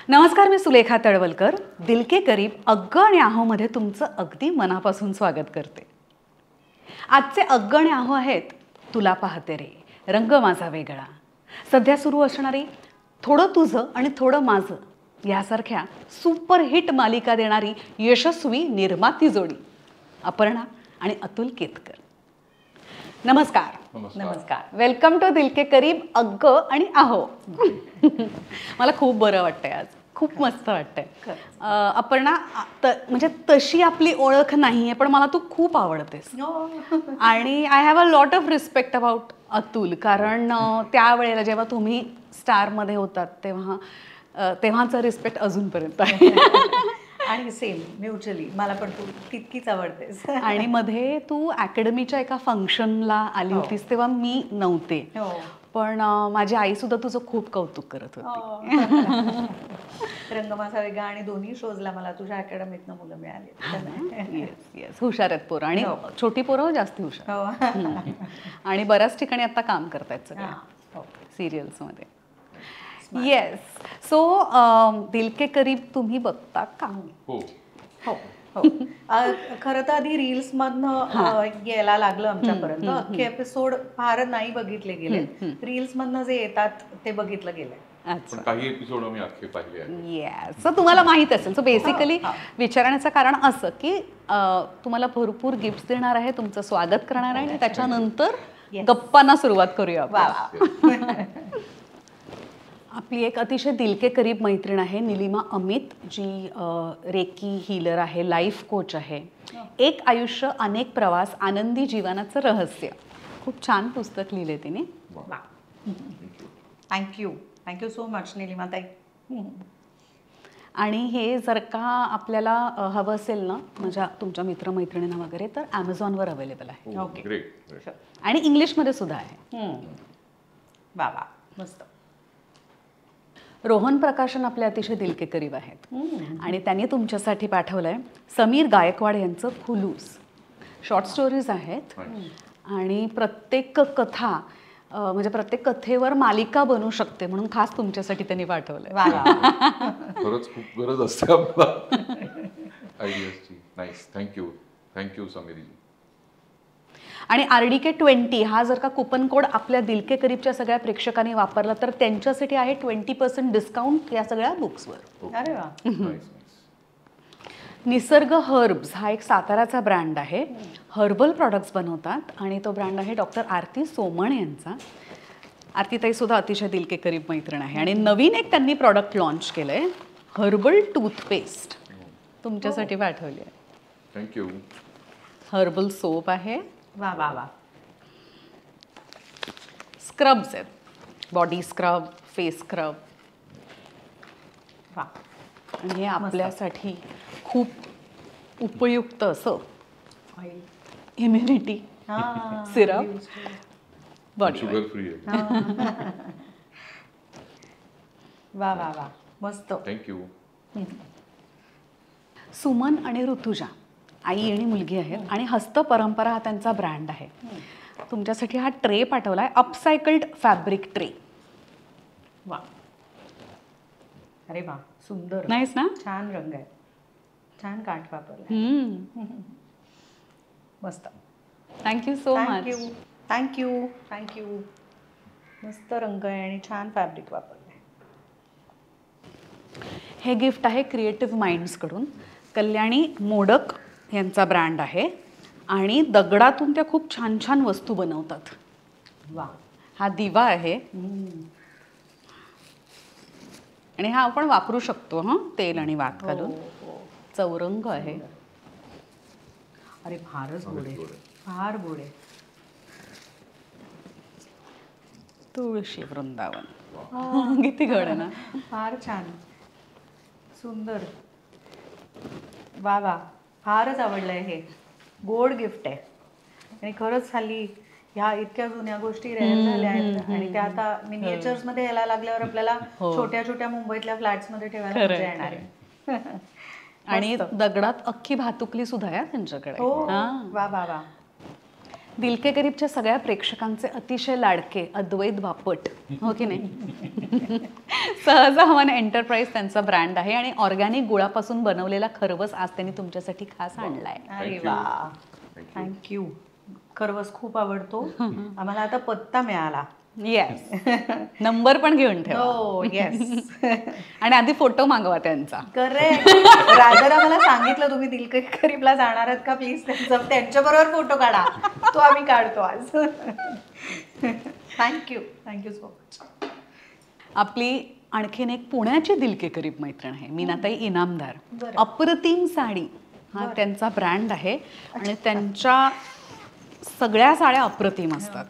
नमस्कार, मी सुलेखा तळवलकर. दिल के करीब अग्ग आणि आहोमध्ये तुमचं अगदी मनापासून स्वागत करते. आजचे अग्ग आणि आहो आहेत तुला पाहते रे, रंग माझा वेगळा, सध्या सुरू असणारी थोडं तुझं आणि थोडं माझं यासारख्या सुपरहिट मालिका देणारी यशस्वी निर्माती जोडी अपर्णा आणि अतुल केतकर. नमस्कार. नमस्कार. वेलकम टू दिल के करीब अग्ग आणि आहो. मला खूप बरं वाटतंय आज, खूप मस्त वाटतंय. अपर्णा, म्हणजे तशी आपली ओळख नाहीये, पण मला तू खूप आवडतेस. आणि I have a lot of respect about Atul, कारण त्यावेळेला जेव्हा तुम्ही स्टारमध्ये होतात तेव्हाचा रिस्पेक्ट अजूनपर्यंत आहे. आणि सेम म्युच्युअली मला पण तू तितकीच आवडतेस. आणि मध्ये तू अकॅडमीच्या एका फंक्शनला आली होतीस तेव्हा मी नव्हते, पण माझी आई सुद्धा तुझं खूप कौतुक करत होती. रंग माझा वेगळा आणि दोन्ही शोजला मला तुझ्या अकॅडमीतनं मुलं मिळाली. येस, हुशार आहेत पोरं, आणि छोटी पोरं जास्त हुशार, आणि बऱ्याच ठिकाणी आता काम करतायत सगळ्या सिरियल्समध्ये. येस. सो दिल के करीब तुम्ही बघता का? हो हो. खरं तर आधी रील्स मधनं यायला लागलं आमच्यापर्यंत. अख्खे एपिसोड फार नाही बघितले गेले, रील्स मधनं जे येतात ते बघितलं गेलंय. काही एपिसोड मी अख्खे पाहिले आहेत. येस. सो तुम्हाला माहित असेल. सो बेसिकली विचारण्याचं कारण असं की तुम्हाला भरपूर गिफ्ट देणार आहे, तुमचं स्वागत करणार आहे, आणि त्याच्यानंतर गप्पांना सुरुवात करूया. आपली एक अतिशय दिल के करीब मैत्रीण आहे निलिमा अमित, जी रेकी हीलर आहे, लाईफ कोच आहे. एक आयुष्य अनेक प्रवास, आनंदी जीवनाचं रहस्य. खूप छान पुस्तक लिहिले तिने. थँक्यू सो मच निलिमा ताई. आणि हे जर का आपल्याला हवं असेल ना, माझ्या तुमच्या मित्रमैत्रिणींना वगैरे, तर ॲमेझॉनवर अवेलेबल आहे. ओके. आणि इंग्लिशमध्ये सुद्धा आहे. बाबा मस्त. रोहन प्रकाशन आपले अतिशय दिल के करीब आहेत, आणि त्यांनी तुमच्यासाठी पाठवलंय समीर गायकवाड यांचं खुलूस. शॉर्ट स्टोरीज आहेत, आणि प्रत्येक कथा म्हणजे प्रत्येक कथेवर मालिका बनू शकते, म्हणून खास तुमच्यासाठी त्यांनी पाठवलंय. खरंच खूप गरज असते आपल्याला आयडियाजची. नाईस. थँक्यू समीरी. आणि RDK 20 हा जर का कुपन कोड आपल्या दिल के करीबच्या सगळ्या प्रेक्षकांनी वापरला तर त्यांच्यासाठी आहे 20% डिस्काउंट या सगळ्या बुक्सवर. अरे वा. निसर्ग हर्ब्स हा एक साताराचा ब्रँड आहे. हर्बल प्रॉडक्ट्स बनवतात, आणि तो ब्रँड आहे डॉक्टर आरती सोमण यांचा. आरतीताई सुद्धा अतिशय दिल के करीब मैत्रीण आहे, आणि नवीन एक त्यांनी प्रॉडक्ट लॉन्च केलंय, हर्बल टूथपेस्ट, तुमच्यासाठी पाठवली आहे. थँक्यू. हर्बल सोप आहे. वा वा वा. स्क्रब्स आहेत, बॉडी स्क्रब, फेस स्क्रब. वा. आणि हे आपल्यासाठी खूप उपयुक्त असं immunity syrup, body sugar free आहे. वा वा वा. मस्त. थँक्यू. सुमन आणि ऋतुजा आई आणि मुलगी आहेत, आणि हस्त परंपरा हा त्यांचा ब्रँड आहे. तुमच्यासाठी हा ट्रे पाठवलाय, अपसायकल्ड फॅब्रिक ट्रे. वा. अरे वा, सुंदर. नाहीस ना? छान रंग आहे, छान काठ वापरला. मस्त. Thank you so much. थँक्यू. मस्त रंग आहे आणि छान फॅब्रिक वापरलंय. हे गिफ्ट आहे क्रिएटिव्ह माइंड्सकडून. कल्याणी मोडक यांचा ब्रँड आहे, आणि दगडातून त्या खूप छान छान वस्तू बनवतात. वा. हा दिवा आहे, आणि हा आपण वापरू शकतो तेल आणि वात घालून. चौरंग आहे. अरे फारच गोड आहे, फार गोड आहे. तुळशी वृंदावन. किती गोड आहे ना. फार छान, सुंदर. वा वा, फारच आवडलंय हे. गोड गिफ्ट आहे, आणि खरंच हल्ली ह्या इतक्या जुन्या गोष्टी रेअर झाल्या आहेत, आणि त्या आता मिनिएचर्स मध्ये यायला लागल्यावर आपल्याला छोट्या छोट्या मुंबईतल्या फ्लॅट्स मध्ये ठेवायला मजा येणार आहे. आणि दगडात अख्खी भातुकली सुद्धा आहे त्यांच्याकडे. वा वा वा. दिल के करीबच्या सगळ्या प्रेक्षकांचे अतिशय लाडके अद्वैत बापट, हो की नाही? सहज हवन एंटरप्राइज त्यांचा ब्रँड आहे आणि ऑर्गॅनिक गुळापासून बनवलेला खरवस आज त्यांनी तुमच्यासाठी खास आणलाय. अरे Thank you. वा, Thank you. थँक्यू. खरवस खूप आवडतो. आम्हाला आता पत्ता मिळाला. येस. नंबर पण घेऊन ठेवा हो, येस. आणि आधी फोटो मागवा त्यांचा. करेक्ट. राजाला मला सांगितलं तुम्ही दिलके करीबला जाणार आहात का, प्लीज त्यांच्याबरोबर फोटो काढा. तो आम्ही काढतो आज. Thank you so much. आपली आणखीन एक पुण्याची दिल के करीब मैत्रीण आहे, मीनाताई इनामदार. बरं. अप्रतिम साडी हा त्यांचा ब्रँड आहे आणि त्यांच्या सगळ्या साड्या अप्रतिम असतात,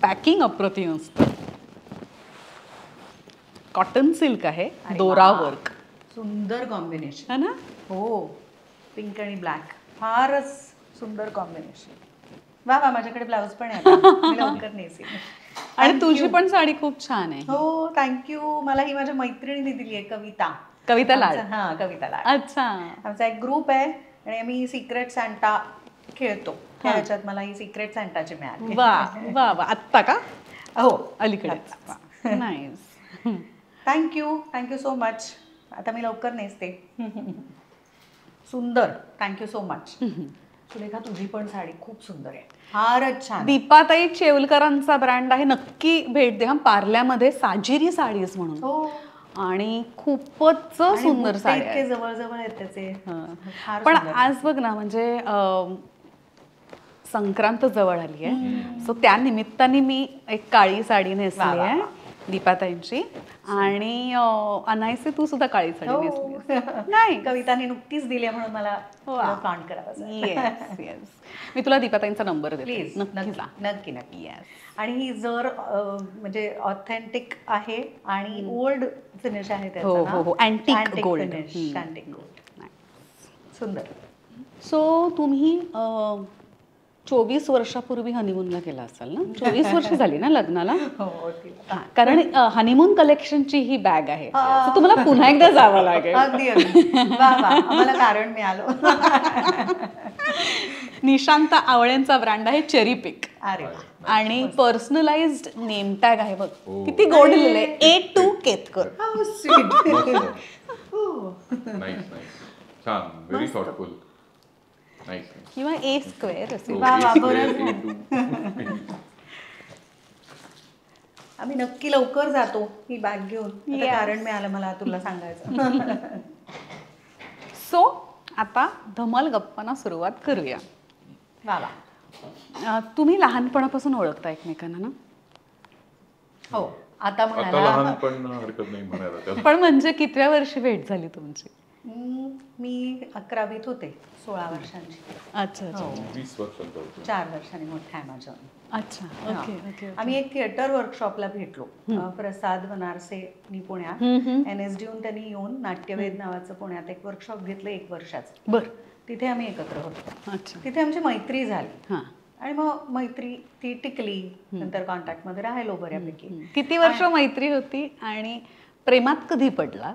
पॅकिंग अप्रतिम असतं. कॉटन सिल्क आहे, अरे दोरा वा. वर्क, सुंदर कॉम्बिनेशन. है ना? हो, पिंक आणि ब्लॅक फारच सुंदर कॉम्बिनेशन. वा वा, माझ्याकडे ब्लाऊज पण आहे आता. मी लवकर नेसेन. आणि तुझी पण साडी खूप छान आहे. हो, थँक्यू. मला ही माझ्या मैत्रिणीने दिली आहे, कविता. कविता लाड. हा, कविता लाड. अच्छा. आमचा एक ग्रुप आहे आणि आम्ही सिक्रेट सांता खेळतो. त्याच्यात मला ही सिक्रेट सांताची मिळाली. वा वा वा. आत्ता का? हो, अलीकडेच. नाईस. Thank you so much. आता मी लवकर नेसते. सुंदर, थँक्यू सो मच. सुलेखा, तुझी पण साडी खूप सुंदर आहे, फारच छान. दीपाताई चेवलकरांचा ब्रँड आहे, नक्की भेट द्या. पार्ल्यामध्ये साजिरी साडीज म्हणून, हो, आणि खूपच सुंदर साडी इतके जवळ आहेत त्याचे. फार पण सुंदर. आज बघ ना, म्हणजे संक्रांत जवळ आली आहे, सो त्या निमित्ताने मी एक काळी साडी नेसली वा, वा, आहे वा. दीपाताईंची. आणि अनायसे तू सुद्धा काळी साडी हो. नेसली नाही? कविताने नुकतीच दिली आहे म्हणून मला वा. काउंट करावं. Yes yes. मी तुला दीपाताईंचा नंबर देते, प्लीज, नक्की जा. नक्की. येस. आणि ही जर म्हणजे ऑथेंटिक आहे आणि ओल्ड फिनिश आहे त्याचं हो, ना. हो, हो. Antique gold. Finish, antique gold. सुंदर. सो तुम्ही 24 वर्षापूर्वी हनीमूनला गेला असाल ना? 24 वर्ष झाली ना लग्नाला? हो, ठीक. हा, कारण हनीमून कलेक्शनची ही बॅग आहे, सो तुम्हाला पुन्हा एकदा जावं लागेल. अगदी वा, आम्हाला कारण मिळालं. निशांत आवळेंचा ब्रँड आहे चेरी पिक, अरे वा. आणि पर्सनलाइज्ड नेम टॅग आहे बघ, हो. किती गोड लिहिलंय, A2 Ketkar. How sweet. Nice छान, व्हेरी थॉटफुल. नाईस. किंवा A2 असेल. वा, बरं. आम्ही नक्की लवकर जातो ही बॅग घेऊन. आता Yes. कारण मिळालं मला तुला सांगायचं. सो आता धमाल गप्पांना सुरुवात करूया. वा वा. तुम्ही लहानपणापासून ओळखता एकमेकांना ना? हो, आता आता म्हणाला. लहानपण हरकत नाही म्हणायला त्यात. पण म्हणजे कितव्या वर्षी भेट झाली तुमची? मी 11वीत होते, 16 वर्षांची. अच्छा अच्छा. 20 वर्षांचा होतो. 4 वर्षांनी मोठा आहे माझ्या. अच्छा. Okay okay. आम्ही एक थिएटर वर्कशॉपला भेटलो. प्रसाद वनारसे पुण्यात NSD त्यांनी येऊन नाट्यवेद नावाचं पुण्यात एक वर्कशॉप घेतलं 1 वर्षाचं. बर. तिथे आम्ही एकत्र होतो. अच्छा. तिथे आमची मैत्री झाली हां. आणि मग मैत्री ती टिकली. नंतर कॉन्टॅक्टमध्ये राहिलो बऱ्यापैकी. किती वर्ष मैत्री होती आणि प्रेमात कधी पडला?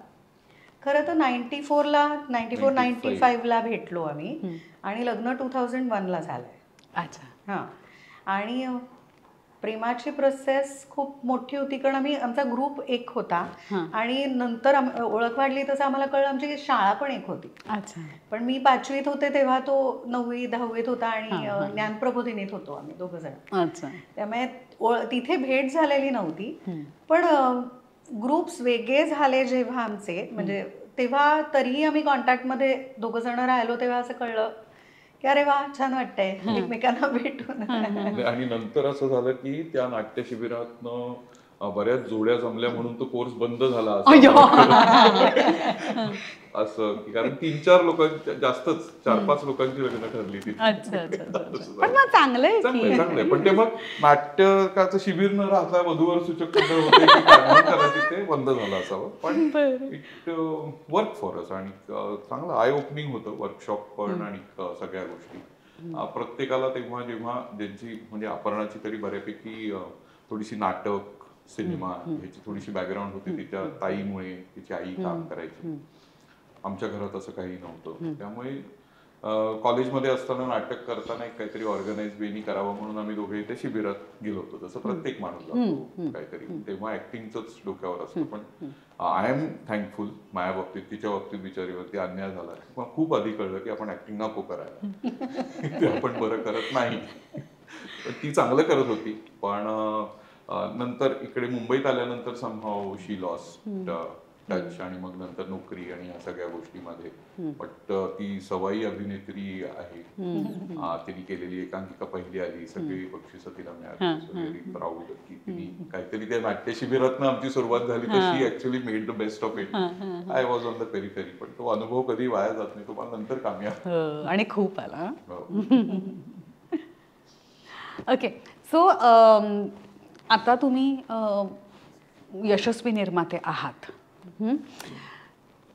खरं तर 95ला भेटलो आम्ही आणि लग्न 2001ला झालंय. अच्छा. हां. आणि प्रेमाची प्रोसेस खूप मोठी होती, कारण आमचा ग्रुप एक होता आणि नंतर ओळख वाढली तसं आम्हाला कळलं आमची शाळा पण एक होती. अच्छा. पण मी 5वीत होते तेव्हा तो 9वी 10वीत होता आणि ज्ञानप्रबोधिनीत होतो आम्ही दोघं जण. अच्छा. त्यामुळे तिथे भेट झालेली नव्हती, पण ग्रुप्स वेगळे झाले जेव्हा आमचे, म्हणजे तेव्हा तरीही आम्ही कॉन्टॅक्टमध्ये दोघं जण राहिलो तेव्हा असं कळलं की अरे वा, छान वाटतंय एकमेकांना भेटून. आणि नंतर असं झालं की त्या नाट्य शिबिरातनं बऱ्याच जोड्या जमल्या म्हणून तो कोर्स बंद झाला असं की, कारण 3-4 लोकांच्या जास्तच 4-5 लोकांची लग्न ठरली तिथे. अच्छा अच्छा. पण मग चांगलंय की. चांगलंय. पण ते मग नाट्यकाचं शिबिर न राहता वधूवर सूचक मंडळ होते की काय म्हणून कदाचित ते बंद झालं असावं. पण इट वर्क फॉर अस आणि चांगलं आय ओपनिंग होतं वर्कशॉप पण आणि सगळ्या गोष्टी. प्रत्येकाला तेव्हा जेव्हा ज्यांची म्हणजे अपर्णाची तरी बऱ्यापैकी थोडीशी नाटक सिनेमा ह्याची थोडीशी बॅकग्राऊंड होती, तिच्या ताईमुळे तिची आई काम करायची. आमच्या घरात असं काही नव्हतं, त्यामुळे कॉलेजमध्ये असताना नाटक करताना एक काहीतरी ऑर्गनाइज वेनी करावं म्हणून आम्ही दोघे ते शिबिरात गेलो होतो. जसं प्रत्येक माणूस जातो काहीतरी, तेव्हा ऍक्टिंगच डोक्यावर असतं. पण आय एम थँकफुल माझ्या बाबतीत, तिच्या बाबतीत बिचारीवरती अन्याय झाला. पण खूप आधी कळलं की आपण ऍक्टिंग नको करायला, ते आपण बरं करत नाही. ती चांगलं करत होती, पण नंतर इकडे मुंबईत आल्यानंतर समहाव शी लॉस टच, आणि मग नंतर नोकरी आणि या सगळ्या गोष्टीमध्ये. बट ती सवाई अभिनेत्री आहे, तिने केलेली एकांकिका पहिली आली, सगळी बक्षिसं तिला मिळाली. व्हेरी प्राऊड की तिने काहीतरी त्या नाट्य शिबिरातनं आमची सुरुवात झाली, तर she actually made the best of it. I was on the periphery, पण तो अनुभव कधी वाया जात नाही, तो मला नंतर कामी आला आणि खूप आला. ओके, सो आता तुम्ही यशस्वी निर्माते आहात.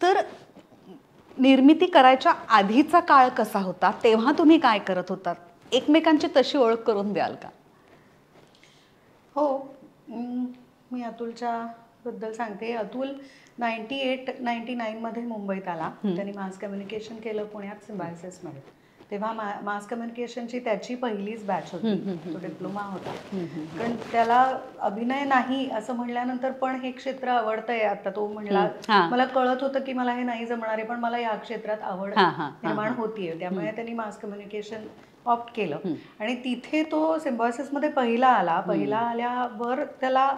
तर निर्मिती करायच्या आधीचा काळ कसा होता, तेव्हा तुम्ही काय करत होतात, एकमेकांची तशी ओळख करून द्याल का? हो, मी अतुलच्या बद्दल सांगते. अतुल 98-99 मध्ये मुंबईत आला. त्यांनी मास कम्युनिकेशन केलं पुण्यात सिम्बायसिसमध्ये. तेव्हा मास कम्युनिकेशनची त्याची पहिलीच बॅच होती, तो डिप्लोमा होता. कारण त्याला अभिनय नाही असं म्हणल्यानंतर पण हे क्षेत्र आवडतंय. आता तो म्हणला, मला कळत होतं की मला हे नाही जमणार आहे, पण मला या क्षेत्रात आवड निर्माण होतीये, त्यामुळे त्यांनी मास कम्युनिकेशन ऑप्ट केलं. आणि तिथे तो सिम्बायसिसमध्ये पहिला आल्यावर त्याला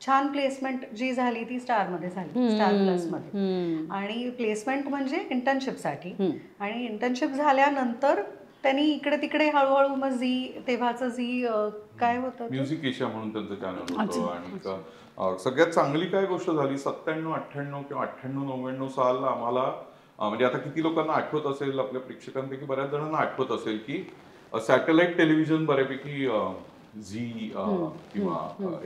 छान प्लेसमेंट जी झाली ती स्टारमध्ये झाली, स्टार प्लसमध्ये. आणि प्लेसमेंट म्हणजे इंटर्नशिपसाठी. आणि इंटर्नशिप झाल्यानंतर त्यांनी इकडे तिकडे हळूहळू मग तेव्हाचं काय होतं, म्युझिक एशिया म्हणून त्यांचं चॅनल होतं. आणि सगळ्यात चांगली काय गोष्ट झाली, 97, 98 किंवा 98, 99 साल आम्हाला, म्हणजे आता किती लोकांना आठवत असेल, आपल्या प्रेक्षकांपैकी बऱ्याच जणांना आठवत असेल की सॅटेलाइट टेलिव्हिजन बऱ्यापैकी झी किंवा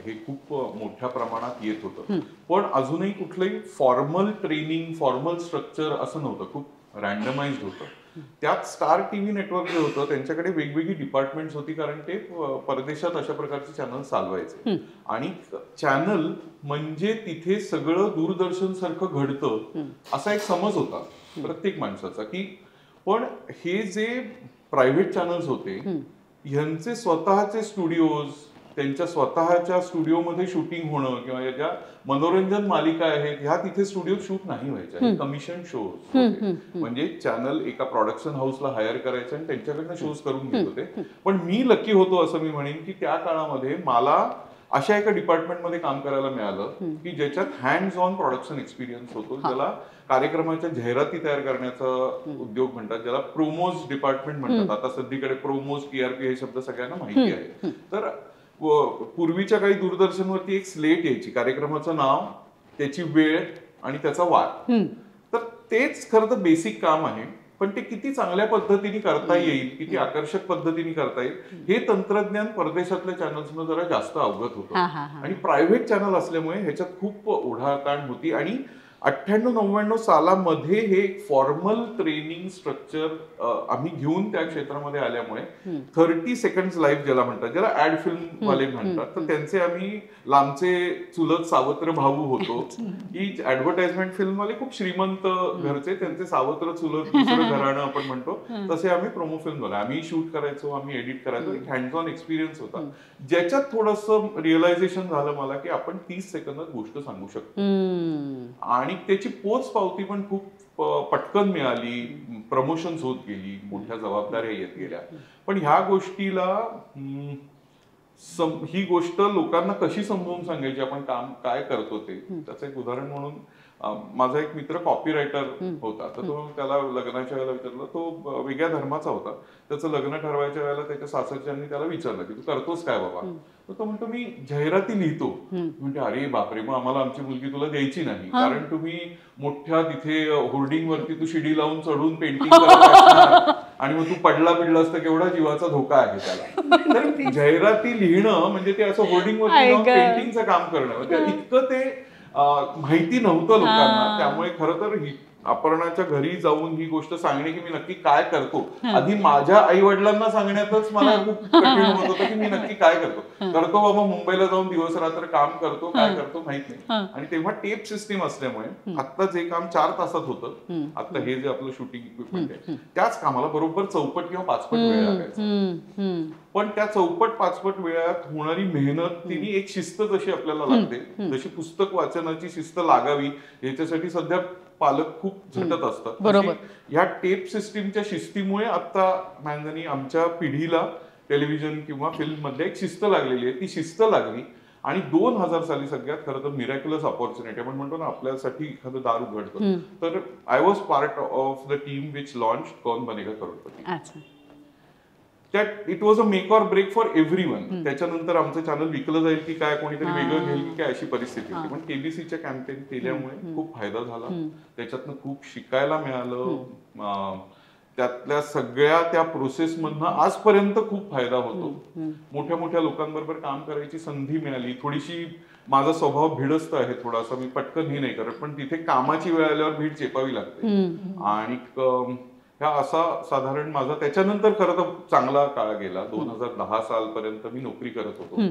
हे खूप मोठ्या प्रमाणात येत होतं. पण अजूनही कुठलंही फॉर्मल ट्रेनिंग, फॉर्मल स्ट्रक्चर असं नव्हतं, खूप रँडमाइज्ड होतं. त्यात स्टार टीव्ही नेटवर्क जे होतं त्यांच्याकडे वेगवेगळी डिपार्टमेंट्स होती, कारण ते परदेशात अशा प्रकारचे चॅनल चालवायचे. आणि चॅनल म्हणजे तिथे सगळं दूरदर्शन सारखं घडतं असा एक समज होता प्रत्येक माणसाचा. की पण हे जे प्रायव्हेट चॅनल्स होते ह्यांचे स्वतःचे स्टुडिओज, त्यांच्या स्वतःच्या स्टुडिओमध्ये शूटिंग होणं, किंवा या ज्या मनोरंजन मालिका आहेत ह्या तिथे स्टुडिओ शूट नाही व्हायच्या, कमिशन शोज होते. म्हणजे चॅनल एका प्रोडक्शन हाऊसला हायर करायचं आणि त्यांच्याकडनं शोज करून घेत होते. पण मी लकी होतो असं मी म्हणेन की त्या काळामध्ये मला अशा एका डिपार्टमेंटमध्ये काम करायला मिळालं की ज्याच्यात हँड्स ऑन प्रोडक्शन एक्सपिरियन्स होतो, ज्याला कार्यक्रमाच्या जाहिराती तयार करण्याचा उद्योग म्हणतात, ज्याला प्रोमोज डिपार्टमेंट म्हणतात. आता सध्याकडे प्रोमोज, टीआरपी हे शब्द सगळ्यांना माहिती आहे. तर पूर्वीच्या काही दूरदर्शनवरती एक स्लेट यायची, कार्यक्रमाचं नाव, त्याची वेळ आणि त्याचा वार. तर तेच खरं तर बेसिक काम आहे, पण ते किती चांगल्या पद्धतीने करता येईल, किती आकर्षक पद्धतीने करता येईल, हे तंत्रज्ञान परदेशातल्या चॅनल्सना जरा जास्त अवगत होतं. आणि प्रायव्हेट चॅनल असल्यामुळे ह्याच्यात खूप ओढाताण होती. आणि 98-99 सालामध्ये हे फॉर्मल ट्रेनिंग स्ट्रक्चर आम्ही घेऊन त्या क्षेत्रामध्ये आल्यामुळे 30 सेकंड्स लाईव्ह ज्याला म्हणतात, ज्याला ऍड फिल्म वाले म्हणतात, तर त्यांचे आम्ही लांबचे चुलत सावत्र भाऊ होतो. की ऍडव्हर्टाइजमेंट फिल्म वाले खूप श्रीमंत घरचे, त्यांचे सावत्र चुलत दुसरं घराणं आपण म्हणतो, तसे आम्ही प्रोमो फिल्म वाले, आम्ही शूट करायचो, आम्ही एडिट करायचो. एक हँड्स ऑन एक्सपिरियन्स होता, ज्याच्यात थोडंसं रिअलायझेशन झालं मला की आपण 30 सेकंदात गोष्ट सांगू शकतो. आणि त्याची पोच पावती पण खूप पटकन मिळाली, प्रमोशन्स होत गेली, मोठ्या जबाबदाऱ्या येत गेल्या. पण ह्या गोष्टीला ही गोष्ट लोकांना कशी समजावून सांगायची, आपण काम काय करतो ते, त्याचं एक उदाहरण म्हणून माझा एक मित्र कॉपीरायटर होता. तर तो, त्याला लग्नाच्या वेळेला विचारलं, तो वेगळ्या धर्माचा होता, त्याचं लग्न ठरवायच्या वेळेला त्याच्या सासरच्यांनी त्याला विचारलं की तू करतोस काय बाबा. तर तो म्हणतो मी जाहिराती लिहितो. म्हणजे अरे बापरे, मग आम्हाला आमची मुलगी तुला द्यायची नाही, कारण तुम्ही मोठ्या तिथे होर्डिंग वरती तू शिडी लावून चढून पेंटिंग करत आणि मग तू पडला तर केवढा जीवाचा धोका आहे त्याला. तर जाहिराती लिहिणं म्हणजे ते असं होर्डिंग वरती पेंटिंगचं काम करणं, इतकं ते माहिती नव्हतं लोकांना. त्यामुळे खरं तर अपर्णाच्या घरी जाऊन ही गोष्ट सांगणे की मी नक्की काय करतो, आधी माझ्या आई वडिलांना सांगण्यातच मला खूप कठीण होत होतं की मी नक्की काय करतो बाबा, मुंबईला जाऊन दिवस रात्र काम करतो, काय करतो माहित नाही. आणि तेव्हा टेप सिस्टीम असल्यामुळे आता जे काम 4 तासात होतं, आता हे जे आपलं शूटिंग इक्विपमेंट आहे त्याच कामाला बरोबर 4पट किंवा 5पट वेळ लागायचा. पण त्या 4पट 5पट वेळात होणारी मेहनत, तिने एक शिस्त जशी आपल्याला लागते, जशी पुस्तक वाचनाची शिस्त लागावी याच्यासाठी सध्या पालक खूप झटत असतात. बरोबर. ह्या टेप सिस्टीमच्या शिस्तीमुळे आता मॅनगनी आमच्या पिढीला टेलिव्हिजन किंवा फिल्म मध्ये एक शिस्त लागलेली आहे. ती शिस्त लागली आणि 2000 साली सगळ्यात खरं तर मिरॅक्युलस ऑपॉर्च्युनिटी आपण म्हणतो ना, आपल्यासाठी एखादं दार उघडतं. तर I was part of the team which launch Kaun Banega Crorepati. त्यात it was a make or break for everyone. त्याच्यानंतर आमचं चॅनल विकलं जाईल की काय, कोणीतरी वेगळं घेईल की काय, अशी परिस्थिती होती. पण केबीसीच्या कॅम्पेन केल्यामुळे खूप फायदा झाला. त्याच्यातनं खूप शिकायला मिळालं. त्यातल्या सगळ्या त्या प्रोसेस मधनं आजपर्यंत खूप फायदा होतो. मोठ्या मोठ्या लोकांबरोबर काम करायची संधी मिळाली. थोडीशी माझा स्वभाव भिडस्त आहे थोडासा, मी पटकन हे नाही करत, पण तिथे कामाची वेळ आल्यावर भीड चेपावी लागते. आणि ह्या असा साधारण माझा त्याच्यानंतर खरं तर चांगला काळ गेला. 2010 सालपर्यंत मी नोकरी करत होतो.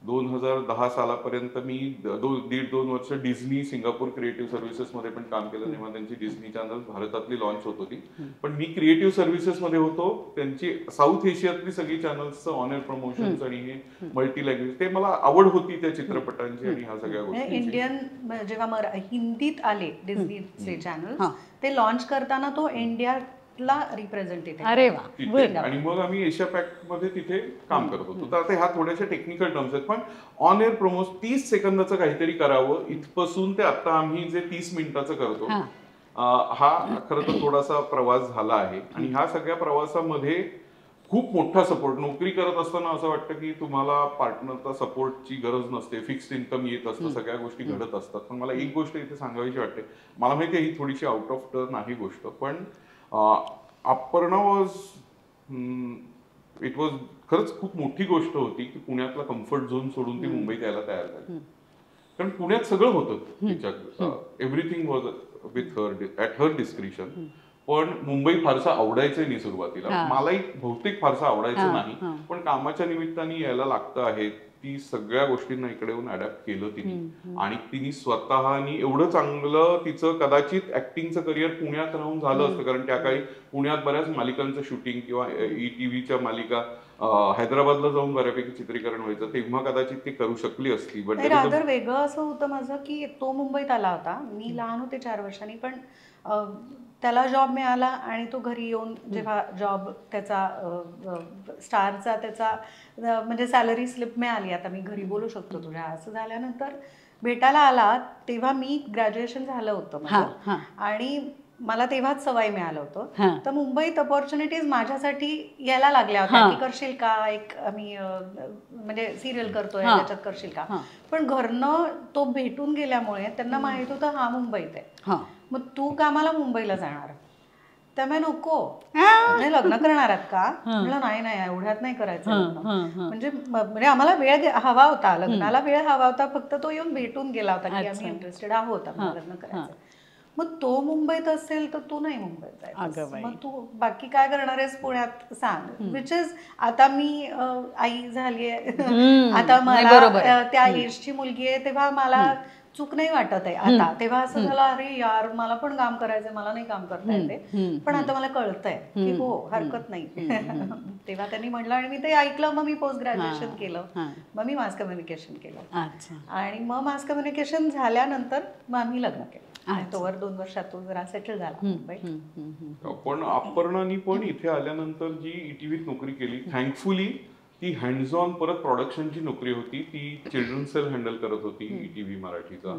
2010 सालापर्यंत मी 1.5-2 वर्ष डिझनी सिंगापूर क्रिएटिव्ह सर्व्हिसेस मध्ये पण काम केलं. तेव्हा त्यांची डिझनी चॅनल भारतातली लॉन्च होत होती. पण मी क्रिएटिव्ह सर्व्हिसेस मध्ये होतो. त्यांची साऊथ एशियातली सगळी चॅनल्सचं ऑनर प्रमोशन्स आणि हे मल्टी लँग्वेज, ते मला आवड होती त्या चित्रपटांची आणि ह्या सगळ्या गोष्टी. इंडियन जेव्हा हिंदीत आले डिझनीचे चॅनल, ते लॉन्च करताना तो इंडियाला रिप्रेझेंटेटिव्ह. अरे वा. आणि मग आम्ही एशिया पॅक मध्ये तिथे काम करत होतो. तर आता ह्या थोड्याशा टेक्निकल टर्म्स आहेत, पण ऑन एअर प्रोमोस 30 सेकंदाचं काहीतरी करावं इथपासून ते आता आम्ही जे 30 मिनिटाचं करतो, हा खरं तर थोडासा प्रवास झाला आहे. आणि ह्या सगळ्या प्रवासामध्ये खूप मोठा सपोर्ट. नोकरी करत असताना असं वाटतं की तुम्हाला पार्टनरचा सपोर्टची गरज नसते, फिक्स्ड इन्कम येत असतं, सगळ्या गोष्टी घडत असतात. पण मला एक गोष्ट इथे सांगावीशी वाटते. मला माहिती आहे ही थोडीशी आउट ऑफ टर्न आहे गोष्ट, पण अपर्णा वॉज इट वॉज खरंच खूप मोठी गोष्ट होती की पुण्यातला कम्फर्ट झोन सोडून ती मुंबईत यायला तयार झाली. कारण पुण्यात सगळं होतं तिच्यात, everything was with her at her discretion. पण मुंबई फारसं आवडायचं नाही सुरुवातीला. मलाही बहुतेक फारसं आवडायचं नाही, पण कामाच्या निमित्ताने यायला लागतं आहे. ती सगळ्या गोष्टींना इकडे येऊन अडॅप्ट केलं तिने. आणि तिने स्वतःनी एवढं चांगलं, तिचं कदाचित ऍक्टिंगचं करिअर पुण्यात राहून झालं असतं, कारण त्या काही पुण्यात बऱ्याच मालिकांचं शूटिंग किंवा ETVच्या मालिका हैदराबादला जाऊन बऱ्यापैकी चित्रीकरण व्हायचं, तेव्हा कदाचित ती करू शकली असती. बट रादर वेगळं असं होतं माझं की तो मुंबईत आला होता, मी लहान होते 4 वर्षांनी, पण त्याला जॉब मिळाला आणि तो घरी येऊन जेव्हा जॉब त्याचा स्टारचा त्याचा म्हणजे सॅलरी स्लिप मिळाली, आता मी घरी बोलू शकतो तुझ्या, असं झाल्यानंतर भेटायला आला तेव्हा मी ग्रॅज्युएशन झालं होतं माझं आणि मला तेव्हाच सवय मिळालं होतं. तर मुंबईत अपॉर्च्युनिटीज माझ्यासाठी यायला लागल्या होत्या की करशील का, एक आम्ही म्हणजे सिरियल करतोय त्याच्यात करशील का. पण घरनं तो भेटून गेल्यामुळे त्यांना माहित होतं हा मुंबईत आहे, मग तू कामाला मुंबईला जाणार, त्यामुळे नको, म्हणजे लग्न करणार आहात का, म्हटलं नाही एवढ्यात नाही करायचं. म्हणजे आम्हाला वेळ हवा होता, लग्नाला वेळ हवा होता, फक्त तो येऊन भेटून गेला होता की आम्ही इंटरेस्टेड आहोत, आम्हाला लग्न करायचं. मग तो मुंबईत असेल तर तू नाही मुंबईत जायचं, मग तू बाकी काय करणार आहेस पुण्यात सांग. विच इज आता मी आई झालीये, आता मला त्या एजची मुलगी आहे, तेव्हा मला चूक नाही वाटत आहे आता. तेव्हा असं झालं अरे यार मला पण काम करायचंय, मला नाही काम करता येते, पण आता मला कळतंय की हो हरकत नाही. तेव्हा त्यांनी म्हटलं आणि मी ते ऐकलं. मग मी पोस्ट ग्रॅज्युएशन केलं, मग मी मास कम्युनिकेशन केलं आणि मग मास कम्युनिकेशन झाल्यानंतर मग आम्ही लग्न केलं. तोवर 2 वर्षात तो जरा सेटल झाला मुंबईत. पण अपर्णानी पण इथे आल्यानंतर जी ETVत नोकरी केली, थँकफुली ती हँड्स ऑन परत प्रोडक्शनची नोकरी होती. ती चिल्ड्रन सेल हँडल करत होती ETV मराठीचा,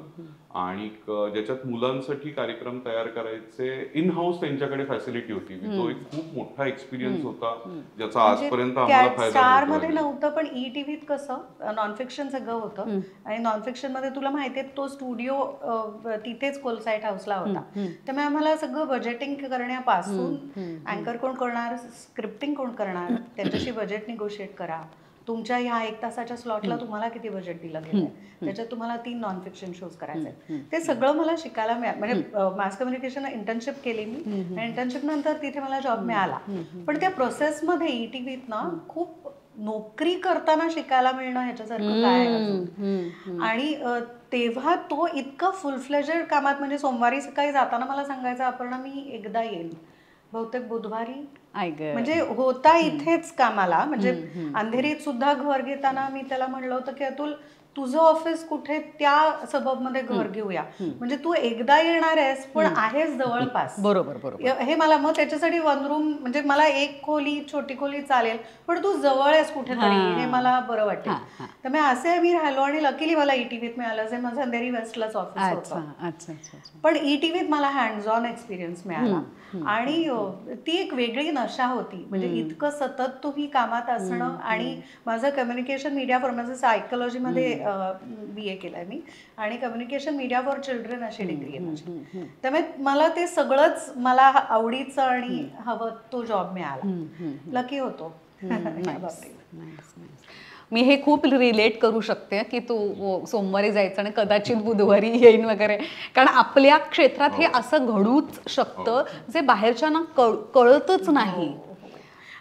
आणि ज्याच्यात मुलांसाठी कार्यक्रम तयार करायचे इन हाऊस त्यांच्याकडे फॅसिलिटी होती. तो एक खूप मोठा एक्सपिरियन्स होता ज्याचा आजपर्यंत आम्हाला फायदा स्टार मध्ये नव्हतं, पण ETVत कसं नॉन फिक्शन सगळं होतं आणि नॉन फिक्शन मध्ये तुला माहितीये तो स्टुडिओ तिथेच कोलसाईट हाऊसला होता. त्यामुळे आम्हाला सगळं बजेटिंग करण्यापासून अँकर कोण करणार, स्क्रिप्टिंग कोण करणार, त्यांच्याशी बजेट निगोशिएट करा, तुमच्या ह्या 1 तासाच्या स्लॉटला तुम्हाला किती बजेट दिलं गेलंय, त्याच्यात तुम्हाला 3 नॉन फिक्शन शोज करायचे आहेत. ते सगळं मला शिकायला म्हणजे मास कम्युनिकेशन इंटर्नशिप केली मी आणि इंटर्नशिप नंतर तिथे मला जॉब मिळाला. पण त्या प्रोसेसमध्ये ETVत ना खूप नोकरी करताना शिकायला मिळणं ह्याच्यासारखं काय अजून. आणि तेव्हा तो इतका फुल फ्लेजेड कामात, म्हणजे सोमवारी सकाळी जाताना मला सांगायचं अपर्णा मी एकदा येईल, बहुतेक बुधवारी, म्हणजे होता इथेच कामाला, म्हणजे अंधेरीत सुद्धा घर घेताना मी त्याला म्हणलं होतं की अतुल तुझं ऑफिस कुठे, त्या सबबमध्ये घर घेऊया, म्हणजे तू एकदा येणार आहेस पण आहेस जवळपास. बरोबर हे मला, मग त्याच्यासाठी 1 रूम, म्हणजे मला 1 खोली, छोटी खोली चालेल पण तू जवळ आहेस कुठेतरी, हे मला बरं वाटेल. तर मी असे आम्ही राहिलो आणि लकीली मला ETVत मिळालं, जे माझं अंधेरी वेस्टलाच ऑफिस होतं. पण ETVत मला हँड्स ऑन एक्सपिरियन्स मिळाला आणि ती एक वेगळी नशा होती. म्हणजे इतकं सतत तुम्ही कामात असणं, आणि माझं कम्युनिकेशन मीडिया फॉर, माझं सायकोलॉजीमध्ये BA केलंय मी, आणि कम्युनिकेशन मीडिया फॉर चिल्ड्रन अशी डिग्री आहे माझी. त्यामुळे मला ते सगळंच मला आवडीचं आणि हवं तो जॉब मिळाला. लकी होतो. मी हे खूप रिलेट करू शकते की तू सोमवारी जायचं आणि कदाचित बुधवारी येईन वगैरे, कारण आपल्या क्षेत्रात हे असं घडूच शकतं जे बाहेरच्यांना कळतच नाही.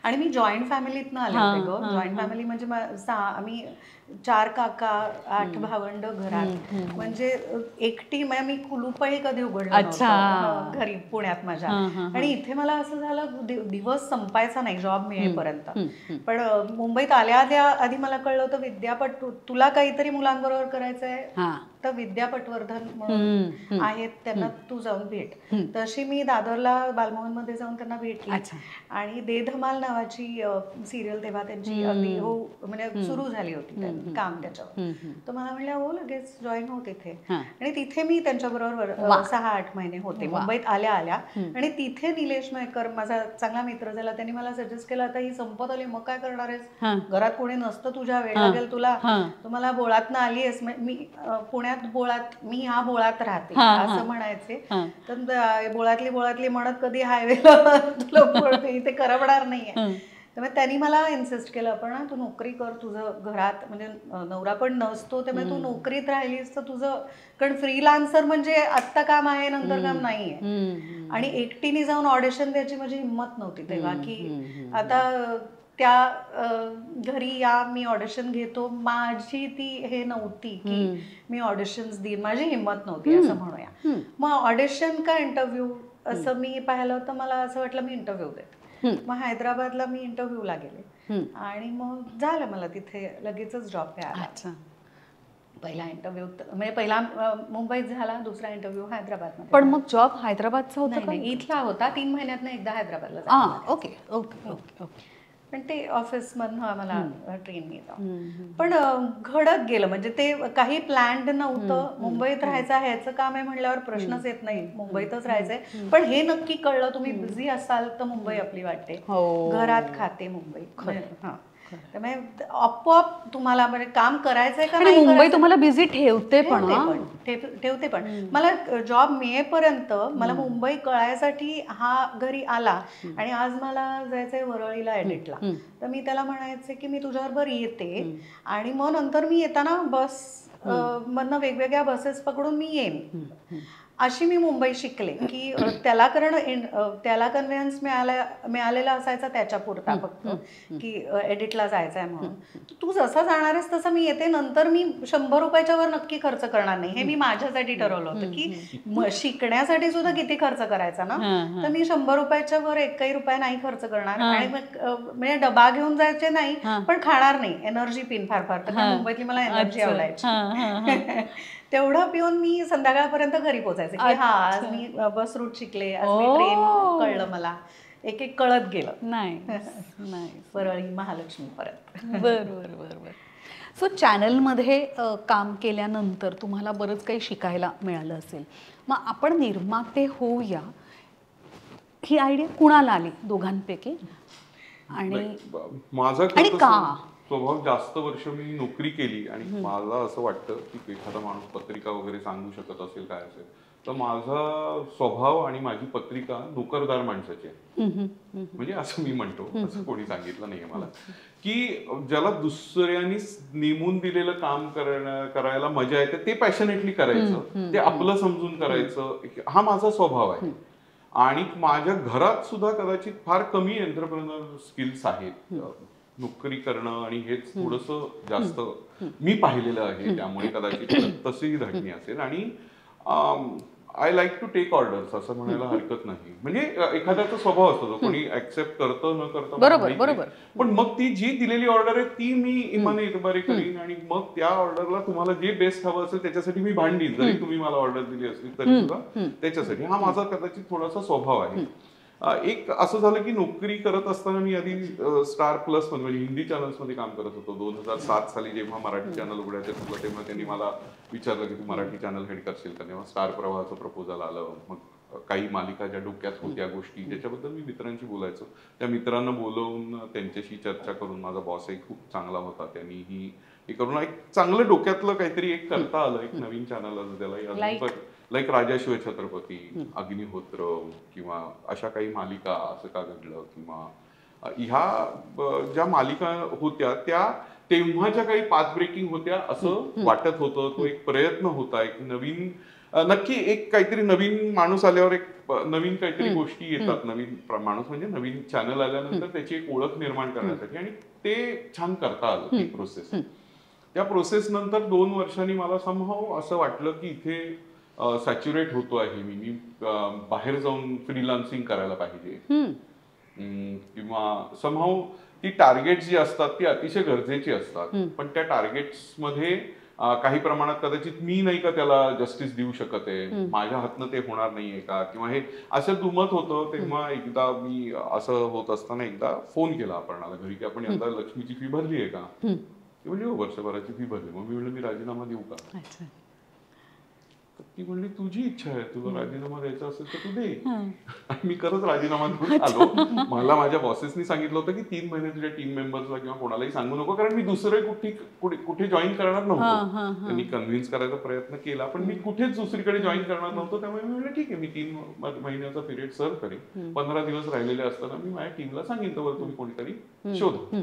आणि मी जॉईंट फॅमिलीतनं आले होते ग. जॉईंट फॅमिली म्हणजे आम्ही 4 काका, 8 भावंड घरात, म्हणजे एकटी, म्हणजे मी कुलूपही कधी उघडलं नव्हतं घरी पुण्यात माझ्या. आणि इथे मला असं झालं दिवस संपायचा नाही जॉब मिळेपर्यंत. पण मुंबईत आल्या आधी मला कळलं होतं विद्यापट, तुला काहीतरी मुलांबरोबर करायचंय तर विद्यापटवर्धन म्हणून आहेत, त्यांना तू जाऊन भेट. तशी मी दादरला बालमोहन मध्ये जाऊन त्यांना भेटली आणि दे धमाल नावाची सिरियल तेव्हा त्यांची अगदी म्हणजे सुरू झाली होती काम त्याच्यावर. तर मला म्हणल्या हो लगेच जॉईन हो तिथे. आणि तिथे मी त्यांच्याबरोबर 6-8 महिने होते मुंबईत आल्या आल्या. आणि तिथे निलेश मयेकर माझा चांगला मित्र झाला, त्यांनी मला सजेस्ट केलं आता ही संपत आली मग काय करणार आहेस, घरात कोणी नसतं, तुझ्या वेळ लागेल तुला, तुम्हाला बोळातनं आली आहेस. मी पुण्यात बोळात, मी ह्या बोळात राहते असं म्हणायचे. तर बोळातली म्हणत कधी हायवेला तुला बोलते इथे करपणार नाहीये. त्यामुळे त्यांनी मला इन्सिस्ट केलं पण तू नोकरी कर, तुझं घरात म्हणजे नवरा पण नसतो, त्यामुळे तू नोकरीत राहिलीस तर तुझं, कारण फ्रीलान्सर म्हणजे आत्ता काम आहे नंतर काम नाहीये. आणि एकटीने जाऊन ऑडिशन द्यायची माझी हिंमत नव्हती तेव्हा, की आता त्या घरी या मी ऑडिशन घेतो, माझी ती हे नव्हती की मी ऑडिशन्स देईन, माझी हिंमत नव्हती असं म्हणूया. मग ऑडिशन का इंटरव्ह्यू असं मी पाहिलं होतं, मला असं वाटलं मी इंटरव्ह्यू देते. मग हैदराबादला मी इंटरव्ह्यूला गेले आणि मग झालं मला तिथे लगेचच जॉब मिळाला. पहिला इंटरव्ह्यू म्हणजे पहिला मुंबईत झाला, दुसरा इंटरव्ह्यू हैदराबादमध्ये. पण मग जॉब हैदराबादचा होता का? इथला होता, 3 महिन्यातनं एकदा हैदराबादला जायला. Okay okay okay okay. पण ते ऑफिसमधनं आम्हाला ट्रेन मिळतं. पण घडत गेलं, म्हणजे ते काही प्लॅन्ड नव्हतं. मुंबईत राहायचं ह्याचं काम आहे म्हणल्यावर प्रश्नच येत नाही, मुंबईतच राहायचंय. पण हे नक्की कळलं तुम्ही बिझी असाल तर मुंबई आपली वाटते, घरात खाते मुंबई. त्यामुळे आपोआप तुम्हाला म्हणजे काम करायचंय का नाही, मुंबई तुम्हाला बिझी ठेवते पण ठेवते पण. मला जॉब मिळेपर्यंत मला मुंबई कळायसाठी हा घरी आला आणि आज मला जायचंय वरळीला एडिटला, तर मी त्याला म्हणायचे की मी तुझ्याबरोबर येते आणि मग नंतर मी येताना बस मधनं वेगवेगळ्या बसेस पकडून मी येईन. अशी मी मुंबई शिकले की त्याला, कारण त्याला कन्व्हिन्स मिळालेला असायचा त्याच्या पुरता फक्त की एडिटला जायचं आहे म्हणून. तू जसा जाणार आहेस तसं मी येते, नंतर मी 100 रुपयाच्या वर नक्की खर्च करणार नाही, हे मी माझ्यासाठी ठरवलं होतं की शिकण्यासाठी सुद्धा किती खर्च करायचा ना, तर मी 100 रुपयाच्या वर 1 रुपया नाही खर्च करणार. आणि म्हणजे डबा घेऊन जायचे नाही पण खाणार नाही, एनर्जी पिन फार फार, तर मुंबईतली मला एनर्जी आवडायची. तेवढं पिऊन मी संध्याकाळपर्यंत घरी पोचायचे की हा आज मी बस रूट शिकले, आज मी ट्रेन कळलं, मला एक एक कळत गेलं. नाही वरळी महालक्ष्मी परत. बरोबर. सो चॅनलमध्ये काम केल्यानंतर तुम्हाला बरंच काही शिकायला मिळालं असेल. मग आपण निर्माते होऊया ही आयडिया कुणाला आली दोघांपैकी? आणि माझा का स्वभाव, जास्त वर्ष मी नोकरी केली आणि मला असं वाटतं की एखादा माणूस पत्रिका वगैरे सांगू शकत असेल काय असेल तर माझा स्वभाव आणि माझी पत्रिका नोकरदार माणसाची आहे. म्हणजे असं मी म्हणतो, असं कोणी सांगितलं नाहीये मला, की ज्याला दुसऱ्यांनी नेमून दिलेलं काम करायला मजा येते ते पॅशनेटली करायचं, ते आपलं समजून करायचं, हा माझा स्वभाव आहे. आणि माझ्या घरात सुद्धा कदाचित फार कमी एंटरप्रेनर स्किल्स आहेत. नोकरी करणं आणि हेच थोडंसं जास्त मी पाहिलेलं आहे, त्यामुळे कदाचित तशीही धाटणी असेल. आणि I like to take orders असं म्हणायला हरकत नाही. म्हणजे एखाद्याचा स्वभाव असतो, कोणी ऍक्सेप्ट करतं न करतं बरोबर बरोबर. पण मग ती जी दिलेली ऑर्डर आहे ती मी इमाने इतबारी करीन आणि मग त्या ऑर्डरला तुम्हाला जे बेस्ट हवं असेल त्याच्यासाठी मी भांडीन, जरी तुम्ही मला ऑर्डर दिली असली तरी सुद्धा त्याच्यासाठी. हा माझा कदाचित थोडासा स्वभाव आहे. एक असं झालं की नोकरी करत असताना मी आधी स्टार प्लस मध्ये म्हणजे हिंदी चॅनल्स मध्ये काम करत होतो. 2007 साली जेव्हा मराठी चॅनल उघडायचं होतं तेव्हा त्यांनी मला विचारलं की तू मराठी चॅनल हेड करशील का. तेव्हा स्टार प्रवाहाचं प्रपोजल आलं. मग काही मालिका ज्या डोक्यात होत्या गोष्टी ज्याच्याबद्दल मी मित्रांशी बोलायचो, त्या मित्रांना बोलवून त्यांच्याशी चर्चा करून, माझा बॉसही खूप चांगला होता, त्यांनीही हे करून एक चांगलं डोक्यातलं काहीतरी एक करता आलं, एक नवीन चॅनल त्याला लाईक राजाशिव छत्रपती, अग्निहोत्र किंवा अशा काही मालिका, असं का घडलं, किंवा ह्या ज्या मालिका होत्या त्या तेव्हाच्या काही पाथ ब्रेकिंग होत्या असं वाटत होतं. तो एक प्रयत्न होता, एक नवीन, नक्की एक काहीतरी नवीन माणूस आल्यावर एक नवीन काहीतरी गोष्टी येतात. नवीन माणूस म्हणजे नवीन चॅनल आल्यानंतर त्याची एक ओळख निर्माण करण्यासाठी, आणि ते छान करता आलं ती प्रोसेस. त्या प्रोसेस नंतर 2 वर्षांनी मला समहाव असं वाटलं की इथे सॅच्युरेट होतो आहे मी बाहेर जाऊन फ्रीलान्सिंग करायला पाहिजे, किंवा समहाव ती टार्गेट्स जी असतात ती अतिशय गरजेची असतात. पण त्या टार्गेट्स मध्ये काही प्रमाणात कदाचित मी नाही का त्याला जस्टिस देऊ शकत आहे, माझ्या हातनं ते होणार नाहीये का, किंवा हे असं दुमत होतं. तेव्हा एकदा मी असं होत असताना एकदा फोन केला अपर्णाला घरी की आपण यंदा लक्ष्मीची फी भरली आहे का. ती म्हणजे वर्षभराची फी भरली. मग मी म्हणलं मी राजीनामा देऊ का. ती म्हणली तुझी इच्छा आहे, तुला राजीनामा द्यायचा असेल तर तू दे. आणि मी खरंच राजीनामा देऊन आलो. मला माझ्या बॉसेसनी सांगितलं होतं की 3 महिने तुझ्या टीम मेंबर्सला किंवा कोणालाही सांगू नको, कारण मी दुसरे कुठे जॉईन करणार नव्हतो. त्यांनी कन्व्हिन्स करायचा प्रयत्न केला पण मी कुठेच दुसरीकडे जॉईन करणार नव्हतो. त्यामुळे मी म्हणलं ठीक आहे, मी 3 महिन्याचा पिरियड सर्व करेन. 15 दिवस राहिलेले असताना मी माझ्या टीमला सांगेन तर तुम्ही कोणीतरी शोधा.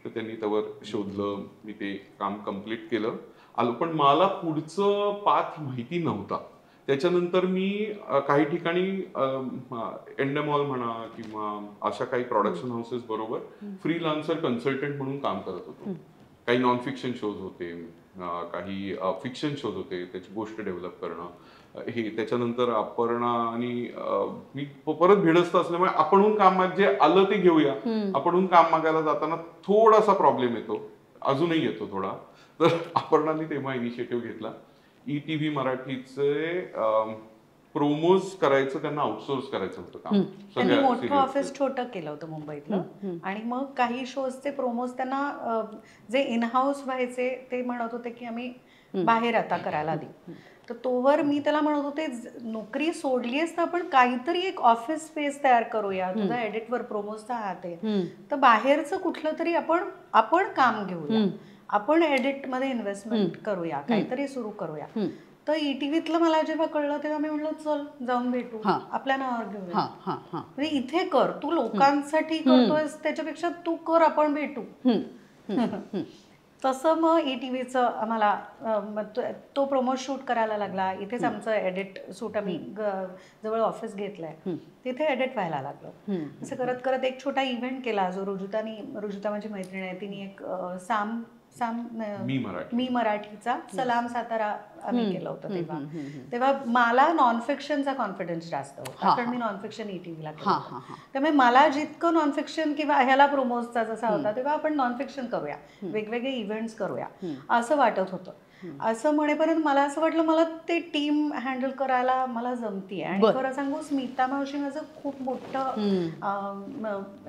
तर त्यांनी त्यावर शोधलं, मी ते काम कम्प्लीट केलं, आलो. पण मला पुढचं पाथ माहिती नव्हता. त्याच्यानंतर मी काही ठिकाणी एंडेमॉल म्हणा किंवा अशा काही प्रोडक्शन हाऊसेस बरोबर फ्रीलान्सर कन्सल्टंट म्हणून काम करत होतो. काही नॉन फिक्शन शोज होते, काही फिक्शन शोज होते, त्याची गोष्ट डेव्हलप करणं हे. त्याच्यानंतर अपर्णा आणि मी परत भिडस्त असल्यामुळे आपणहून काम जे आलं ते घेऊया. आपणहून काम मागायला जाताना थोडासा प्रॉब्लेम येतो, अजूनही येतो थोडा. तर अपर्णाने तेव्हा इनिशिएटिव्ह घेतला. ETV मराठीचे प्रोमोज करायचं, त्यांना आउटसोर्स करायचं होतं काम. त्यांनी मोठं ऑफिस छोटं केलं होतं मुंबईतलं, आणि मग काही शोजचे प्रोमोज त्यांना जे इनहाऊस व्हायचे ते म्हणत होते की आम्ही बाहेर आता करायला देऊ. तर तोवर मी त्याला म्हणत होते नोकरी सोडलीस तर आपण काहीतरी एक ऑफिस स्पेस तयार करूया, तुझा एडिटवर प्रोमोजचा हात आहे तर बाहेरचं कुठलं तरी आपण काम घेऊया, आपण एडिट मध्ये इन्व्हेस्टमेंट करूया, काहीतरी सुरू करूया. तर ETVतलं मला जेव्हा कळलं तेव्हा मी म्हणलं चल जाऊन भेटू, आपल्या नावावर घेऊया. म्हणजे इथे कर, तू लोकांसाठी करतोयस त्याच्यापेक्षा तू कर, आपण भेटू. तसं मग ETVचं आम्हाला तो प्रोमो शूट करायला लागला. इथेच आमचं एडिट सूट आम्ही जवळ ऑफिस घेतलंय, तिथे एडिट व्हायला लागलं. असं करत करत एक छोटा इव्हेंट केला जो रुजुता माझी मैत्रीण आहे, तिने एक मी मराठीचा सलाम सातारा आम्ही केलं होतं. तेव्हा मला नॉन फिक्शनचा कॉन्फिडन्स जास्त होता, कारण मी नॉन फिक्शन ETVला केलं. त्यामुळे मला जितकं नॉन फिक्शन किंवा ह्याला प्रोमोजचा जसा होता तेव्हा आपण नॉन फिक्शन करूया, वेगवेगळे इव्हेंट्स करूया असं वाटत होतं. असं म्हणेपर्यंत मला असं वाटलं मला ते टीम हँडल करायला मला जमतीये. आणि खरं सांगू, स्मिता मावशी माझं खूप मोठं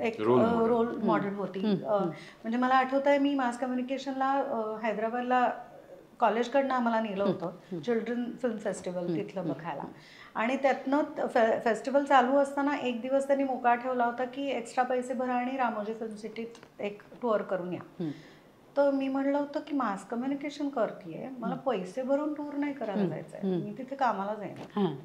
एक रोल मॉडेल होती. म्हणजे मला आठवत आहे, मी मास कम्युनिकेशनला हैदराबादला कॉलेजकडनं आम्हाला नेलं होतं चिल्ड्रन फिल्म फेस्टिवल तिथलं बघायला. आणि त्यातनं फेस्टिवल चालू असताना एक दिवस त्यांनी मोका ठेवला होता की एक्स्ट्रा पैसे भरा आणि रामोजी फिल्म सिटीत एक टूर करून या. तर मी म्हणलं होतं की मास कम्युनिकेशन करतेय, मला पैसे भरून टूर नाही करायला जायचंय, मी तिथे कामाला जाईन.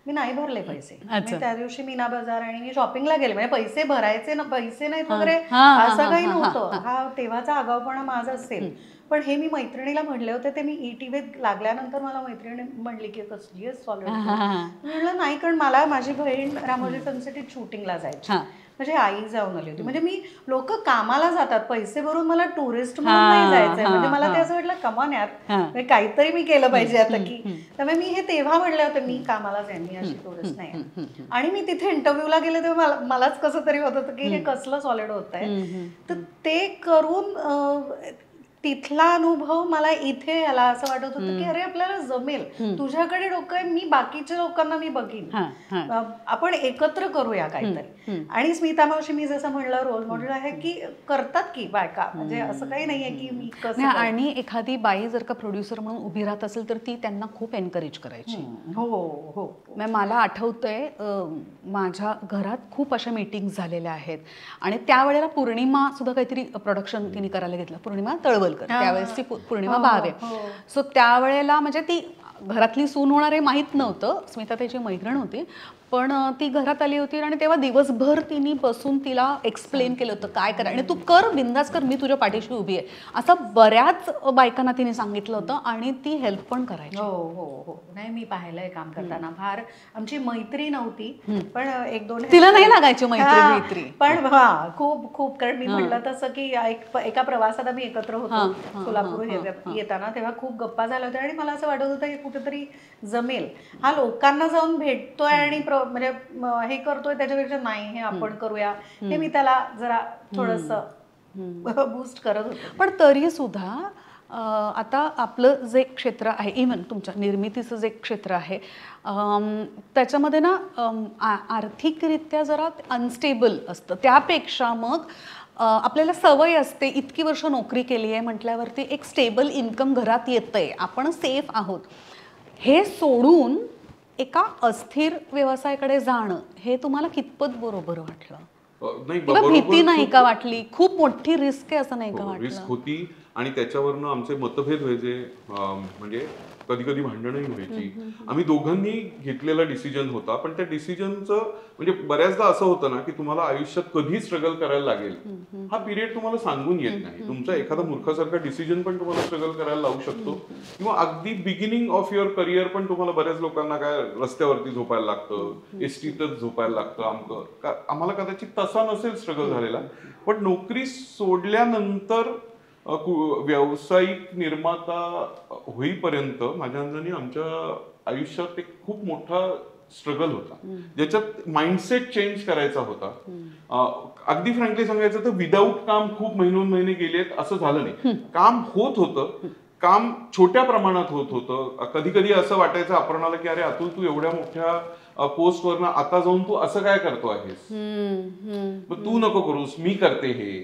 मी नाही भरले पैसे. मी त्या दिवशी मीना बाजार आणि मी शॉपिंगला गेले, म्हणजे पैसे भरायचे ना, पैसे नाहीत वगैरे असं काही नव्हतं. हा तेव्हाचा आगाऊपणा माझा असेल, पण हे मी मैत्रिणीला म्हणले होते. ते मी ईटीव्हीत लागल्यानंतर मला मैत्रिणी म्हणली की कसली आहे सॉलिड. म्हणलं नाही, कारण मला माझी बहीण रामोजी फिल्म सिटीत शूटिंगला जायची, म्हणजे आई जाऊन आली होती. म्हणजे मी लोक कामाला जातात पैसे भरून, मला टुरिस्ट म्हणून नाही जायचंय. म्हणजे मला ते असं वाटलं कमान यार, म्हणजे काहीतरी मी केलं पाहिजे आता की. त्यामुळे मी हे तेव्हा म्हणले होते मी कामाला जाईन, मी अशी टुरिस्ट नाही. आणि मी तिथे इंटरव्ह्यूला गेले तेव्हा मलाच कसं तरी होत होतं की हे कसलं सॉलिड होत आहे. तर ते करून तिथला अनुभव मला इथे याला असं वाटत होतं की अरे आपल्याला जमेल, तुझ्याकडे डोकं आहे, मी बाकीच्या लोकांना मी बघीन, आपण एकत्र करूया काहीतरी. आणि स्मिता मावशी मी जसं म्हणलं रोल मॉडेल आहे की करतात की बायका, म्हणजे असं काही नाहीये की मी कसं. आणि एखादी बाई जर का प्रोड्युसर म्हणून उभी राहत असेल तर ती त्यांना खूप एनकरेज करायची. हो हो. मला आठवतंय माझ्या घरात खूप अशा मीटिंग्स झालेल्या आहेत आणि त्यावेळेला पौर्णिमा सुद्धा काहीतरी प्रोडक्शन तिने करायला घेतलं, पौर्णिमा तळवलकर, त्यावेळेस ती पौर्णिमा भावे. सो त्यावेळेला म्हणजे ती घरातली सून होणार हे माहीत नव्हतं, स्मिता त्याची मैत्रीण होती, पण ती घरात आली होती आणि तेव्हा दिवसभर तिने बसून तिला एक्सप्लेन केलं होतं काय करा, आणि तू कर, बिंदास कर, मी तुझ्या पाठीशी उभी आहे, असं बऱ्याच बायकांना तिने सांगितलं होतं आणि ती हेल्प पण करायची. हो हो हो. नाही मी पाहिलंय काम करताना. फार आमची मैत्री नव्हती, पण एक दोन तिला नाही लागायची मैत्री, पण खूप खूप. कारण मी म्हणलं तसं की एका प्रवासात आम्ही एकत्र होतो सोलापूर येताना, तेव्हा खूप गप्पा झाल्या होत्या आणि मला असं वाटत होतं की कुठेतरी जमेल. हा लोकांना जाऊन भेटतोय आणि म्हणजे हे करतोय त्याच्यापेक्षा नाही हे आपण करूया, हे मी त्याला जरा थोडंसं बूस्ट करत होते. पण तरी सुद्धा आता आपलं जे क्षेत्र आहे, इव्हन तुमच्या निर्मितीचं जे क्षेत्र आहे, त्याच्यामध्ये ना आर्थिकरित्या जरा अनस्टेबल असतं. त्यापेक्षा मग आपल्याला सवय असते, इतकी वर्ष नोकरी केली आहे म्हटल्यावरती एक स्टेबल इन्कम घरात येतंय, आपण सेफ आहोत, हे सोडून एका अस्थिर व्यवसायाकडे जाणं हे तुम्हाला कितपत बरोबर वाटलं? किंवा भीती नाही का वाटली? खूप मोठी रिस्क आहे असं नाही का वाटलं? रिस्क होती आणि त्याच्यावरनं आमचे मतभेद व्हायचे, म्हणजे कधी कधी भांडणही व्हायची. आम्ही दोघांनी घेतलेला डिसिजन होता, पण त्या डिसिजनचं म्हणजे बऱ्याचदा असं होतं ना की तुम्हाला आयुष्यात कधी स्ट्रगल करायला लागेल हा पिरियड तुम्हाला सांगून येत नाही. तुमचा एखादा मूर्खासारखा डिसिजन पण तुम्हाला स्ट्रगल करायला लावू शकतो, किंवा अगदी बिगिनिंग ऑफ युअर करिअर पण तुम्हाला बऱ्याच लोकांना काय रस्त्यावरती झोपायला लागतं, एसटीतच झोपायला लागतं आमकं. आम्हाला कदाचित तसा नसेल स्ट्रगल झालेला, पण नोकरी सोडल्यानंतर व्यावसायिक निर्माता होईपर्यंत माझ्या अंदाजाने आमच्या आयुष्यात एक खूप मोठा स्ट्रगल होता, ज्याच्यात माइंडसेट चेंज करायचा होता. अगदी फ्रँकली सांगायचं तर विदाऊट काम खूप महिने गेलेत असं झालं नाही. काम होत होतं, काम छोट्या प्रमाणात होत होतं. कधी कधी असं वाटायचं आपणाला की अरे अतुल तू एवढ्या मोठ्या पोस्टवरनं आता जाऊन तू असं काय करतो आहेस, मग तू नको करूस, मी करते हे,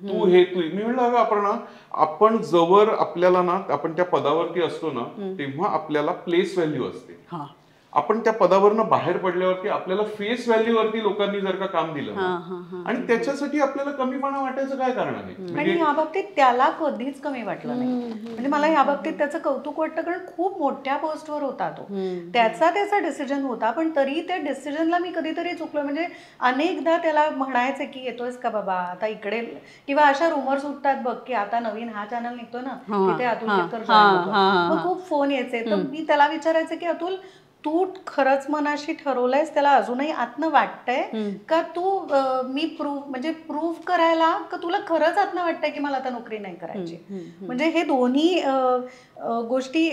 तू हे तू. मी म्हणलं अगं अपर्णा, आपण जवळ आपल्याला ना आपण त्या पदावरती असतो ना तेव्हा आपल्याला प्लेस व्हॅल्यू असते. आपण त्या पदावरनं बाहेर पडल्यावरती आपल्याला फेस व्हॅल्यूवरती लोकांनी जर का काम दिलं आणि त्याच्यासाठी आपल्याला कमीपणा वाटायचं काय कारण आहे? आणि या बाबतीत त्याला कधीच कमी वाटलं नाही. म्हणजे मला या बाबतीत त्याचं कौतुक वाटतं, कारण खूप मोठ्या पोस्टवर होता तो, त्याचा डिसिजन होता, पण तरी त्या डिसिजनला मी कधीतरी चुकलो. म्हणजे अनेकदा त्याला म्हणायचे की येतोयस का बाबा आता इकडे, किंवा अशा रुमर्स उठतात बघ की आता नवीन हा चॅनल निघतोय ना तिथे अतुल केतकर जॉईन होतो, मग खूप फोन यायचे. तर मी त्याला विचारायचे की अतुल तू खरंच मनाशी ठरवलंयस, त्याला अजूनही आतनं वाटतंय का तू मी प्रूव्ह करायला, का तुला खरंच आतनं वाटतंय की मला आता नोकरी नाही करायची? म्हणजे हे दोन्ही गोष्टी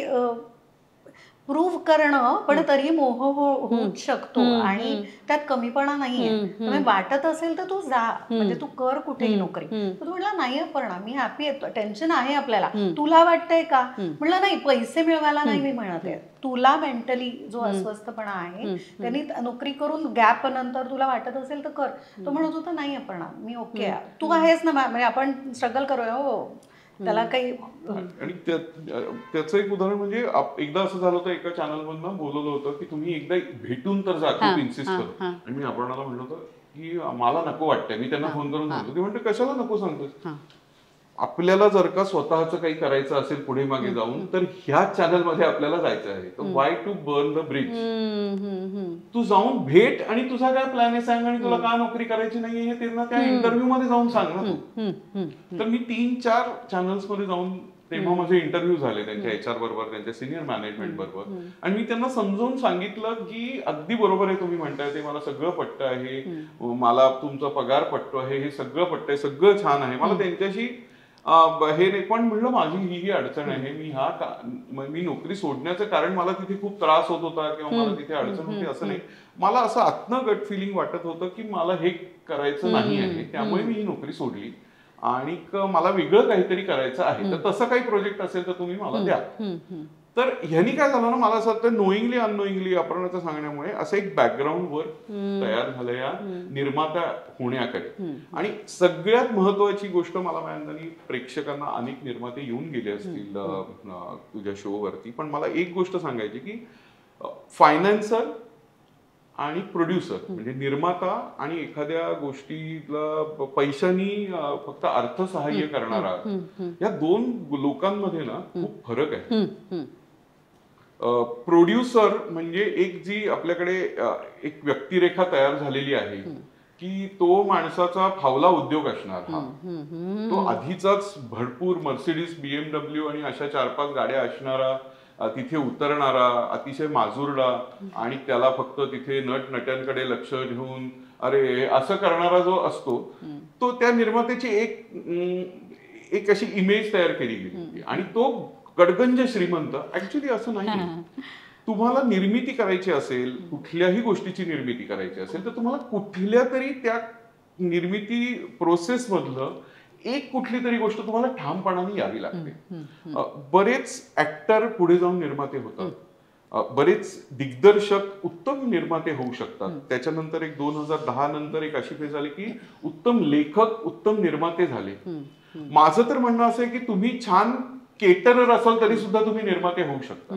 प्रूव्ह करणं, पण तरी मोह होऊच शकतो आणि त्यात कमीपणा नाहीये. वाटत असेल तर तू जा, म्हणजे तू कर कुठेही नोकरी. तर तू म्हटला नाही अपर्णा मी हॅपी आहे, टेन्शन आहे आपल्याला, तुला वाटतंय का? म्हणलं नाही, पैसे मिळवायला नाही मी म्हणत आहे, तुला मेंटली जो अस्वस्थपणा आहे त्यांनी नोकरी करून गॅप नंतर तुला वाटत असेल तर कर. तो म्हणत होता नाही अपर्णा मी ओके आहे, तू आहेस ना, म्हणजे आपण स्ट्रगल करूया. हो, त्याला काही. आणि त्याचं एक उदाहरण म्हणजे एकदा असं झालं होतं, एका चॅनलमधनं बोलवलं होतं की तुम्ही एकदा भेटून तर जा, खूप इन्सिस्ट करतो. आणि मी आपणाला म्हणलं होतं की मला नको वाटतंय. मी त्यांना फोन करून सांगतो, ते म्हणतो कशाला नको सांगतोस? आपल्याला जर का स्वतःचं काही करायचं असेल पुढे मागे जाऊन, तर ह्या चॅनलमध्ये आपल्याला जायचं आहे. तर why to burn the bridge. तू जाऊन भेट आणि तुझा काय प्लॅन आहे सांग, आणि तुला का नोकरी करायची नाहीये हे त्यांना त्या इंटरव्ह्यू मध्ये जाऊन सांग ना तू. तर मी 3-4 चॅनल्स मध्ये जाऊन तेव्हा माझे इंटरव्ह्यू झाले त्यांच्या HR बरोबर, त्यांच्या सिनियर मॅनेजमेंट बरोबर, आणि मी त्यांना समजावून सांगितलं की अगदी बरोबर आहे तुम्ही म्हणताय ते, मला सगळं पटतं आहे, मला तुमचा पगार पटतो आहे, हे सगळं पटतंय, सगळं छान आहे, मला त्यांच्याशी हे नाही. पण म्हणलं माझी ही अडचण आहे, मी नोकरी सोडण्याचं कारण मला तिथे खूप त्रास होत होता किंवा मला तिथे अडचण होती असं नाही, मला असं आतनं गट फिलिंग वाटत होतं की मला हे करायचं नाही आहे, त्यामुळे मी ही नोकरी सोडली आणि मला वेगळं काहीतरी करायचं आहे, तर तसं काही प्रोजेक्ट असेल तर तुम्ही मला द्या. तर ह्यांनी काय झालं ना, मला असं वाटतं नोईंगली अननोईंगली अपर्णाचं सांगण्यामुळे असं एक बॅकग्राऊंड वर्क तयार झालं या निर्माता होण्याकडे. आणि सगळ्यात महत्वाची गोष्ट मला माहिती, प्रेक्षकांना अनेक निर्माते येऊन गेले असतील तुझ्या शो वरती, पण मला एक गोष्ट सांगायची की फायनान्सर आणि प्रोड्युसर म्हणजे निर्माता आणि एखाद्या गोष्टीला पैशानी फक्त अर्थसहाय्य करणारा, या दोन लोकांमध्ये ना खूप फरक आहे. प्रोड्युसर म्हणजे एक जी आपल्याकडे एक व्यक्तिरेखा तयार झालेली आहे की तो माणसाचा फावला उद्योग असणार, तो आधीचाच भरपूर मर्सिडीज, BMW आणि अशा 4-5 गाड्या असणारा, तिथे उतरणारा, अतिशय माजुरडा, आणि त्याला फक्त तिथे नटनट्यांकडे लक्ष ठेवून अरे असं करणारा जो असतो, तो त्या निर्मात्याची एक अशी इमेज तयार केली गेली. आणि तो गडगंज श्रीमंत ऍक्च्युली असं नाही. तुम्हाला निर्मिती करायची असेल, कुठल्याही गोष्टीची निर्मिती करायची असेल, तर तुम्हाला कुठल्या तरी त्या निर्मिती प्रोसेस मधलं एक कुठली तरी गोष्ट तुम्हाला ठामपणाने यावी लागते. बरेच ऍक्टर पुढे जाऊन निर्माते होतात, बरेच दिग्दर्शक उत्तम निर्माते होऊ शकतात. त्याच्यानंतर एक 2010 नंतर एक अशी फेज आली की उत्तम लेखक उत्तम निर्माते झाले. माझं तर म्हणणं असं आहे की तुम्ही छान केटरर असाल तरी सुद्धा तुम्ही निर्माते होऊ शकता.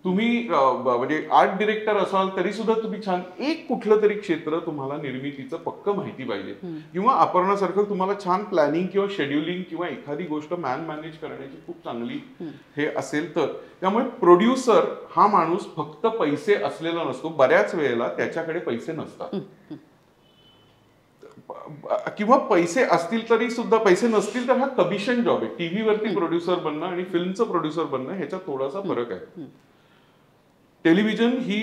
तुम्ही म्हणजे आर्ट डिरेक्टर असाल तरी सुद्धा तुम्ही छान, एक कुठलं तरी क्षेत्र तुम्हाला निर्मितीचं पक्क माहिती पाहिजे, किंवा अपर्णासारखं तुम्हाला छान प्लॅनिंग किंवा शेड्युलिंग किंवा एखादी गोष्ट मॅनेज करण्याची खूप चांगली हे असेल तर. त्यामुळे प्रोड्युसर हा माणूस फक्त पैसे असलेला नसतो, बऱ्याच वेळेला त्याच्याकडे पैसे नसतात, किंवा पैसे असतील तरी सुद्धा, पैसे नसतील तर हा कमिशन जॉब आहे. टीव्हीवरती प्रोड्युसर बनणं आणि फिल्मचं प्रोड्युसर बनणं ह्याच्यात थोडासा फरक आहे. टेलिव्हिजन ही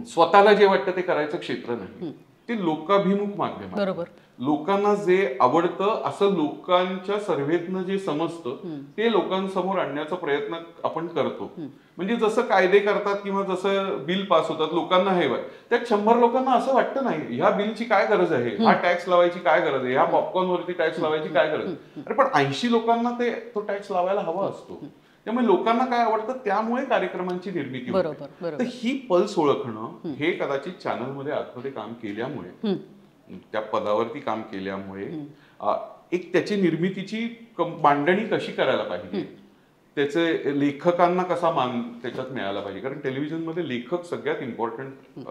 स्वतःला जे वाटतं ते करायचं क्षेत्र नाही, ते लोकाभिमुख माध्यम आहे. बरोबर. लोकांना जे आवडतं असं लोकांच्या सर्व्हेतनं जे समजतं ते लोकांसमोर आणण्याचा प्रयत्न आपण करतो. म्हणजे जसं कायदे करतात किंवा जसं बिल पास होतात, लोकांना हे त्यात 100 लोकांना असं वाटतं नाही ह्या बिलची काय गरज आहे, हा टॅक्स लावायची काय गरज आहे, ह्या पॉपकॉर्न वरती टॅक्स लावायची काय गरज आहे. अरे पण 80 लोकांना तो टॅक्स लावायला हवा असतो. त्यामुळे लोकांना काय आवडतं त्यामुळे कार्यक्रमांची निर्मिती होते. तर ही पल्स ओळखणं हे कदाचित चॅनलमध्ये आतमध्ये काम केल्यामुळे, त्या पदावरती काम केल्यामुळे, एक त्याची निर्मितीची मांडणी कशी करायला पाहिजे, त्याचे लेखकांना कसा मान त्याच्यात मिळाला पाहिजे, कारण टेलिव्हिजनमध्ये लेखक सगळ्यात इम्पॉर्टंट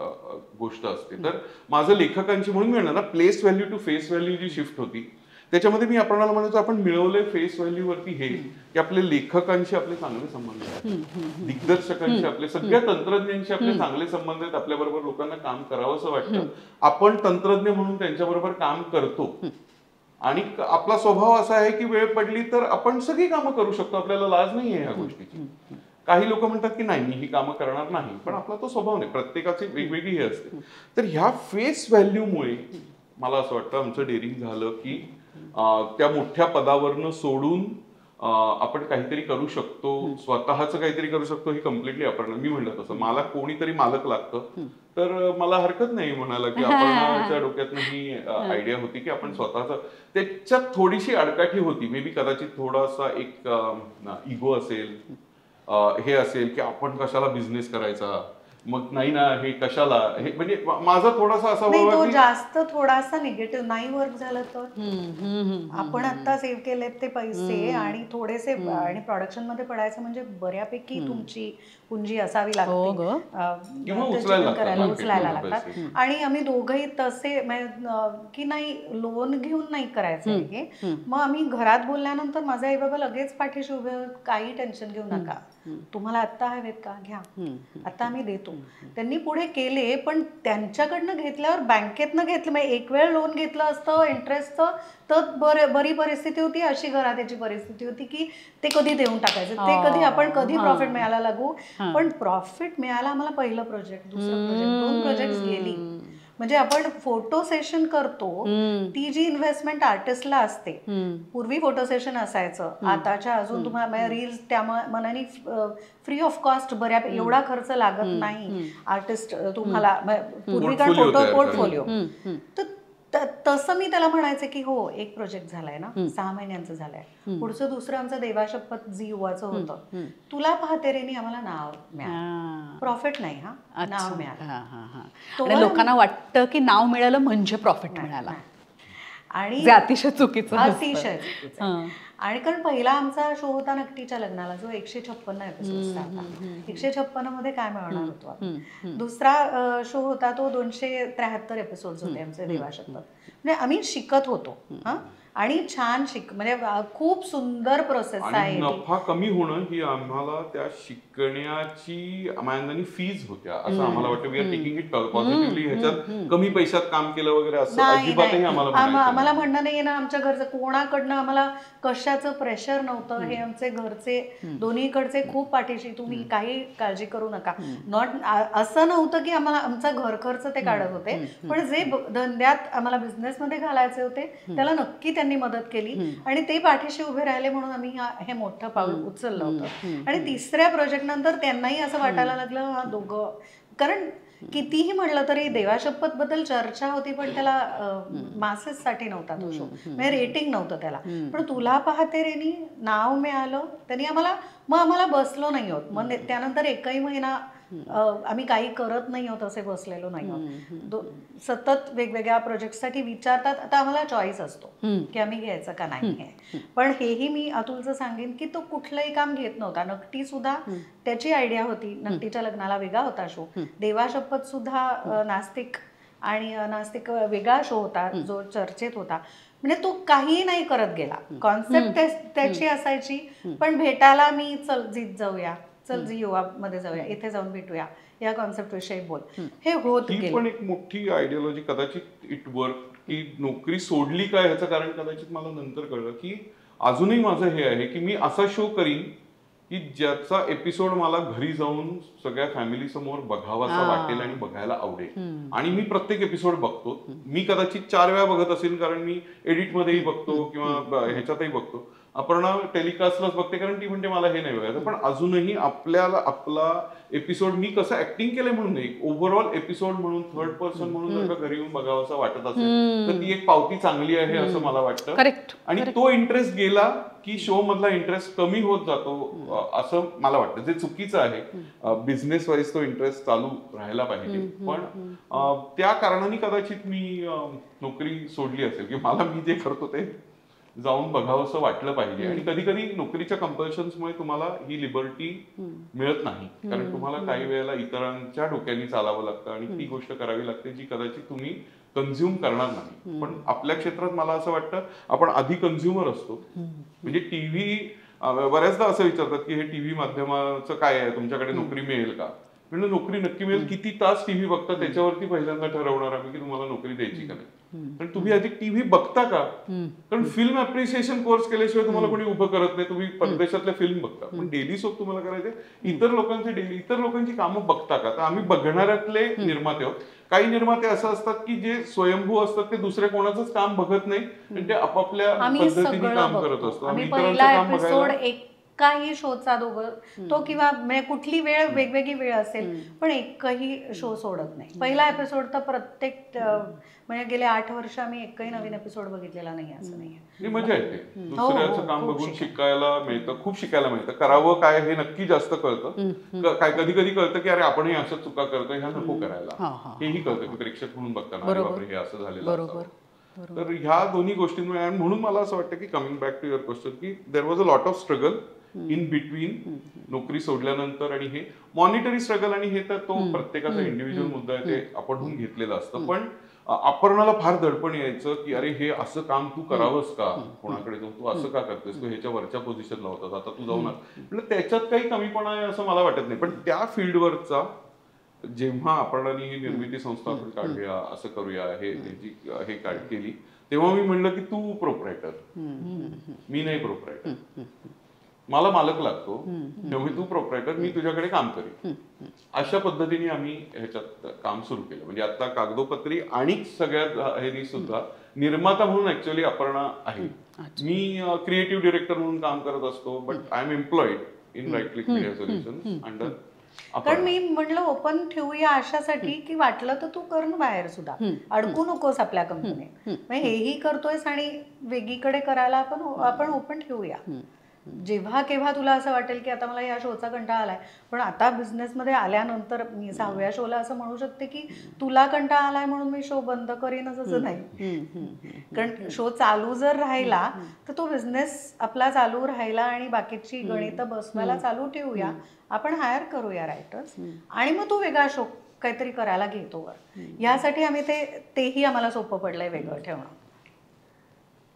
गोष्ट असते. तर माझं लेखकांची, म्हणून मी म्हणलं ना, place value to face value जी शिफ्ट होती, त्याच्यामध्ये मी आपल्याला म्हणायचो आपण मिळवले फेस व्हॅल्यू वरती हे की आपले लेखकांशी आपले चांगले संबंध आहेत, दिग्दर्शकांशी आपले, सगळ्या तंत्रज्ञांशी आपले चांगले संबंध आहेत, आपल्याबरोबर लोकांना काम करावं असं वाटतं, आपण तंत्रज्ञ म्हणून त्यांच्याबरोबर काम करतो, आणि आपला स्वभाव असा आहे की वेळ पडली तर आपण सगळी कामं करू शकतो, आपल्याला लाज नाही आहे ह्या गोष्टीची. काही लोक म्हणतात की नाही मी ही कामं करणार नाही, पण आपला तो स्वभाव नाही, प्रत्येकाची वेगवेगळी हे असते. तर ह्या फेस व्हॅल्यूमुळे मला असं वाटतं आमचं डेअरिंग झालं की त्या मोठ्या पदावरनं सोडून आपण काहीतरी करू शकतो, स्वतःच काहीतरी करू शकतो, हे कम्प्लिटली आपण, मी म्हणलं तसं मला कोणीतरी मालक लागतं, तर मला हरकत नाही म्हणाला की आपण डोक्यातनं ही आयडिया होती की आपण स्वतःच, त्याच्यात थोडीशी अडकाठी होती, मे बी कदाचित थोडासा एक इगो असेल, हे असेल की आपण कशाला बिझनेस करायचा, मग नाही ना हे कशाला, हे म्हणजे माझा थोडासा असा तो जास्त थोडासा निगेटिव्ह नाही वर्क झालं तर आपण आता सेव्ह केलेत ते पैसे आणि थोडेसे आणि प्रोडक्शन मध्ये पडायचं म्हणजे बऱ्यापैकी तुमची पुंजी असावी हो लागते ग. किंवा त्याची उचलायला पण करायला लागतात उचलायला market लागतात. मधून आणि आम्ही दोघंही तसे की नाही लोन घेऊन नाही करायचं हे. मग आम्ही घरात बोलल्यानंतर माझे आई बाबा लगेच पाठीशी उभे होते, काही टेन्शन घेऊ नका, तुम्हाला आत्ता हवेत का घ्या, आता आम्ही देतो. त्यांनी पुढे केले, पण त्यांच्याकडनं घेतल्यावर बँकेतनं घेतलं म्हणजे एक वेळ लोन घेतलं असतं इंटरेस्टचं तर बरी परिस्थिती होती. अशी घरात परिस्थिती होती की ते कधी देऊन टाकायचं, ते कधी आपण कधी प्रॉफिट मिळायला लागू. पण प्रॉफिट मिळाला आम्हाला पहिलं प्रोजेक्ट, दुसरं प्रोजेक्ट, 2 प्रोजेक्ट गेली. म्हणजे आपण फोटो सेशन करतो, ती जी इन्व्हेस्टमेंट आर्टिस्टला असते, पूर्वी फोटो सेशन असायचं, आताच्या अजून तुम्हाला रील्स त्या मनाने फ्री ऑफ कॉस्ट बऱ्या एवढा खर्च लागत नाही आर्टिस्ट तुम्हाला पूर्वी काय फोटो पोर्टफोलिओ. तर तसं मी त्याला म्हणायचे की हो एक प्रोजेक्ट झालाय ना, 6 महिन्यांचं झालंय, पुढचं दुसरं आमचं देवाशपथ झी युवाचं होतं, तुला पाहते रेनी आम्हाला नाव मिळालं, प्रॉफिट नाही हा, नाव मिळालं. आणि लोकांना वाटतं की नाव मिळालं म्हणजे प्रॉफिट मिळाला, आणि जे अतिशय चुकीचं अतिशय चुकीचं. आणि कारण पहिला आमचा शो होता नकटीच्या लग्नाला, जो 156 एपिसोडचा होता. 156 मध्ये काय मिळवणार होतो आपण. दुसरा शो होता तो 273 एपिसोड होते आमचे देवाशपथ. म्हणजे आम्ही शिकत होतो हा, आणि छान म्हणजे खूप सुंदर प्रोसेस आहे. नफा कमी होणं ही आम्हाला त्या शिकण्याची मानधनी फीज होत्या असं आम्हाला वाटतं. We are taking it positively, ह्याच्यात कमी पैशात काम केलं वगैरे असं अजिबातही आम्हाला म्हणणं नाही ना. आमच्या घरचं कोणाकडनं आम्हाला कशाचं प्रेशर नव्हतं. हे आमचे घरचे दोन्हीकडचे खूप पाठीशी, तुम्ही काही काळजी करू नका. नॉट असं नव्हतं की आम्हाला आमचा घर खर्च ते काढत होते, पण जे धंद्यात आम्हाला बिझनेसमध्ये घालायचे होते त्याला नक्की त्यांनी मदत केली, आणि ते पाठीशी उभे राहिले म्हणून आम्ही हे मोठं पाऊल उचललं होतं. आणि तिसऱ्या प्रोजेक्ट नंतर त्यांनाही असं वाटायला लागलं हा दोघं, कारण कितीही म्हटलं तरी देवाशपथ बद्दल चर्चा होती, पण त्याला मासेस साठी नव्हता तो शो, म्हणजे रेटिंग नव्हतं त्याला. पण तुला पाहते रेनी नाव मिळालं, त्यांनी आम्हाला बसलो नाही होत. मग त्यानंतर एकही महिना आम्ही काही करत नाही आहोत, असे बसलेलो नाही आहोत. सतत वेगवेगळ्या प्रोजेक्टसाठी विचारतात. आता आम्हाला चॉईस असतो की आम्ही घ्यायचं का नाही हे. पण हेही मी अतुलचं सांगेन की तो कुठलंही काम घेत नव्हता. नकटी सुद्धा त्याची आयडिया होती, नकटीच्या लग्नाला वेगळा होता शो. देवाशपथ सुद्धा नास्तिक वेगळा शो होता जो चर्चेत होता. म्हणजे तो काही नाही करत गेला. कॉन्सेप्ट त्याची असायची, पण भेटायला मी चल जीत जाऊया, चल जी युवा मध्ये जाऊया, इथे जाऊन भेटूया, या कॉन्सेप्ट विषयी बोल, हे होत गेले. पण एक मोठी आयडियोलॉजी कदाचित इट वर्क, की नोकरी सोडली काय ह्याचं कारण कदाचित मला नंतर कळलं की अजूनही माझं हे आहे की मी असा शो करीन की ज्याचा एपिसोड मला घरी जाऊन सगळ्या फॅमिली समोर बघावासा वाटेल आणि बघायला आवडेल. आणि मी प्रत्येक एपिसोड बघतो. मी कदाचित 4 वेळा बघत असेल, कारण मी एडिटमध्येही बघतो किंवा ह्याच्यातही बघतो. अपर्णा टेलिकास्टलाच बघते, कारण ती म्हणते मला हे नाही बघायचं. पण अजूनही आपल्याला आपला एपिसोड मी कसं ऍक्टिंग केलंय म्हणून नाही, ओव्हरऑल एपिसोड म्हणून, थर्ड पर्सन म्हणून जर का घरी येऊन बघावं वाटत असेल तर ती एक पावती चांगली आहे असं मला वाटतं. आणि तो इंटरेस्ट गेला की शो मधला इंटरेस्ट कमी होत जातो असं मला वाटतं, जे चुकीचं आहे. बिझनेस वाईज तो इंटरेस्ट चालू राहायला पाहिजे. पण त्या कारणाने कदाचित मी नोकरी सोडली असेल की मला मी जे करतो ते जाऊन बघावं असं वाटलं पाहिजे. आणि कधी कधी नोकरीच्या कंपल्शन्समुळे तुम्हाला ही लिबर्टी मिळत नाही, कारण तुम्हाला काही वेळेला इतरांच्या डोक्याने चालावं लागतं आणि ती गोष्ट करावी लागते जी कदाचित तुम्ही कन्झ्युम करणार नाही. पण आपल्या क्षेत्रात मला असं वाटतं आपण आधी कन्झ्युमर असतो. म्हणजे टीव्ही बऱ्याचदा असं विचारतात की हे टीव्ही माध्यमाचं काय आहे, तुमच्याकडे नोकरी मिळेल का. म्हणजे नोकरी नक्की मिळेल. किती तास टीव्ही बघता त्याच्यावरती पहिल्यांदा ठरवणार आम्ही की तुम्हाला नोकरी द्यायची का नाही. पण तुम्ही आधी टीव्ही बघता का, कारण फिल्म अप्रिसिएशन कोर्स केल्याशिवाय तुम्हाला कोणी उभं करत नाही. तुम्ही परदेशातल्या फिल्म बघता, पण डेली सोप तुम्हाला करायचे इतर लोकांची कामं बघता का. तर आम्ही बघणाऱ्यातले निर्माते आहोत. काही निर्माते असं असतात की जे स्वयंभू असतात, ते दुसऱ्या कोणाचंच काम बघत नाही आणि ते आपापल्या पद्धतीने काम करत असतो. आम्ही पहिला एपिसोड काही शोचा तो किंवा कुठली वेळ वेगवेगळी वेळ असेल, पण एकही शो सोडत नाही. पहिला एपिसोड तर प्रत्येक म्हणजे गेले 8 वर्ष आम्ही एकही नवीन एपिसोड बघितलेला नाही असं नाहीये. मजा येते. दुसऱ्याचं काम बघून शिकायला मिळतं, खूप शिकायला मिळतं. करावं काय हे नक्की जास्त कळतं. काय कधी कधी कळतं की अरे आपणही असं चुका करतोय, ह्या नको करायला. हेही कळतं की प्रेक्षक म्हणून बघताना बापरे हे असं झालेलं. तर ह्या दोन्ही गोष्टींमुळे, म्हणून मला असं वाटतं की coming back to your question, की there was a lot of struggle in between नोकरी सोडल्यानंतर. आणि हे मॉनिटरी स्ट्रगल आणि हे तर तो प्रत्येकाचा इंडिव्हिज्युअल मुद्दा आहे, ते आपणहून घेतलेलं असतं. पण अपर्णाला फार दडपण यायचं की अरे हे असं काम तू करावंस का, कोणाकडे जाऊन तू असं का करतेस, तू ह्याच्या वरच्या पोझिशनला होतास, आता तू जाऊन म्हणजे त्याच्यात काही कमीपणा आहे असं मला वाटत नाही. पण त्या फील्डवरचा जेव्हा अपर्णाने ही निर्मिती संस्था आपण काढूया, असं करूया, हे केली, तेव्हा मी म्हणलं की तू प्रोप्रायटर, मी नाही प्रोप्रायटर, मला मालक लागतो, त्यामुळे तू प्रोप्रायटर, मी तुझ्याकडे काम करेन. अशा पद्धतीने आम्ही ह्याच्यात काम सुरू केलं. म्हणजे आता कागदोपत्री आणि सगळ्यात ह्यानी सुद्धा निर्माता म्हणून ऍक्च्युअली अपर्णा आहे. मी क्रिएटिव्ह डिरेक्टर म्हणून काम करत असतो, but I am employed in Right Click Media Solutions under. कारण मी म्हणलं ओपन ठेवूया अशासाठी की वाटलं तर तू कर ना बाहेर सुद्धा, अडकू नकोस आपल्या कंपनीत. हेही करतोयस आणि वेगळीकडे करायला आपण ओपन ठेवूया. जेव्हा केव्हा तुला असं वाटेल की आता मला या शोचा कंटाळा आलाय, पण आता बिझनेसमध्ये आल्यानंतर मी 6व्या शोला असं म्हणू शकते की तुला कंटाळा आलाय म्हणून मी शो बंद करीनच असं नाही. कारण शो चालू जर राहिला तर तो बिझनेस आपला चालू राहिला आणि बाकीची गणितं बसवायला चालू ठेवूया, आपण हायर करूया रायटर्स, आणि मग तो वेगळा शो काहीतरी करायला घेतो वर. यासाठी आम्ही तेही आम्हाला सोपं पडलंय वेगळं ठेवणं,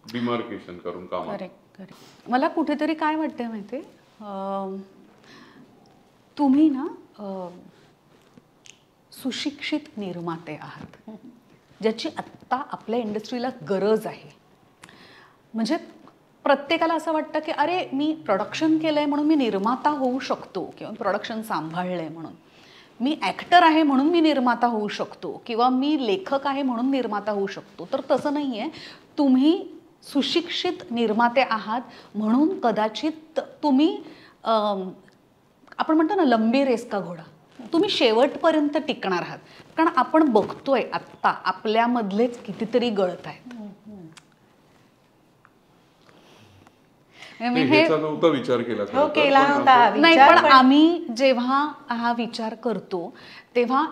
डिमार्केशन करून काम. मला कुठेतरी काय वाटतंय माहितीये, तुम्ही ना सुशिक्षित निर्माते आहात, ज्याची आत्ता आपल्या इंडस्ट्रीला गरज आहे. म्हणजे प्रत्येकाला असं वाटतं की अरे मी प्रोडक्शन केलंय म्हणून मी निर्माता होऊ शकतो, किंवा प्रोडक्शन सांभाळलंय म्हणून, मी ॲक्टर आहे म्हणून मी निर्माता होऊ शकतो, किंवा मी लेखक आहे म्हणून निर्माता होऊ शकतो. तर तसं नाही आहे. तुम्ही सुशिक्षित निर्माते आहात म्हणून कदाचित तुम्ही आपण म्हणतो ना लंबी रेस का घोडा, तुम्ही शेवटपर्यंत टिकणार आहात. कारण आपण बघतोय आत्ता आपल्यामधलेच कितीतरी गळत आहेत. विचार केला नाही, पण आम्ही जेव्हा हा विचार करतो तेव्हा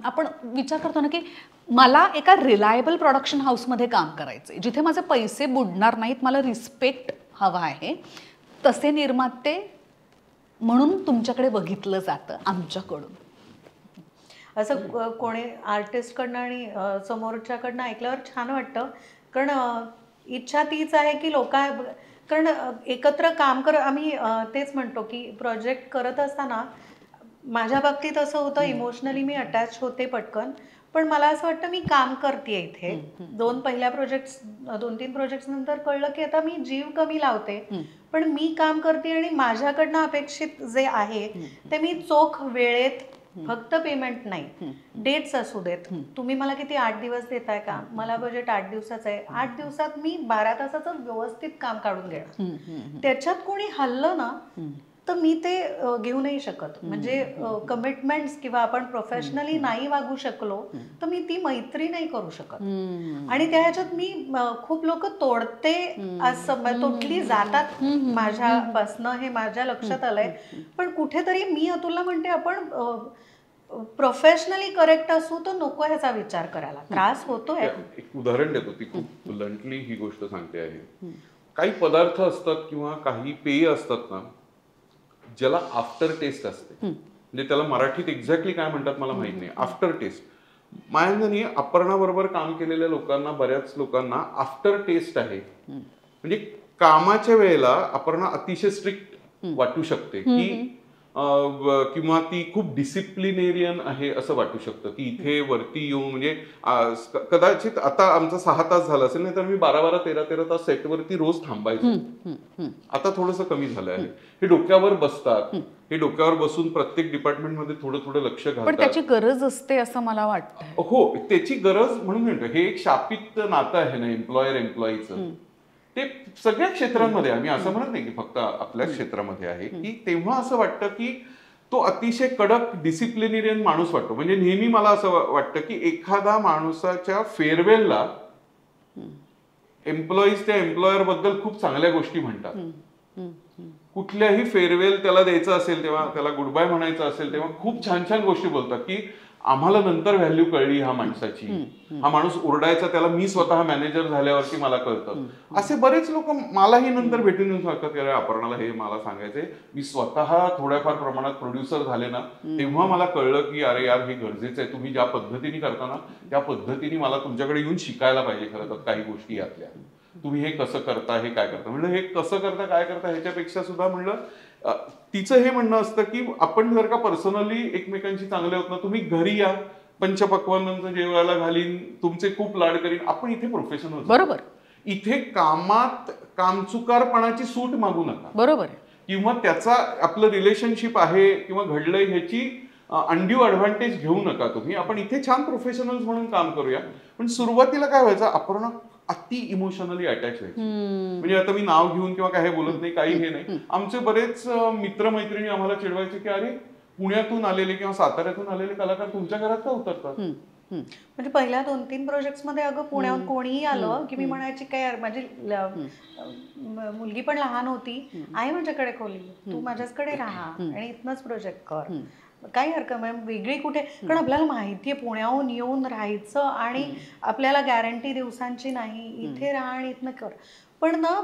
आपण विचार करतो ना की मला एका रिलायबल प्रोडक्शन हाऊसमध्ये काम करायचंय, जिथे माझे पैसे बुडणार नाहीत, मला रिस्पेक्ट हवा आहे. तसे निर्माते म्हणून तुमच्याकडे बघितलं जातं आमच्याकडून. असं कोणी आर्टिस्टकडनं आणि समोरच्याकडनं ऐकल्यावर छान वाटतं. कारण इच्छा तीच आहे की कारण एकत्र काम आम्ही तेच म्हणतो की प्रोजेक्ट करत असताना माझ्या बाबतीत असं होतं, इमोशनली मी अटॅच होते पटकन, पण मला असं वाटतं मी काम करते इथे. 2-3 प्रोजेक्ट्स नंतर कळलं की आता मी जीव कमी लावते, पण मी काम करते आणि माझ्याकडनं अपेक्षित जे आहे ते मी चोख वेळेत, फक्त पेमेंट नाही, डेट्स असू देत. तुम्ही मला किती 8 दिवस देताय का, मला बजेट 8 दिवसाचं आहे, 8 दिवसात मी 12 तासाचं व्यवस्थित काम काढून घेणार. त्याच्यात कोणी हल्लं ना तर मी ते घेऊ नाही शकत. म्हणजे कमिटमेंट्स किंवा आपण प्रोफेशनली नाही वागू शकलो तर मी ती मैत्री नाही करू शकत. आणि त्या ह्याच्यात मी खूप लोक तोडते असं तोडली जातात माझ्यापासनं, हे माझ्या लक्षात आलंय. पण कुठेतरी मी अतुलला म्हणते आपण प्रोफेशनली करेक्ट असू तर नको ह्याचा विचार करायला. त्रास होतोय. एक उदाहरण देतो, ती खूप ब्लंटली ही गोष्ट सांगते आहे. काही पदार्थ असतात किंवा काही पेय असतात ना ज्याला आफ्टर टेस्ट असते. म्हणजे त्याला मराठीत एक्झॅक्टली काय म्हणतात मला माहित नाही. आफ्टर टेस्ट माझ्या अपर्णा बरोबर काम केलेल्या लोकांना, बऱ्याच लोकांना आफ्टर टेस्ट आहे. म्हणजे कामाच्या वेळेला अपर्णा अतिशय स्ट्रिक्ट वाटू शकते की किंवा ती खूप डिसिप्लिनेरियन आहे असं वाटू शकतं की इथे वरती येऊन, म्हणजे कदाचित आता आमचा 6 तास झाला असेल, नाही तर मी 12-12, 13-13 तास सेटवरती रोज थांबायचो. आता थोडंसं कमी झालं आहे. हे डोक्यावर बसतात, हे डोक्यावर बसून प्रत्येक डिपार्टमेंटमध्ये थोडं लक्ष घालतात. पण त्याची गरज असते असं मला वाटतं. हो, त्याची गरज म्हणून म्हणतो. हे एक शापित नातं आहे ना एम्प्लॉयर एम्प्लॉईचं. ते सगळ्या क्षेत्रांमध्ये, आम्ही असं म्हणत नाही की फक्त आपल्या क्षेत्रामध्ये आहे, की तेव्हा असं वाटतं की तो अतिशय कडक डिसिप्लिनेरियन माणूस वाटतो. म्हणजे नेहमी मला असं वाटतं की एखादा माणसाच्या फेअरवेलला एम्प्लॉईज त्या एम्प्लॉयर बद्दल खूप चांगल्या गोष्टी म्हणतात. कुठल्याही फेअरवेल त्याला द्यायचं असेल तेव्हा, त्याला गुड बाय म्हणायचं असेल तेव्हा खूप छान छान गोष्टी बोलतात की आम्हाला नंतर व्हॅल्यू कळली ह्या माणसाची, हा माणूस ओरडायचा त्याला मी स्वतः मॅनेजर झाल्यावरती मला कळतं. असे बरेच लोक मलाही नंतर भेटून येऊन सांगतात की अरे अपर्णाला हे मला सांगायचंय, मी स्वतः थोड्याफार प्रमाणात प्रोड्युसर झाले ना तेव्हा मला कळलं की अरे यार हे गरजेचं आहे, तुम्ही ज्या पद्धतीने करता ना त्या पद्धतीने मला तुमच्याकडे येऊन शिकायला पाहिजे खरं तर काही गोष्टी यातल्या. तुम्ही हे कसं करता, हे काय करता. म्हणलं हे कसं करता काय करता ह्याच्यापेक्षा सुद्धा म्हणलं तिचं हे म्हणणं असतं की आपण जर का पर्सनली एकमेकांशी चांगले होत ना, तुम्ही घरी या, पंचपक्वान्नांचं जेवायला घालीन, तुमचे खूप लाड करीन, आपण इथे प्रोफेशनल. बरोबर. इथे कामात कामचुकारपणाची सूट मागू नका. बरोबर. किंवा त्याचा आपलं रिलेशनशिप आहे किंवा घडलंय ह्याची अनड्यू ऍडव्हान्टेज घेऊ नका तुम्ही. आपण इथे छान प्रोफेशनल्स म्हणून काम करूया. पण सुरुवातीला काय व्हायचं, आपण अति इमोशनली अटॅच व्हायचे. म्हणजे आता मी नाव घेऊन किंवा काय बोलत नाही, काही हे नाही. आमचे बरेच मित्रमैत्रिणी आम्हाला चिडवायचे की अरे पुण्यातून आलेले किंवा साताऱ्यातून आलेले कलाकार तुमच्या घरात का उतरतात. म्हणजे पहिल्या 2-3 प्रोजेक्ट्स मध्ये अगं पुण्याहून कोणीही आलं की मी म्हणायची काय यार, माझी मुलगी पण लहान होती, आहे माझ्याकडे खोली, तू माझ्याकडे राहा आणि इथनच प्रोजेक्ट कर, काही हरकत नाही, वेगळी कुठे. कारण आपल्याला माहितीये पुण्याहून येऊन राहायचं आणि आपल्याला गॅरंटी दिवसांची नाही, इथे राहा आणि इथनं कर. पण ना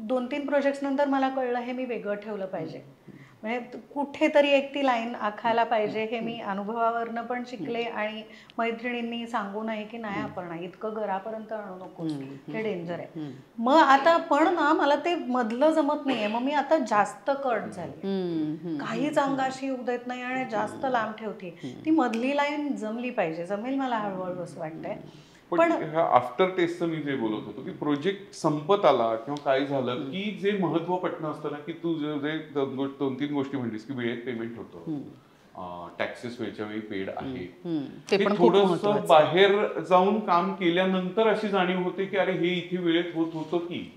2-3 प्रोजेक्ट्स नंतर मला कळलं हे मी वेगळं ठेवलं पाहिजे. म्हणजे कुठेतरी एक ती लाईन आखायला पाहिजे, हे मी अनुभवावरनं पण शिकले आणि मैत्रिणींनी सांगू नये की नाही आपण इतकं घरापर्यंत आणू नकोस, हे डेंजर आहे. मग आता पण ना मला ते मधलं जमत नाहीये, मग मी आता जास्त कट झाली, काहीच अंगाशी येऊ देत नाही आणि जास्त लांब ठेवते. ती मधली लाईन जमली पाहिजे, जमेल मला हळूहळू असं वाटतंय. पण आफ्टर टेस्टचं मी जे बोलत होतो की प्रोजेक्ट संपत आला किंवा काय झालं की जे महत्व पटणं असतं ना, की तू जे 2-3 गोष्टी म्हणलीस की वेळेत पेमेंट होतं, टॅक्सेस वेळच्या वेळी पेड आहे, ते थोडंसं बाहेर जाऊन काम केल्यानंतर अशी जाणीव होते की अरे हे इथे वेळेत होत होतं की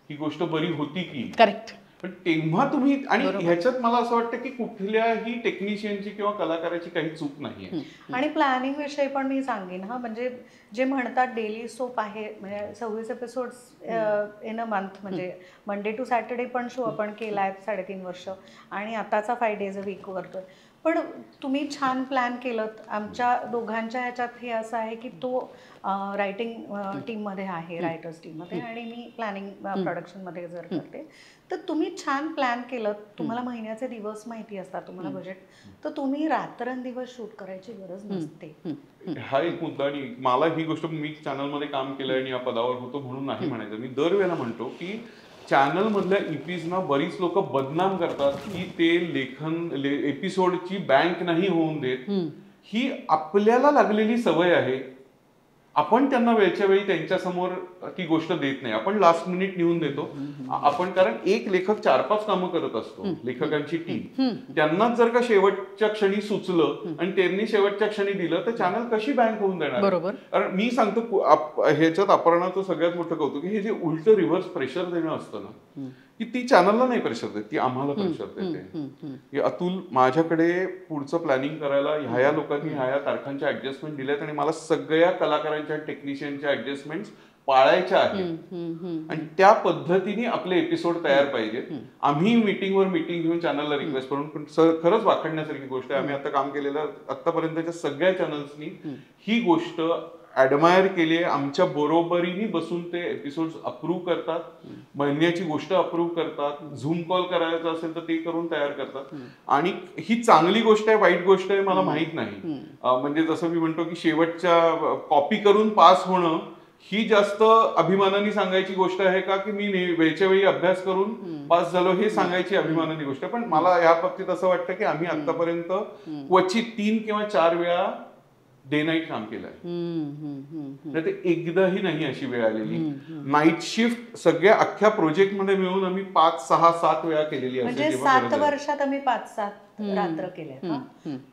ही गोष्ट बरी होती की. करेक्ट. पण तेव्हा तुम्ही, आणि ह्याच्यात मला असं वाटतं की कुठल्याही टेक्निशियनची किंवा कलाकाराची काही चूक नाहीये. आणि प्लॅनिंग विषयी पण मी सांगेन हा, म्हणजे जे म्हणतात डेली सोप आहे, म्हणजे 26 एपिसोड्स इन अ मंथ, म्हणजे मंडे टू सॅटर्डे पण शो आपण केलाय 3.5 वर्ष आणि आताचा 5 days a week करतोय. पण तुम्ही छान प्लॅन केलं. आमच्या दोघांच्या ह्याच्यात हे असं आहे की तो रायटिंग टीममध्ये आहे, रायटर्स टीममध्ये, आणि मी प्लॅनिंग प्रोडक्शनमध्ये जर करते. तर तुम्ही छान प्लॅन केलं, तुम्हाला महिन्याचे दिवस माहिती असतात, तुम्हाला बजेट, तर तुम्ही रात्रंदिवस शूट करायची गरज नसते. हा एक मुद्दा. आणि मला ही गोष्ट, मी चॅनलमध्ये काम केलंय आणि या पदावर होतो म्हणून नाही म्हणायचं. मी दरवेळेला म्हणतो की चॅनल मधल्या इपीजना बरीच लोक बदनाम करतात की ते एपिसोडची बँक नाही होऊन देत. ही आपल्याला लागलेली सवय आहे. आपण त्यांना वेळच्या वेळी त्यांच्या समोर ती गोष्ट देत नाही, आपण लास्ट मिनिट नेऊन देतो. आपण, कारण एक लेखक 4-5 कामं करत असतो, लेखकांची टीम, त्यांनाच जर का शेवटच्या क्षणी सुचलं आणि त्यांनी शेवटच्या क्षणी दिलं तर चॅनल कशी बँक होऊन देणार. बरोबर. कारण मी सांगतो ह्याच्यात अपर्णाचं सगळ्यात मोठं कौतुक की हे जे उलट रिव्हर्स प्रेशर देणं असतं ना, की ती चॅनलला नाही प्रेशर देत, ती आम्हाला प्रेशर देते. अतुल माझ्याकडे पुढचं प्लॅनिंग करायला ह्या लोकांनी ह्या तारखांच्या ऍडजस्टमेंट दिल्यात आणि मला सगळ्या कलाकारांच्या टेक्निशियनच्या ऍडजस्टमेंट पाळायच्या आहेत आणि त्या पद्धतीने आपले एपिसोड तयार पाहिजेत. आम्ही मीटिंगवर मीटिंग घेऊन चॅनलला रिक्वेस्ट करून, पण खरंच वाखाणण्यासारखी गोष्ट आहे, आम्ही आता काम केलेल्या आतापर्यंतच्या सगळ्या चॅनल्सनी ही गोष्ट ऍडमायर केली आहे. आमच्या बरोबरीने बसून ते एपिसोड अप्रूव्ह करतात, महिन्याची गोष्ट अप्रूव्ह करतात, झूम कॉल करायचा असेल तर ते करून तयार करतात. आणि ही चांगली गोष्ट आहे वाईट गोष्ट आहे मला माहित नाही. म्हणजे जसं मी म्हणतो की शेवटच्या कॉपी करून पास होणं ही जास्त अभिमानाने सांगायची गोष्ट आहे का की मी वेळच्या वेळी अभ्यास करून पास झालो, हे सांगायची अभिमानाने गोष्ट आहे. पण मला या बाबतीत असं वाटतं की आम्ही आतापर्यंत क्वचित 3 किंवा 4 वेळा डे नाईट काम केलंय. ते एकदाही नाही अशी वेळ आलेली. नाईट शिफ्ट सगळ्या अख्ख्या प्रोजेक्ट मध्ये मिळून आम्ही 5, 6, 7 वेळा केलेली. म्हणजे 7 वर्षात आम्ही 5-7 रात्र केल्या.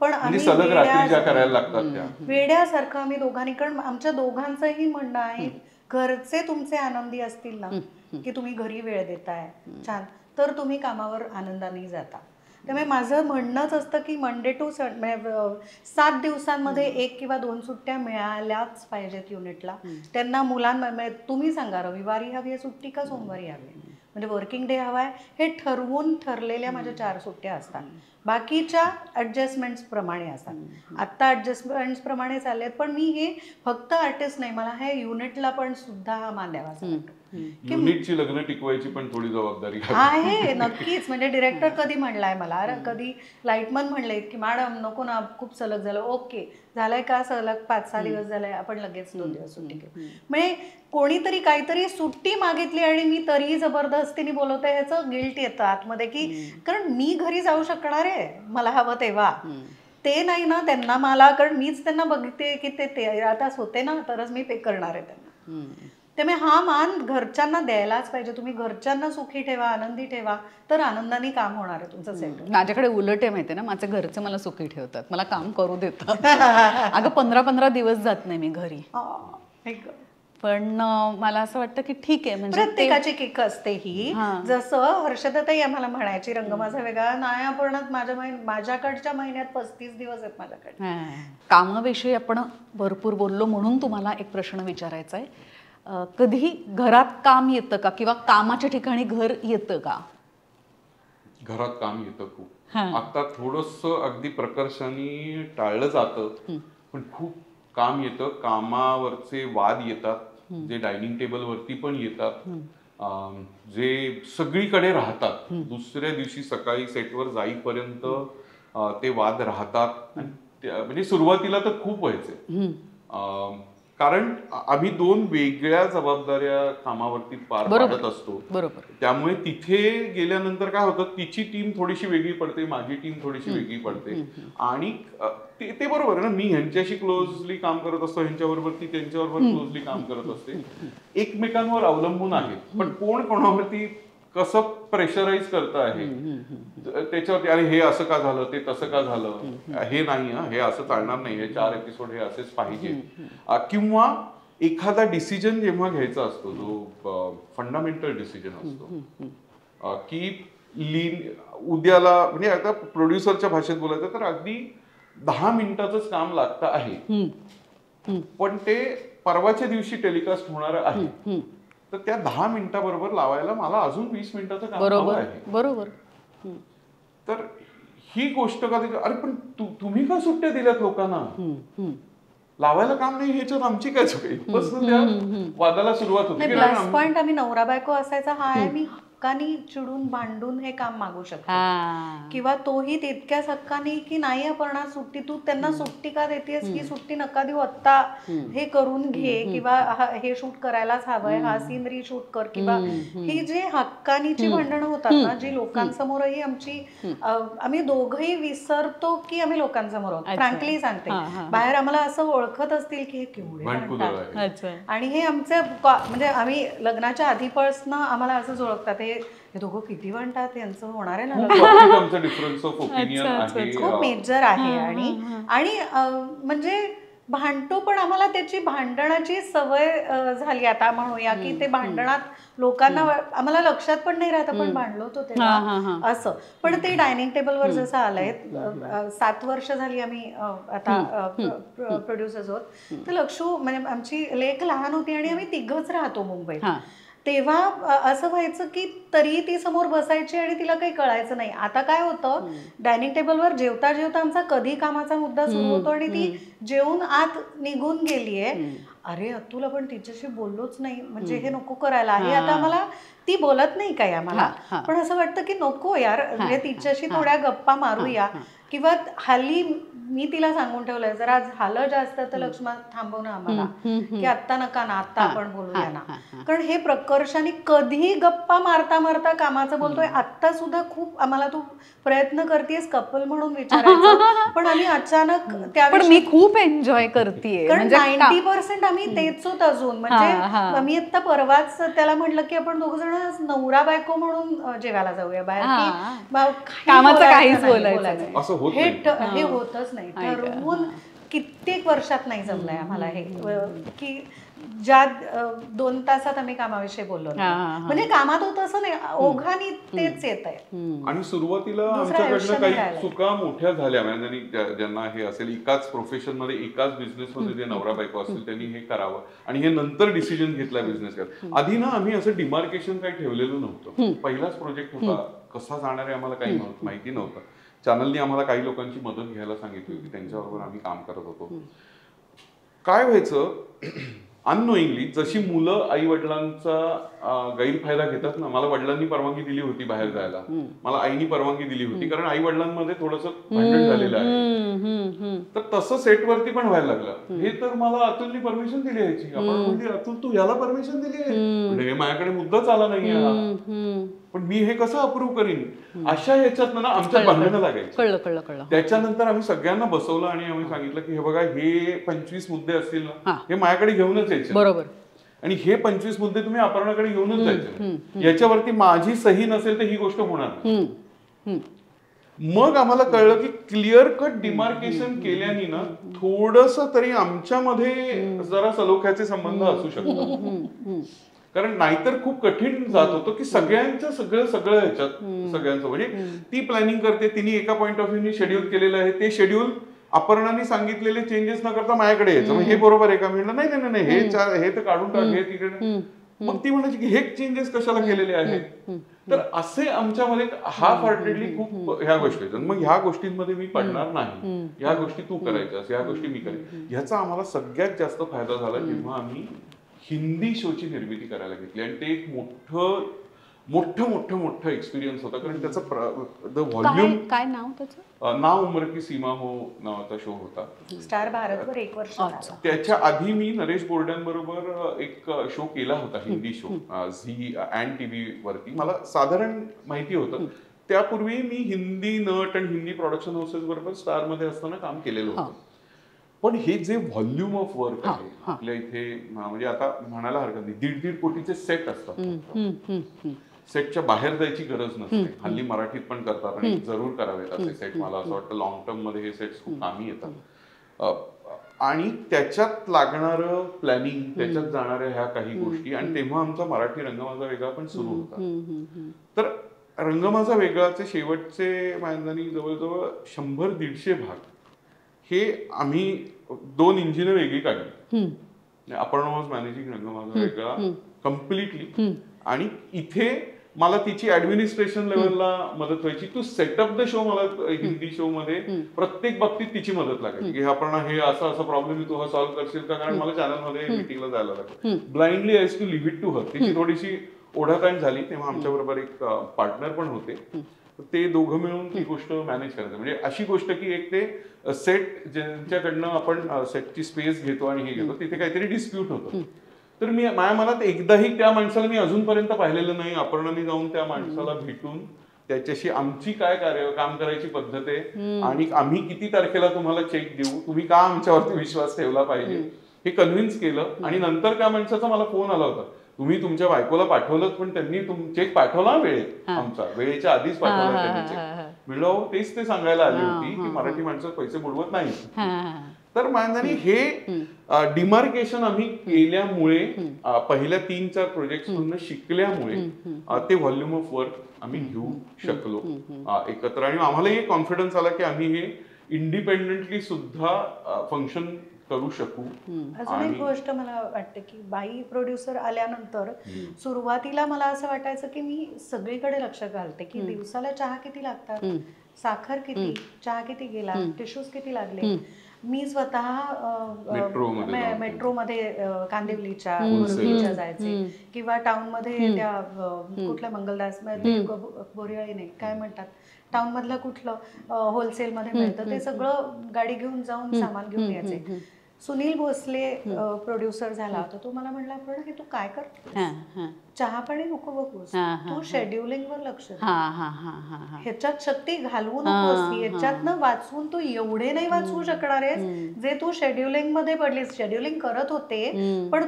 पण आम्ही सलग रात्री ज्या करायला लागतात त्या वेड्यासारखं आम्ही दोघांनी, कारण आमच्या दोघांचंही म्हणणं आहे घरचे तुमचे आनंदी असतील ना, की तुम्ही घरी वेळ देताय छान, तर तुम्ही कामावर आनंदाने जाता. त्यामुळे माझं म्हणणंच असतं की मंडे टू 7 दिवसांमध्ये 1 किंवा 2 सुट्ट्या मिळाल्याच पाहिजेत युनिटला. त्यांना मुलांना तुम्ही सांगा रविवारी हवी आहे सुट्टी का सोमवारी हवी आहे, म्हणजे वर्किंग डे हवाय हे ठरवून ठरलेल्या माझ्या 4 सुट्ट्या असतात. बाकीच्या ऍडजस्टमेंट्स प्रमाणे असतात. आत्ता ऍडजस्टमेंट्स प्रमाणे चालले आहेत, पण मी हे फक्त आर्टिस्ट नाही, मला हे युनिटला पण सुद्धा हा मान द्यावा असं वाटतं. युनिटची लग्न टिकवायची पण थोडी जबाबदारी आहे नक्कीच. म्हणजे डिरेक्टर कधी म्हणलाय मला, कधी लाईटमन म्हणले की मॅडम नको ना, खूप सलग झालं. ओके, झालंय का सलग 5-6 दिवस झालाय, आपण लगेच 2 दिवस सुट्टी घेऊ. म्हणजे कोणीतरी काहीतरी सुट्टी मागितली आणि मी तरी जबरदस्तीने बोलवते, ह्याचं गिल्ट येतं आतमध्ये की कारण मी घरी जाऊ शकणार आहे मला हवं तेव्हा, ते नाही ना त्यांना मला, कारण मीच त्यांना बघते की ते 13 तास होते ना तरच मी पे करणार आहे त्यांना. त्यामुळे हा मान घरच्यांना द्यायलाच पाहिजे. तुम्ही घरच्यांना सुखी ठेवा, आनंदी ठेवा, तर आनंदाने काम होणार आहे तुमचं सेट. माझ्याकडे उलट आहे माहिती ना, माझे घरचे मला सुखी ठेवतात, मला काम करू देतात. अगं 15-15 दिवस जात नाही मी घरी, पण मला असं वाटतं की ठीक आहे, म्हणजे प्रत्येकाची किक असते ही. जसं हर्षदाताई आम्हाला म्हणायची रंग माझा वेगळा नाही, आपण माझ्याकडच्या महिन्यात 35 दिवस आहेत माझ्याकडे. कामाविषयी आपण भरपूर बोललो म्हणून तुम्हाला एक प्रश्न विचारायचा आहे. कधी घरात काम येतं का, किंवा कामाच्या ठिकाणी घर येतं का? घरात काम येतं खूप. आता थोडंसं अगदी प्रकर्षाने टाळलं जातं, पण खूप काम येतं. कामावरचे वाद येतात, जे डायनिंग टेबल वरती पण येतात, जे सगळीकडे राहतात. दुसऱ्या दिवशी सकाळी सेटवर जाईपर्यंत ते वाद राहतात. म्हणजे सुरुवातीला तर खूप व्हायचे, कारण आम्ही 2 वेगळ्या जबाबदाऱ्या कामावरती पार पाडत असतो. त्यामुळे तिथे गेल्यानंतर काय होतं, तिची टीम थोडीशी वेगळी पडते, माझी टीम थोडीशी वेगळी पडते. आणि ते बरोबर आहे ना, मी ह्यांच्याशी क्लोजली काम करत असतो, ह्यांच्याबरोबर ती त्यांच्याबरोबर क्लोजली काम करत असते, एकमेकांवर अवलंबून आहेत. पण कोण कोणावरती कसं प्रेशराईज करत आहे त्याच्यावरती, अरे हे असं का झालं, ते तसं का झालं, हे नाही, हे असं चालणार नाही, हे 4 एपिसोड हे असेच पाहिजे. किंवा एखादा डिसिजन जेव्हा घ्यायचा असतो, जो फंडामेंटल डिसिजन असतो, की उद्याला, म्हणजे आता प्रोड्युसरच्या भाषेत बोलायचं तर अगदी 10 मिनिटाचंच काम लागतं आहे, पण ते परवाच्या दिवशी टेलिकास्ट होणार आहे, तर त्या 10 मिनिटाबरोबर लावायला मला अजून 20 मिनिटाचं काम हवं आहे. बरोबर. तर ही गोष्ट का, अरे पण तुम्ही का सुट्ट्या दिल्यात लोकांना, लावायला काम नाही, ह्याच्यात आमची काय चूक आहे, बस त्या वादाला सुरुवात होती. प्लस पॉइंट आम्ही नवरा बायको असायचा हा आहे, मी हक्कानी चिडून भांडून हे काम मागू शकतो, किंवा तोही तितक्याच हक्कानी की नाही अपर्णा सुट्टी, तू त्यांना सुट्टी का देतेस, ही सुट्टी नका देऊ, आत्ता हे करून घे, किंवा हे शूट करायलाच हवंय, हा सीन रिशूट कर, किंवा ही जे हक्कानीची भांडणं होतात ना, जी लोकांसमोरही आम्ही दोघंही विसरतो की आम्ही लोकांसमोर आहोत. फ्रँकली सांगते, बाहेर आम्हाला असं ओळखत असतील की हे केवढे भांडतात, आणि हे आमचं म्हणजे आम्ही लग्नाच्या आधीपासून आम्हाला असंच ओळखतात, हे दोघं किती म्हणतात, यांचं होणार आहे ना, डिफरन्स ऑफ ओपिनियन आहे, खूप मेजर आहे. आणि म्हणजे भांडतो, पण आम्हाला त्याची भांडणाची सवय झाली आता म्हणूया, की ते भांडणात लोकांना आम्हाला लक्षात पण नाही राहत आपण भांडलो होतो तेव्हा असं. पण ते डायनिंग टेबलवर जसं आलंय, 7 वर्ष झाली आम्ही आता प्रोड्युसर्स होत, तर लक्षू म्हणजे आमची लेक लहान होती आणि आम्ही 3घच राहतो मुंबईत, तेव्हा असं व्हायचं की तरी ती समोर बसायची आणि तिला काही कळायचं नाही. आता काय होतं, डायनिंग टेबलवर जेवता जेवता आमचा कधी कामाचा मुद्दा सुरू होतो आणि ती जेवून आत निघून गेलीये, अरे अतुल आपण तिच्याशी बोललोच नाही, म्हणजे हे नको करायला, हे आता आम्हाला ती बोलत नाही काय आम्हाला, पण असं वाटतं की नको यार, म्हणजे तिच्याशी थोड्या गप्पा मारूया, किंवा हल्ली मी तिला सांगून ठेवलंय, जरा झालं जास्त तर लक्ष्मण थांबव ना आम्हाला, की आत्ता नका ना, आत्ता आपण बोलूया ना, कारण हे प्रकर्षाने कधी गप्पा मारता मारता कामाचं बोलतोय. आत्ता सुद्धा खूप आम्हाला तू प्रयत्न करतेस कपल म्हणून विचारायचं, पण आम्ही अचानक त्यावेळी मी खूप एन्जॉय करतेय, कारण 90% आम्ही तेच होत अजून. म्हणजे मी आता परवाच त्याला म्हटलं की आपण 2 जण नवरा बायको म्हणून जेवायला जाऊया बाहेर, कामाचं काहीच बोलायचं असं होत हे होतच नाही. ठरवून कित्येक वर्षात नाही जमलंय आम्हाला हे, की ज्या 2 तासात आम्ही कामाविषयी बोललो, म्हणजे कामात होत असं नाही, ओघानी तेच येत आहे. आणि सुरुवातीला आमच्याकडनं काही चुका मोठ्या झाल्या, म्हणजे ज्यांना हे असेल एकाच प्रोफेशन मध्ये एकाच बिझनेस मध्ये जे नवरा बायको असतील त्यांनी हे करावं, आणि हे नंतर डिसिजन घेतला बिझनेस करायला. आधी ना आम्ही असं डिमार्केशन काही ठेवलेलं नव्हतं, पहिलाच प्रोजेक्ट होता, कसा जाणार आहे आम्हाला काही माहिती नव्हतं. चॅनलनी आम्हाला काही लोकांची मदत घ्यायला सांगितली होती, त्यांच्याबरोबर आम्ही काम करत होतो. काय व्हायचं अननोईंगली, जशी मुलं आई वडिलांचा गैरफायदा घेतात ना, मला वडिलांनी परवानगी दिली होती बाहेर जायला, मला आईनी परवानगी दिली होती, कारण आई वडिलांमध्ये थोडंसं भांडण झालेलं आहे, तर तसं सेटवरती पण व्हायला लागलं. हे तर मला अतुलनी परमिशन दिली यायची. आपण म्हणजे अतुल तू याला परमिशन दिली आहे, म्हणजे हे माझ्याकडे मुद्दाच आला नाहीये, पण मी हे कसं अप्रूव्ह करीन, अशा ह्याच्यात ना आमच्यात भांडणं लागायची. कळलं. त्याच्यानंतर आम्ही सगळ्यांना बसवलं आणि आम्ही सांगितलं की हे बघा, हे 25 मुद्दे असतील ना, हे माझ्याकडे घेऊनच यायचे, बरोबर, आणि हे 25 मुद्दे तुम्ही अपर्णाकडे घेऊनच जायचे. याच्यावरती माझी सही नसेल तर ही गोष्ट होणार नाही. मग आम्हाला कळलं की क्लिअर कट डिमार्केशन केल्याने ना थोडंसं तरी आमच्यामध्ये जरा सलोख्याचे संबंध असू शकतात, कारण नाहीतर खूप कठीण जात होतं की सगळ्यांचं सगळं ह्याच्यात सगळ्यांचं, म्हणजे ती प्लॅनिंग करते, तिने एका पॉईंट ऑफ व्ह्यूनी शेड्यूल केलेलं आहे, ते शेड्यूल अपर्णाने सांगितलेले चेंजेस न करता माझ्याकडे यायचं. हे बरोबर आहे का, म्हणलं नाही हे तर काढून टाक, हे तिकडे. मग ती म्हणायची की हे चेंजेस कशाला केलेले आहेत. तर असे आमच्यामध्ये हाफ हार्टेडली खूप ह्या गोष्टी आहेत. मग ह्या गोष्टींमध्ये मी पडणार नाही, ह्या गोष्टी तू करायच्यास, ह्या गोष्टी मी करेन. ह्याचा आम्हाला सगळ्यात जास्त फायदा झाला जेव्हा आम्ही हिंदी शोची निर्मिती करायला घेतली, आणि ते एक मोठं एक्सपिरियन्स होता, कारण त्याचं व्हॉल्यूम, काय नाव त्याचं, ना उम्र की सीमा हो नावाचा शो होता, स्टार भारतवर 1 वर्ष. त्याच्या आधी मी नरेश बोर्ड्यांबरोबर एक शो केला होता, Hindi show, Zee and TV वरती. मला साधारण माहिती होतं. त्यापूर्वी मी हिंदी नट आणि हिंदी प्रोडक्शन हाऊसेस बरोबर स्टार मध्ये असताना काम केलेलं होतं. पण हे जे व्हॉल्यूम ऑफ वर्क आहे आपल्या इथे, म्हणजे आता म्हणायला हरकत नाही, 1.5 कोटीचे सेट असतात. सेटच्या बाहेर जायची गरज नसते. हल्ली मराठीत पण करतात आणि जरूर करावेत असे सेट. मला असं वाटतं लॉंग टर्म मध्ये हे सेट्स खूप कामी येतात. आणि त्याच्यात लागणारं प्लॅनिंग, त्याच्यात जाणाऱ्या ह्या काही गोष्टी, आणि तेव्हा आमचा मराठी रंग माझा वेगळा पण सुरू होता. तर रंग माझा वेगळाचे शेवटचे माझ्यानी जवळजवळ 100-150 भाग हे आम्ही 2 इंजिन वेगळी काढली. अपर्णा वॉज मॅनेजिंग रंग माझा वेगळा कम्प्लिटली, आणि इथे मला तिची ऍडमिनिस्ट्रेशन लेवलला मदत व्हायची. टू सेटअप द शो मला हिंदी शो मध्ये प्रत्येक बाबतीत तिची मदत लागायची की आपण हे असा प्रॉब्लेम आहे, तू हा सॉल्व्ह करशील का, कारण मला चॅनलमध्ये मीटिंगला जायला लागतं. Blindly I to leave it to her. तिची थोडीशी ओढाताण झाली तेव्हा आमच्या बरोबर एक पार्टनर पण होते, ते दोघं मिळून ती गोष्ट मॅनेज करायचं. म्हणजे अशी गोष्ट की एक ते सेट ज्यांच्याकडनं आपण सेटची स्पेस घेतो आणि हे घेतो, तिथे काहीतरी डिस्प्यूट होतं. तर माझ्या मनात एकदाही त्या माणसाला मी अजूनपर्यंत पाहिलेलं नाही. अपर्णाने जाऊन त्या माणसाला भेटून त्याच्याशी आमची काय काम करायची पद्धत आहे आणि आम्ही किती तारखेला तुम्हाला चेक देऊ, तुम्ही का आमच्यावरती विश्वास ठेवला पाहिजे, हे कन्व्हिन्स केलं. आणि नंतर त्या माणसाचा मला फोन आला होता, तुम्ही तुमच्या बायकोला पाठवलं पण त्यांनी चेक पाठवला वेळेत, आमचा वेळेच्या आधीच पाठवला त्यांनी चेक. म्हणलं तेच ते सांगायला आली होती की मराठी माणसं पैसे बुडवत नाही. तर माझ्याने हे डिमार्केशन आम्ही केल्यामुळे, पहिल्या 3-4 प्रोजेक्ट मधून शिकल्यामुळे ते व्हॉल्यूम ऑफ वर्क आम्ही घेऊ शकलो एकत्र. आणि आम्हाला हे कॉन्फिडन्स आला की आम्ही हे इंडिपेंडेंटली सुद्धा फंक्शन करू शकू. अजून एक गोष्ट मला वाटते की बाई प्रोड्युसर आल्यानंतर सुरुवातीला मला असं वाटायचं की मी सगळीकडे लक्ष घालते की दिवसाला चहा किती लागतात, साखर किती, चहा किती गेला, टिश्यूज किती लागले. मी स्वतः मेट्रोमध्ये कांदिवलीच्या मुरबीच्या जायचे, किंवा टाउन मध्ये त्या कुठल्या मंगलदास बोरियाळी नाही काय म्हणतात, टाउन मधलं कुठलं होलसेलमध्ये मिळतं ते सगळं गाडी घेऊन जाऊन सामान घेऊन यायचे. सुनील भोसले प्रोड्युसर झाला होता, तो मला म्हणला पण हे तू काय करतो, चहा पाणी नको बघूस, तू शेड्युलिंग वर लक्ष दे, ह्याच्यात शक्ती घालवू नकोस, ह्याच्यातनं वाचवून तू एवढे नाही वाचवू शकणार आहेस जे तू शेड्युलिंग मध्ये पडलीस. शेड्युलिंग करत होते पण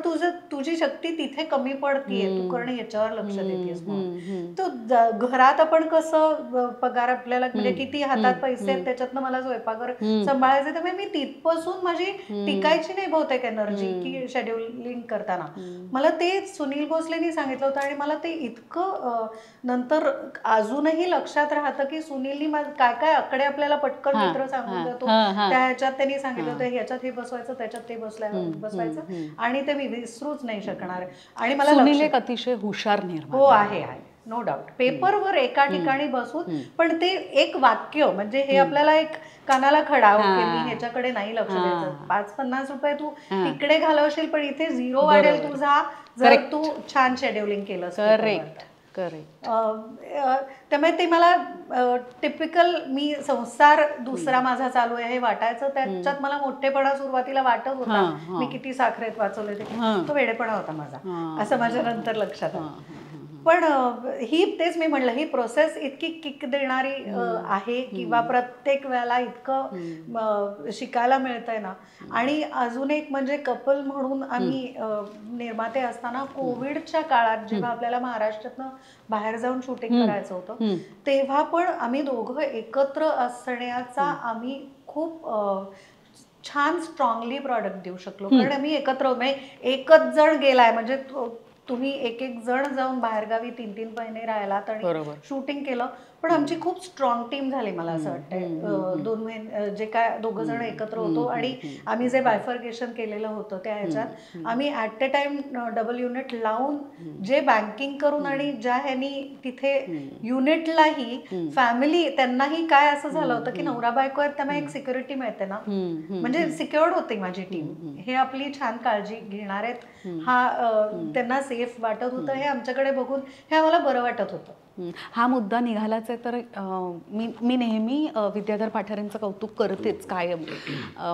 तुझी शक्ती तिथे कमी पडतीये, तू करणं याच्यावर लक्ष देतेस. तो घरात आपण कसं पगार आपल्याला म्हणजे किती हातात पैसे आहेत त्याच्यातनं मला स्वयंपाकघर सांभाळायचे, त्यामुळे मी तिथपासून माझी टिकायची नाही बहुतेक एनर्जी की शेड्युलिंग करताना. मला ते सुनील भोसलेनी सांगितलं होतं आणि मला ते इतकं नंतर अजूनही लक्षात राहतं की सुनीलनी काय काय आकडे आपल्याला पटकन मित्र सांगून जातो, त्या ह्याच्यात त्यांनी सांगितलं होतं ह्याच्यात हे बसवायचं, त्याच्यात ते बसवायचं, आणि ते मी विसरूच नाही शकणार. आणि मला सुनील एक अतिशय हुशार निर्माता हो आहे. नो डाऊट पेपरवर एका ठिकाणी बसून पण ते एक वाक्य म्हणजे हे आपल्याला एक कानाला खडा की मी ह्याच्याकडे नाही लक्ष द्यायचं. 5-50 रुपये तू तिकडे घालवशील पण इथे 0 वाढेल तुझा जर तू छान शेड्युलिंग केलं. Correct correct. त्यामुळे ते मला टिपिकल मी संसार दुसरा माझा चालू आहे हे वाटायचं. त्याच्यात मला मोठेपणा सुरुवातीला वाटत होता. मी किती साखरेत वाचवले ते तो वेडेपणा होता माझा असं माझ्या नंतर लक्षात आलं. पण ही तेच मी म्हणलं ही प्रोसेस इतकी किक देणारी आहे किंवा प्रत्येक वेळेला इतकं शिकायला मिळतंय ना. आणि अजून एक म्हणजे कपल म्हणून आम्ही निर्माते असताना कोविडच्या काळात जेव्हा आपल्याला महाराष्ट्रातनं बाहेर जाऊन शूटिंग करायचं होतं तेव्हा पण आम्ही दोघं एकत्र असण्याचा आम्ही खूप छान स्ट्रॉंगली प्रॉडक्ट देऊ शकलो. कारण आम्ही एकत्र एकच जण गेलाय म्हणजे तुम्ही एक जण जाऊन बाहेरगावी 3-3 महिने राहिलात आणि शूटिंग केलं पण आमची खूप स्ट्रॉंग टीम झाली मला असं वाटतंय. 2 महिने जे काय दोघं जण एकत्र होतो आणि आम्ही जे बायफर्गेशन केलेलं होतं त्या ह्याच्यात आम्ही at a time double unit लावून जे बँकिंग करून आणि ज्या ह्यांनी तिथे युनिटलाही फॅमिली त्यांनाही काय असं झालं होतं की नवरा बायको आहेत त्यामुळे एक सिक्युरिटी मिळते ना म्हणजे सिक्युअर्ड होती माझी टीम. हे आपली छान काळजी घेणार आहेत हा त्यांना सेफ वाटत होतं हे आमच्याकडे बघून हे आम्हाला बरं वाटत होतं. हा मुद्दा निघालाच आहे तर मी नेहमी विद्याधर पाठारेंचं कौतुक करतेच कायम.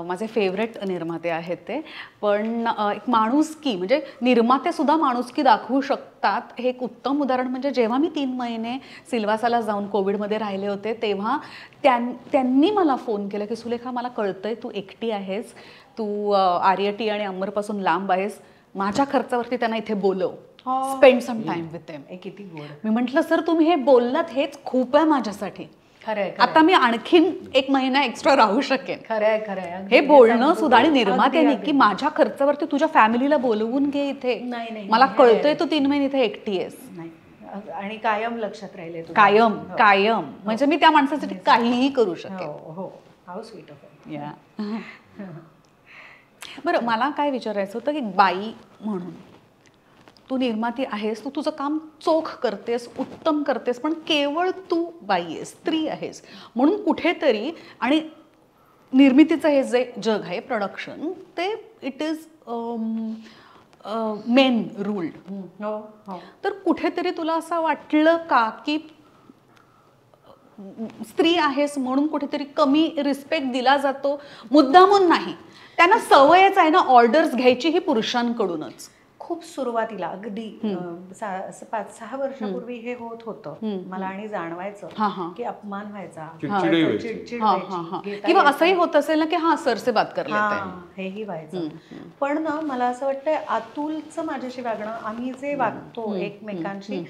माझे फेवरेट निर्माते आहेत ते. पण एक माणुसकी म्हणजे निर्माते सुद्धा माणुसकी दाखवू शकतात हे एक उत्तम उदाहरण म्हणजे जेव्हा मी 3 महिने सिल्वासाला जाऊन कोविडमध्ये राहिले होते तेव्हा त्यांनी मला फोन केला की सुलेखा मला कळतंय तू एकटी आहेस, तू आर्यटी आणि अंबरपासून लांब आहेस, माझ्या खर्चावरती त्यांना इथे बोलव, spend some time with them. किती गोड. मी म्हटलं सर तुम्ही हे बोललात हेच खूप आहे माझ्यासाठी. खरंय आता मी आणखीन 1 महिना एक्स्ट्रा राहू शकेन. खरंय हे बोलणं सुद्धा आणि निर्मात्याने की माझ्या खर्चावरती तुझ्या फॅमिलीला बोलवून घे इथे, मला कळतंय तू 3 महिने इथे एकटी आहेस. आणि कायम लक्षात राहिले कायम कायम म्हणजे मी त्या माणसासाठी काहीही करू शकेन. हाऊ स्वीट ऑफ या. बरं मला काय विचारायचं होतं की बाई म्हणून तू निर्माती आहेस, तू तुझं काम चोख करतेस, उत्तम करतेस, पण केवळ तू बाई आहेस, स्त्री आहेस म्हणून कुठेतरी आणि निर्मितीचं हे जे जग आहे प्रोडक्शन ते इट इज मेन रूल्ड. तर कुठेतरी तुला असं वाटलं का की स्त्री आहेस म्हणून कुठेतरी कमी रिस्पेक्ट दिला जातो? मुद्दामून नाही, त्यांना सवयच आहे ना ऑर्डर्स घ्यायची ही पुरुषांकडूनच. खूप सुरुवातीला अगदी 5-6 वर्षापूर्वी हे होत होतं मला आणि जाणवायचं की अपमान व्हायचा, चिडचिड व्हायची किंवा असंही होत असेल ना की हा सरसे बात कर लेते हैं, हेही व्हायचं. पण ना मला असं वाटतंय अतुलचं माझ्याशी वागणं, आम्ही जे वागतो एकमेकांशी,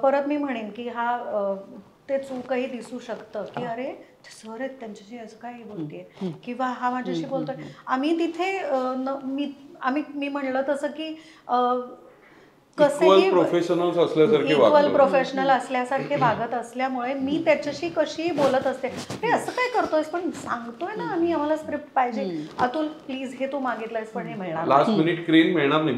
परत मी म्हणेन की हा ते चूकही दिसू शकतं की अरे सर आहेत त्यांच्याशी असं काय बोलतेय किंवा हा माझ्याशी बोलतोय. आम्ही तिथे मी म्हणलं तसं की इक्वल प्रोफेशनल असल्यासारखे वागत असल्यामुळे मी त्याच्याशी कशी बोलत असते हे असं काय करतोयस पण सांगतोय ना आम्ही आम्हाला स्क्रिप्ट पाहिजे अतुल प्लीज हे तू मागितलंयस पण हे मिळणार लास्ट मिनिट क्रेन मिळणार नाही.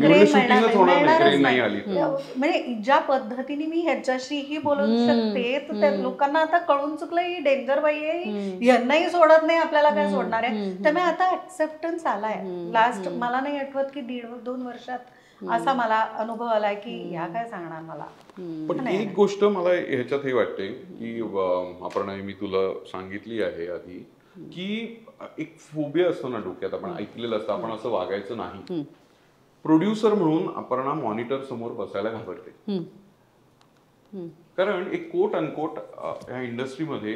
म्हणजे ज्या पद्धतीने मी ह्याच्याशीही बोलू शकते तर त्या लोकांना आता कळून चुकलं ही डेंजर बाई आहे, यांनाही सोडत नाही आपल्याला काय सोडणार आहे. त्यामुळे आता ऍक्सेप्टन्स आलाय. लास्ट मला नाही आठवत की 1.5-2 वर्षात असा मला अनुभव आलाय की ह्या काय सांगणार मला. पण एक गोष्ट मला ह्याच्यात हे वाटते की आपण मी तुला सांगितली आहे आधी की एक फोबिया असतो ना डोक्यात, आपण ऐकलेलं असतं, आपण असं वागायचं नाही. प्रोड्युसर म्हणून अपर्णा मॉनिटर समोर बसायला घाबरते. कारण एक कोट अनकोट ह्या इंडस्ट्रीमध्ये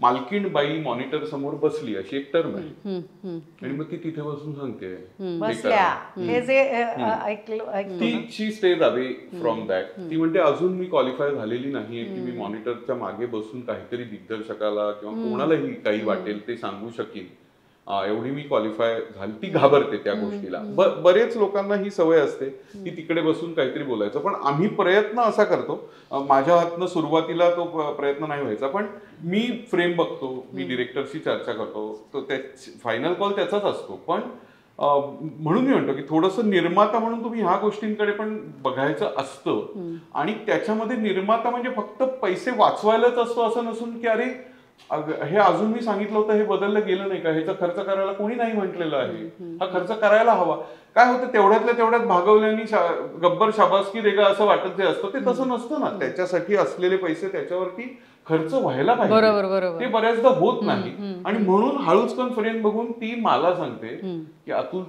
मालकीण बाई मॉनिटर समोर बसली अशी एक टर्म आहे आणि मग ती तिथे बसून सांगते ती स्टेज अवे फ्रॉम दॅट. ती म्हणते अजून मी क्वालिफाय झालेली नाहीये की मी मॉनिटरच्या मागे बसून काहीतरी दिग्दर्शकाला किंवा कोणालाही काही वाटेल ते सांगू शकेन, एवढी मी क्वालिफाय झाली. ती घाबरते त्या गोष्टीला. बरेच लोकांना ही सवय असते की तिकडे बसून काहीतरी बोलायचं. पण आम्ही प्रयत्न असा करतो, माझ्या हातनं सुरुवातीला तो प्रयत्न नाही व्हायचा, पण मी फ्रेम बघतो, मी डिरेक्टरशी चर्चा करतो, तो फायनल कॉल त्याचाच असतो, पण म्हणून मी म्हणतो की थोडंसं निर्माता म्हणून तुम्ही ह्या गोष्टींकडे पण बघायचं असतं. आणि त्याच्यामध्ये निर्माता म्हणजे फक्त पैसे वाचवायलाच असतो असं नसून की अरे हे अजून मी सांगितलं होतं हे बदललं गेलं नाही का, ह्याचा खर्च करायला कोणी नाही म्हटलेलं आहे, हा खर्च करायला हवा. काय होतं तेवढ्यातल्या तेवढ्यात भागवल्याने गब्बर शाबासकी देगा असं वाटत जे असतं ते तसं नसतं ना. त्याच्यासाठी असलेले पैसे त्याच्यावरती खर्च व्हायला पाहिजे, ते बऱ्याचदा होत नाही. आणि म्हणून हळूच कॉन्फिडन्स बघून ती मला सांगते की अतुल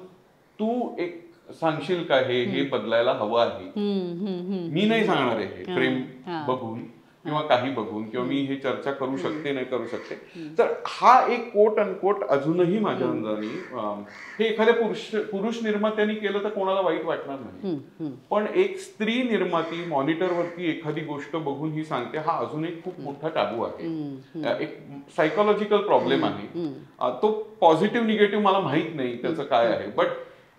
तू एक सांगशील का हे बदलायला हवं आहे. मी नाही सांगणार आहे हे फ्रेम बघून किंवा काही बघून, किंवा मी हे चर्चा करू शकते नाही करू शकते. तर हा एक कोट अनकोट अजूनही माझ्या अंदाजाने हे एखाद्या पुरुष निर्मात्याने केलं तर कोणाला वाईट वाटणार नाही. पण एक स्त्री निर्माती मॉनिटरवरती एखादी गोष्ट बघून ही सांगते, हा अजून एक खूप मोठा टाबू आहे, एक सायकोलॉजिकल प्रॉब्लेम आहे. तो पॉझिटिव्ह निगेटिव्ह मला माहित नाही त्याचं काय आहे. बट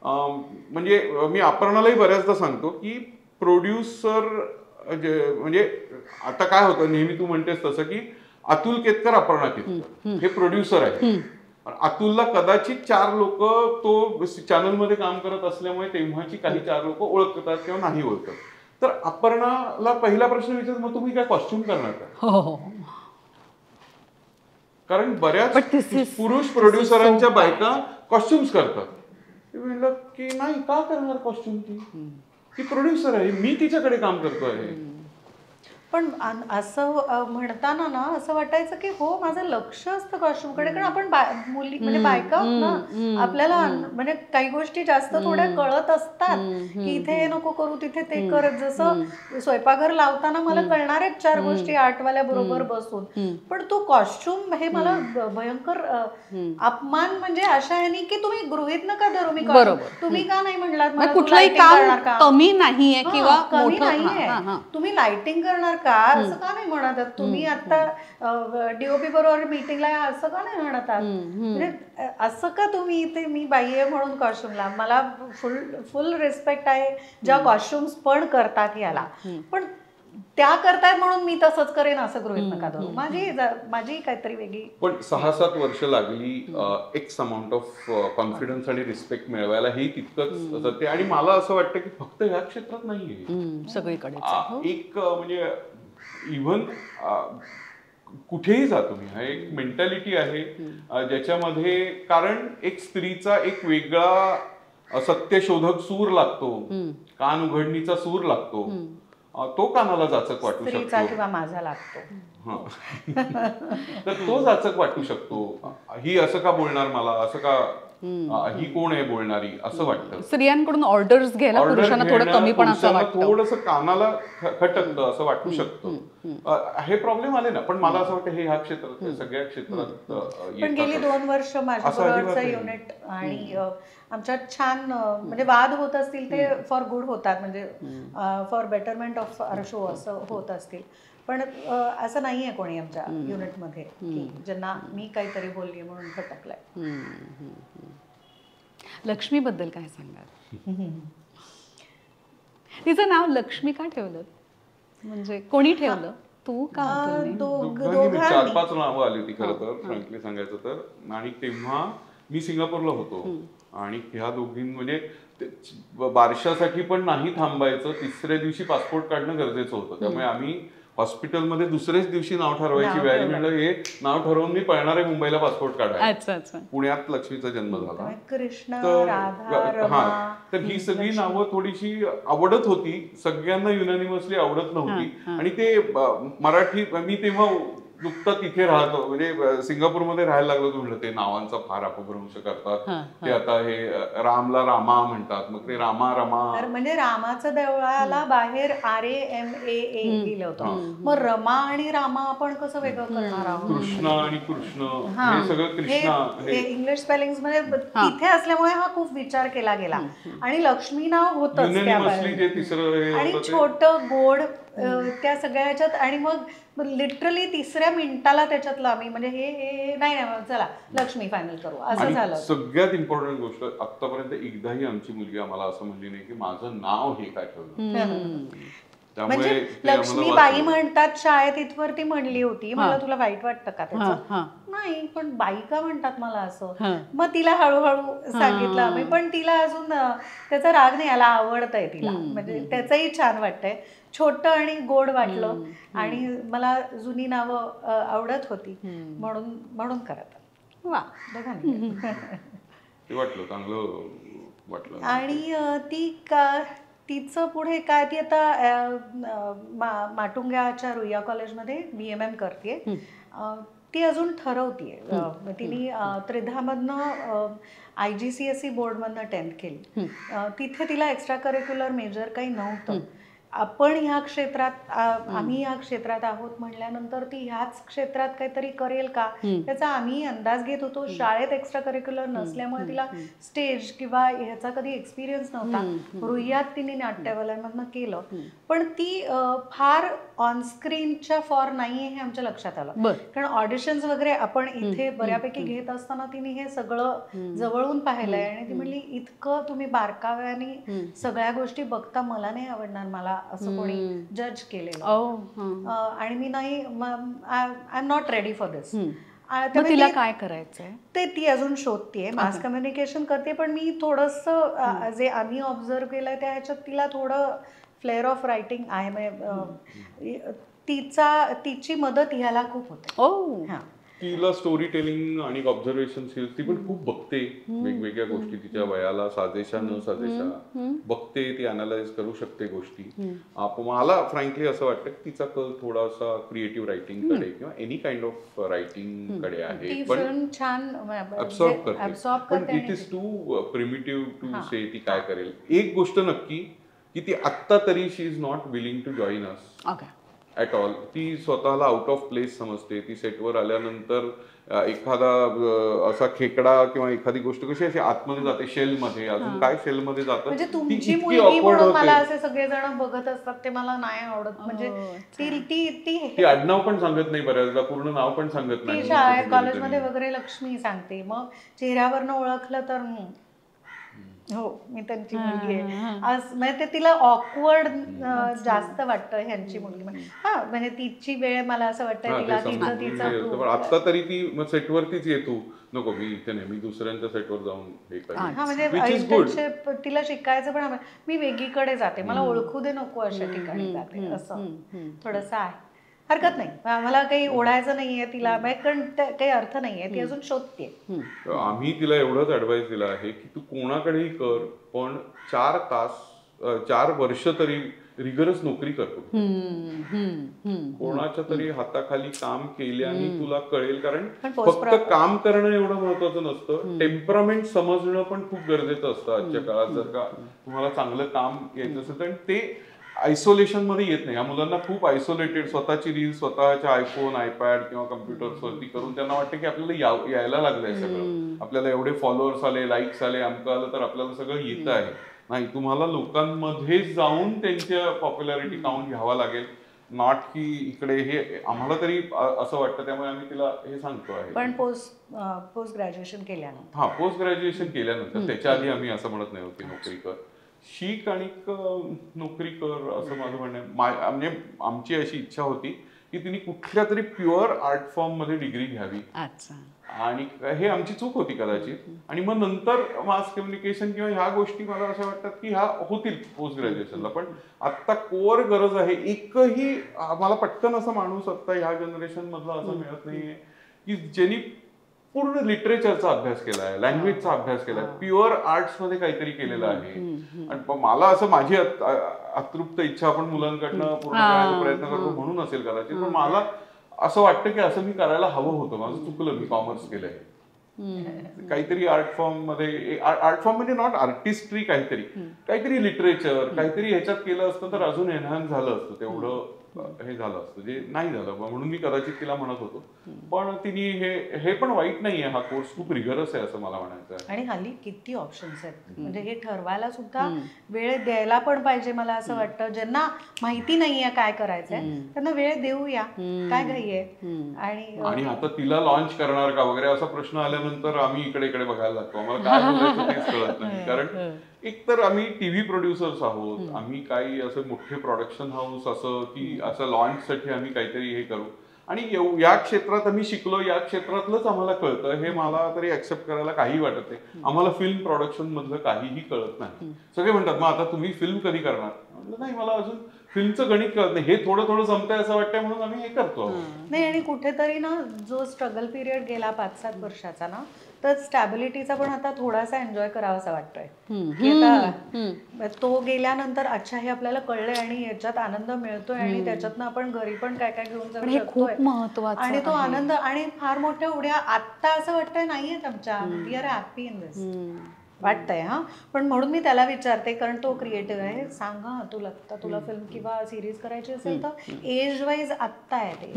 म्हणजे मी अपर्णालाही बऱ्याचदा सांगतो की प्रोड्युसर म्हणजे आता काय होतं, नेहमी तू म्हणतेस तसं की अतुल केतकर अपर्णा केतकर हे प्रोड्युसर आहे. अतुलला कदाचित 4 लोक तो चॅनलमध्ये काम करत असल्यामुळे तेव्हाची काही 4 लोक ओळखतात किंवा नाही ओळखत. तर अपर्णाला पहिला प्रश्न विचारतो, मग तुम्ही काय कॉस्ट्युम करणार का? कारण बऱ्याच पुरुष प्रोड्युसरांच्या बायका कॉस्ट्युम्स करतात. ते म्हणलं की नाही, का करणार कॉस्ट्युम, ती प्रोड्युसर आहे, मी तिच्याकडे काम करतोय. पण असं म्हणताना ना असं वाटायचं की हो माझं लक्ष असतं कॉस्ट्युमकडे, कारण आपण मुली म्हणजे बायका ना आपल्याला म्हणजे काही गोष्टी जास्त थोड्या कळत असतात की इथे हे नको करू तिथे ते करत. जसं स्वयंपाकघर लावताना मला कळणार आहेत 4 गोष्टी आठवाल्या बरोबर बसून, पण तो कॉस्ट्युम हे मला भयंकर अपमान म्हणजे अशा आहे की तुम्ही गृहीत नका धरू मी तुम्ही का नाही म्हणलात मला कुठलंही काम कमी नाहीये किंवा कमी नाहीये, तुम्ही लाइटिंग करणार का असं का नाही म्हणत आहात तुम्ही, आता डीओपी बरोबर मीटिंगला असं का नाही म्हणत आहात, म्हणजे असं का तुम्ही इथे मी बाई आहे म्हणून कॉस्ट्युमला. मला फुल रिस्पेक्ट आहे ज्या कॉस्ट्युम्स पण करतात याला, पण त्या करतायत म्हणून मी तसंच करेन असं गृहीत नका धरू. माझी काहीतरी वेगळी. पण 6-7 वर्ष लागली एक्स अमाऊंट ऑफ कॉन्फिडन्स आणि रिस्पेक्ट मिळवायला, हे तितकंच जाते. आणि मला असं वाटतं की फक्त ह्या क्षेत्रात नाहीये, सगळीकडे एक म्हणजे इव्हन कुठेही जा तुम्ही, हा एक मेंटॅलिटी आहे ज्याच्यामध्ये, कारण एक स्त्रीचा एक वेगळा सत्यशोधक सूर लागतो, कान उघडणीचा सूर लागतो, तो कानाला जाचक वाटू शकतो किंवा माझा लागतो, तर तो जाचक वाटू शकतो. ही असं का बोलणार मला, असं का, ही कोण आहे बोलणारी, असं वाटतं. स्त्रियांकडून ऑर्डर्स घ्यायला पुरुषांना थोडं कमीपणाचं वाटतं, थोडंसं कानाला खटकतं असं वाटू शकतं. हे प्रॉब्लेम आले ना. पण मला असं वाटतं हे ह्या क्षेत्रात सगळ्या क्षेत्रात. पण गेली 2 वर्ष माझ्याबरोबरचं युनिट आणि आमच्यात छान म्हणजे वाद होत असतील ते फॉर गुड होतात, म्हणजे for betterment of our show असं होत असतील. पण असं नाहीये कोणी आमच्या युनिटमध्ये की ज्यांना मी काहीतरी बोलली म्हणून खटकलंय. लक्ष्मीबद्दल काय सांगाल? तिचं नाव लक्ष्मी का ठेवलं, म्हणजे कोणी ठेवलं, तू का? 4-5 नावं आली होती खरं तर, फ्रँकली सांगायचं तर. आणि तेव्हा मी सिंगापूरला होतो आणि ह्या दोघीं म्हणजे बारशासाठी पण नाही थांबायचं, 3ऱ्या दिवशी पासपोर्ट काढणं गरजेचं होतं. त्यामुळे आम्ही हॉस्पिटलमध्ये 2ऱ्याच दिवशी नाव ठरवायची वेळ मिळालं. हे नाव ठरवून मी पळणार आहे मुंबईला पासपोर्ट काढायला. पुण्यात लक्ष्मीचा जन्म झाला. तर ही सगळी नावं थोडीशी आवडत होती, सगळ्यांना युनानिमसली आवडत नव्हती. आणि ते मराठी, मी तेव्हा नुकतं तिथे राहतो, म्हणजे सिंगापूरमध्ये राहायला लागलो. तुम्ही ते नावांचा फार अपभ्रंश करतात. ते आता हे रामला रामा म्हणतात, मग ते रामा रमा, म्हणजे रामाचं देवळाला बाहेर RAMAA लिहिलं होतं, मग रमा आणि रामा आपण कसं वेगळं करणार आहोत. कृष्ण आणि कृष्ण हे सगळं कृष्ण इंग्लिश स्पेलिंग मध्ये तिथे असल्यामुळे हा खूप विचार केला गेला. आणि लक्ष्मी नाव होतच आणि छोटं गोड त्या सगळ्या ह्याच्यात. आणि मग लिटरली 3ऱ्या मिनिटाला त्याच्यातलं आम्ही म्हणजे हे नाही चला लक्ष्मी फायनल करू असं झालं. सगळ्यात इम्पॉर्टंट गोष्ट, आतापर्यंत एकदाही आमची मुलगी आम्हाला असं म्हणली नाही की माझं नाव हे काय ठेवलं. म्हणजे ते आम्हाला लक्ष्मीबाई वाचलं. म्हणतात शाळेत इथवरती म्हणली होती, मला तुला वाईट वाटतं का त्याचं? हां. नाही, पण बाई का म्हणतात मला असं? हां. मग तिला हळूहळू सांगितलं आम्ही, पण तिला अजून त्याचा राग नाही आला, आवडतंय तिला, म्हणजे त्याचंही छान वाटतंय, छोटं आणि गोड वाटलं आणि मला जुनी नावं आवडत होती म्हणून करत वा. बघा ना. ते वाटलं चांगलं वाटलं. आणि तिचं पुढे काय, ती आता माटुंग्याच्या रुईया कॉलेजमध्ये BMM करते. ती अजून ठरवतीये. तिने त्रिधामधनं IGCSE बोर्डमधनं 10th केली. तिथे तिला एक्स्ट्रा करिक्युलर मेजर काही नव्हतं. आपण ह्या क्षेत्रात आम्ही ह्या क्षेत्रात आहोत म्हणल्यानंतर ती ह्याच क्षेत्रात काहीतरी करेल का त्याचा आम्ही अंदाज घेत होतो. शाळेत एक्स्ट्रा करिक्युलर नसल्यामुळे तिला स्टेज किंवा ह्याचा कधी एक्सपिरियन्स नव्हता. रुईयात तिने नाट्यवलयमधनं केलं, पण ती फार ऑनस्क्रीनच्या फॉर नाहीये हे आमच्या लक्षात आलं. कारण ऑडिशन्स वगैरे आपण इथे बऱ्यापैकी घेत असताना तिने हे सगळं जवळून पाहिलंय आणि ती म्हणली इतकं तुम्ही बारकाव्याने सगळ्या गोष्टी बघता मला नाही आवडणार मला असं कोणी जज केलेलं. आणि मी नाही, I am not ready for this. तिला काय करायचंय ते ती अजून शोधतीये. मास कम्युनिकेशन करते, पण मी थोडंसं जे आम्ही ऑब्झर्व केलंय त्या ह्याच्यात तिला थोडं फ्लेअर ऑफ रायटिंग आहे. तिची मदत ह्याला खूप होते. तिला स्टोरी टेलिंग आणि ऑब्झर्वेशन स्किल्स ती पण खूप बघते. वेगवेगळ्या गोष्टी तिच्या वयाला साजेशा न साजेशा बघते, ती अनालाइज करू शकते गोष्टी. मला फ्रँकली असं वाटतं की तिचा कल थोडासा क्रिएटिव्ह रायटिंग कडे किंवा एनी काइंड ऑफ रायटिंग कडे आहे. पण छान ऍब्सॉर्ब करते, पण it is too primitive to say ती काय करेल. एक गोष्ट नक्की की ती आत्ता तरी she is not willing to join us at all. ती स्वतःला आउट ऑफ प्लेस समजते. ती सेटवर आल्यानंतर एखादा असा खेकडा किंवा एखादी गोष्ट कशी अशी आतमध्ये जाते शेलमध्ये, अजून काय शेलमध्ये जातं. म्हणजे तुमची मुलगी म्हणून मला असे सगळेजण बघत असतात ते मला नाही आवडत. म्हणजे ती आडनाव पण सांगत नाही बऱ्याचदा, पूर्ण नाव पण सांगत नाही. ती शाळेत कॉलेजमध्ये वगैरे लक्ष्मी सांगते, मग चेहऱ्यावरनं ओळखलं तर हो मी त्यांची मुलगी आहे म्हणजे ते तिला ऑकवर्ड जास्त वाटतं ह्यांची मुलगी. म्हणजे तिची वेळ मला असं वाटतं तिला तिचं आता तरी ती सेटवरतीच येतो, नको मी इथे नाही, मी दुसऱ्यांच्या सेटवर जाऊन हे म्हणजे तिला शिकायचं. पण मी वेगळीकडे जाते, मला ओळखू दे नको अशा ठिकाणी जाते, असं थोडंसं आहे. हरकत नाही, मला काही ओढायचं नाहीये तिला, कारण काही अर्थ नाहीये, ती अजून शोधते. आम्ही तिला एवढंच ऍडवाइस दिला आहे की तू कोणाकडेही कर, पण 4 वर्ष तरी रिगरस नोकरी करतो, कोणाच्या तरी हाताखाली काम केल्याने तुला कळेल. कारण फक्त काम करणं एवढं महत्वाचं नसतं, टेम्परामेंट समजणं पण खूप गरजेचं असतं आजच्या काळात. जर का तुम्हाला चांगलं काम यायचं असेल तर ते आयसोलेशन मध्ये येत नाही. या मुलांना खूप आयसोलेटेड स्वतःची रील स्वतःच्या आयफोन आयपॅड किंवा कम्प्युटर्स वरती करून त्यांना वाटतं की आपल्याला यायला लागलंय सगळं, आपल्याला एवढे फॉलोअर्स आले, लाईक्स आले, अमकं आलं तर आपल्याला सगळं येत आहे. नाही, तुम्हाला लोकांमध्ये जाऊन त्यांच्या पॉप्युलॅरिटी काउंट घ्यावा लागेल, नॉट की इकडे. हे आम्हाला तरी असं वाटतं, त्यामुळे आम्ही तिला हे सांगतो आहे. पण पोस्ट ग्रॅज्युएशन केल्यानंतर पोस्ट ग्रॅज्युएशन केल्यानंतर, त्याच्या आधी आम्ही असं म्हणत नाही होती नोकरी कर, शिक आणि नोकरी कर असं माझं म्हणणं आहे. म्हणजे आमची अशी इच्छा होती की तिने कुठल्या तरी प्युअर आर्ट फॉर्म मध्ये डिग्री घ्यावी. आणि हे आमची चूक होती कदाचित. आणि मग नंतर मास कम्युनिकेशन किंवा ह्या गोष्टी मला अशा वाटतात की ह्या होतील पोस्ट ग्रॅज्युएशनला. पण आत्ता कोर गरज आहे. एकही मला पटकन असा माणूस आत्ता ह्या जनरेशन मधला असा मिळत नाहीये की ज्यांनी पूर्ण लिटरेचरचा अभ्यास केलाय, लँग्वेजचा अभ्यास केलाय, प्युअर आर्ट्स मध्ये काहीतरी केलेलं आहे. आणि मला असं, माझी अतृप्त इच्छा आपण मुलांकडनं पूर्ण करायचा प्रयत्न करतो म्हणून असेल कदाचित, पण मला असं वाटतं की असं मी करायला हवं होतं. माझं चुकलं, मी कॉमर्स केलंय. काहीतरी आर्ट फॉर्म मध्ये, आर्ट फॉर्म म्हणजे नॉट आर्टिस्ट्री, काहीतरी लिटरेचर काहीतरी ह्याच्यात केलं असतं तर अजून एनहान्स झालं असतं, तेवढं हे झालं असतं, जे नाही झालं. म्हणून मी कदाचित तिला म्हणत होतो. पण तिने हे पण वाईट नाहीये, हा कोर्स खूप रिगरस आहे असं मला म्हणायचं आहे. आणि हल्ली किती ऑप्शन्स आहेत, म्हणजे हे ठरवायला सुद्धा वेळ द्यायला पण पाहिजे. मला असं वाटतं ज्यांना माहिती नाहीये काय करायचंय त्यांना वेळ देऊया, काय घाई आहे. आणि आता तिला लॉन्च करणार का वगैरे असा प्रश्न आल्यानंतर आम्ही इकडे बघायला लागतो, आम्हाला काय बोलायचं तेच कळत नाही. कारण एक तर आम्ही टीव्ही प्रोड्युसर्स आहोत, आम्ही काही असे मोठे प्रोडक्शन हाऊस असं की असं लॉन्चसाठी आम्ही काहीतरी हे करू आणि या क्षेत्रात आम्ही शिकलो, या क्षेत्रातलंच आम्हाला कळतं हे मला तरी ऍक्सेप्ट करायला काही वाटत नाही. आम्हाला फिल्म प्रोडक्शन मधलं काहीही कळत नाही. सगळे म्हणतात मग आता तुम्ही फिल्म कधी करणार? म्हटलं नाही, मला अजून फिल्मचं गणित कळत नाही, हे थोडं थोडं जमतंय असं वाटतंय म्हणून आम्ही हे करतो. नाही आणि कुठेतरी ना जो स्ट्रगल पिरियड गेला 5-7 वर्षाचा ना, तर स्टॅबिलिटीचा पण आता थोडासा एन्जॉय करावासा वाटतोय की आता तो गेल्यानंतर अच्छा हे आपल्याला कळलंय आणि याच्यात आनंद मिळतोय आणि त्याच्यातनं आपण घरी पण काय काय घेऊन जाऊ शकतोय. खूप महत्वाचं आणि तो आनंद आणि फार मोठ्या उड्या आता असं वाटतंय नाहीयेत आमच्या. We are happy in this वाटतंय. हा पण म्हणून मी त्याला विचारते कारण तो क्रिएटिव्ह आहे. सांगा तुला फिल्म किंवा सिरीज करायची असेल तर एज वाईज आत्ता आहे ते,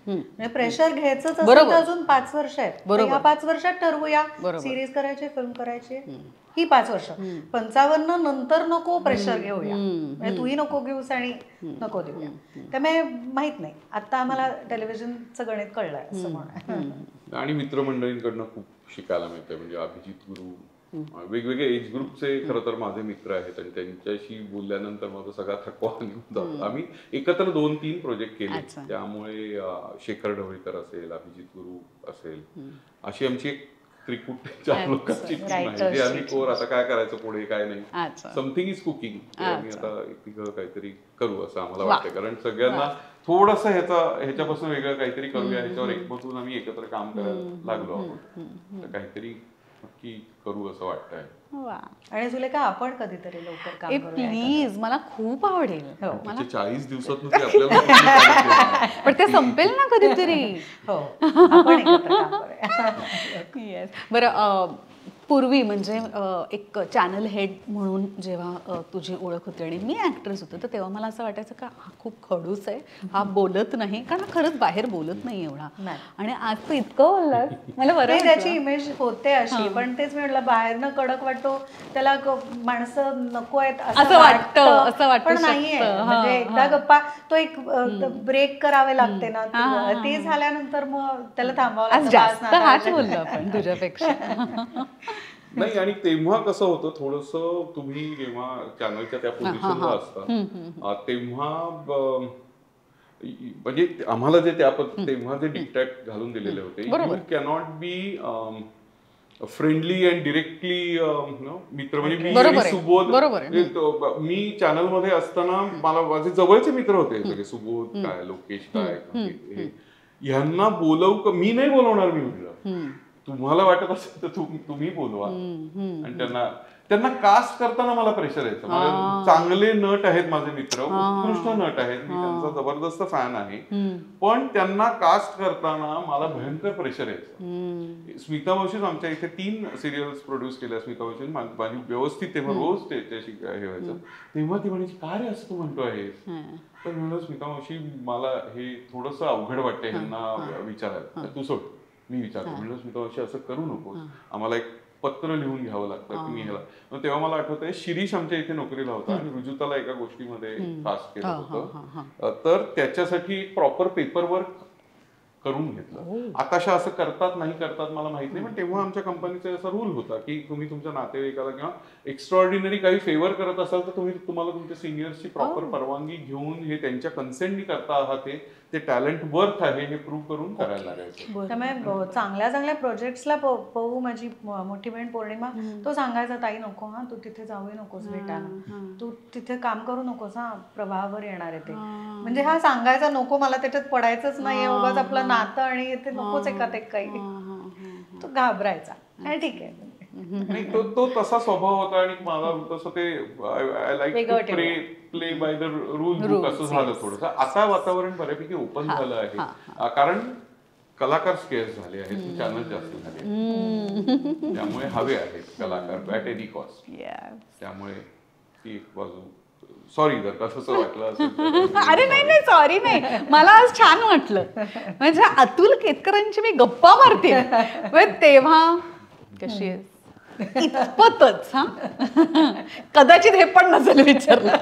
म्हणजे प्रेशर घ्यायचंच असेल तर अजून 5 वर्ष आहेत. या 5 वर्षात ठरवूया सिरीज करायची, फिल्म करायची, ही 5 वर्ष. 55 नंतर नको प्रेशर घेऊया, म्हणजे तूही नको घेऊस आणि नको देऊया. त्यामुळे माहित नाही, आता आम्हाला टेलिव्हिजनचं गणित कळलंय असं म्हणा. आणि मित्रमंडळींकडनं खूप शिकायला मिळतंय. म्हणजे अभिजित गुरु वेगवेगळे एज ग्रुपचे खरं तर माझे मित्र आहेत आणि त्यांच्याशी बोलल्यानंतर माझा सगळा थकवा निघून जातो. आम्ही एकत्र 2-3 प्रोजेक्ट केले, त्यामुळे शेखर ढवळीकर असेल, अभिजित गुरु असेल, अशी आमची एक त्रिकूट 4 लोकांची टीम आहे जी आम्ही कोर आता काय करायचं पुढे काय नाही, समथिंग इज कुकिंग, आम्ही आता तिघं काहीतरी करू असं आम्हाला वाटतं. कारण सगळ्यांना थोडंसं ह्याच्यापासून वेगळं काहीतरी करूया, ह्याच्यावर एकमतून आम्ही एकत्र काम करायला लागलो आहोत. तर काहीतरी नक्की करू असं वाटतंय. आणि तुला का आपण कधीतरी लवकर काम करूया प्लीज, मला खूप आवडेल. 40 दिवसात आपल्याला पण ते संपेल ना कधीतरी. हो, आपण एकत्र काम करूया. येस. बरं, पूर्वी म्हणजे एक चॅनल हेड म्हणून जेव्हा तुझी ओळख होती आणि मी ऍक्ट्रेस होते, तर तेव्हा मला असं वाटायचं का हा खूप खडूस आहे, हा बोलत नाही, कारण हा खरंच बाहेर बोलत नाही एवढा. आणि आज तू इतकं बोललास, मला बरं त्याची इमेज होते अशी. पण तेच मी म्हटलं बाहेरनं कडक वाटतो, त्याला माणसं नको आहेत असं वाटतं, पण नाहीये. म्हणजे एकदा गप्पा तो एक ब्रेक करावे लागते ना, ते झाल्यानंतर मग त्याला थांबावं लागतं. हाच बोललो आपण तुझ्यापेक्षा. नाही, आणि तेव्हा कसं होतं थोडंसं, तुम्ही जेव्हा चॅनलच्या त्या पोझिशनला असता तेव्हा म्हणजे आम्हाला जे तेव्हा जे डिक्टॅट घालून दिलेले होते, you cannot be friendly and directly मित्र. म्हणजे मी सुबोध, मी चॅनल मध्ये असताना मला माझे जवळचे मित्र होते सगळे, सुबोध काय, लोकेश काय, ह्यांना बोलवू, मी नाही बोलवणार. मी म्हटलं तुम्हाला वाटत असेल तर तुम्ही बोलवा. आणि त्यांना कास्ट करताना मला प्रेशर यायचं. चांगले नट आहेत माझे मित्र, उत्कृष्ट नट आहेत, मी त्यांचा जबरदस्त फॅन आहे, पण त्यांना कास्ट करताना मला भयंकर प्रेशर यायचं. स्मिता मावशीच आमच्या इथे 3 सिरियल्स प्रोड्यूस केल्या. स्मिता मावशी माझी व्यवस्थित तेव्हा रोज त्याच्याशी हे व्हायचं. तेव्हा ती म्हणायची काय रे असं तू म्हणतो आहे. तर म्हणलं स्मिता मावशी मला हे थोडस अवघड वाटतंय ह्यांना विचारायला, तू सोड मी विचारतो. म्हणलं स्मिता मावशी असं करू नको, आम्हाला एक पत्र लिहून घ्यावं लागतं की मी ह्याला. मग तेव्हा मला आठवतंय शिरीष आमच्या इथे नोकरीला होता आणि रुजुताला एका गोष्टीमध्ये कास्ट केलं होतं, तर त्याच्यासाठी एक प्रॉपर पेपर वर्क करून घेतलं. आताशा असं करतात नाही करतात मला माहित नाही, पण तेव्हा आमच्या कंपनीचा असा रूल होता की तुम्ही तुमच्या नातेवाईकाला किंवा एक्स्ट्रॉर्डिनरी काही फेवर करत असाल तर तुम्हाला तुमच्या सिनियर्सची प्रॉपर परवानगी घेऊन हे त्यांच्या कन्सेंटनी करता आहात, ते टॅलेंट वर्थ आहे हे प्रूव्ह करून करायला लागायचं. त्यामुळे चांगल्या चांगल्या प्रोजेक्ट्सला पहू माझी मोठी बहीण पौर्णिमा तो सांगायचा, ताई नको हा, तू तिथे जाऊ नकोस बेटा, तू तिथे काम करू नकोस हा, प्रवाहावर येणार आहे ते. म्हणजे हा सांगायचा नको, मला त्याच्यात पडायचंच नाही, उगाच आपलं नातं आणि ते नकोच एकात एक काही. तो घाबरायचा. ठीक आहे, आणि तो तसा स्वभाव होता आणि मला तसं ते I like to play by the rule book असं झालं थोडंसं. आता वातावरण बऱ्यापैकी ओपन झालं आहे, कारण कलाकार स्केअर्स झाले आहेत, चॅनल जास्त झाले, त्यामुळे हवे आहेत कलाकार ऍट एनी कॉस्ट. त्यामुळे ती एक बाजू. सॉरी जर का तसं वाटलं असेल. अरे नाही, सॉरी नाही, मला आज छान वाटलं. म्हणजे अतुल केतकरांची मी गप्पा मारते तेव्हा कशी आहे इतपतच. हा, कदाचित हे पण नसेल विचारलं.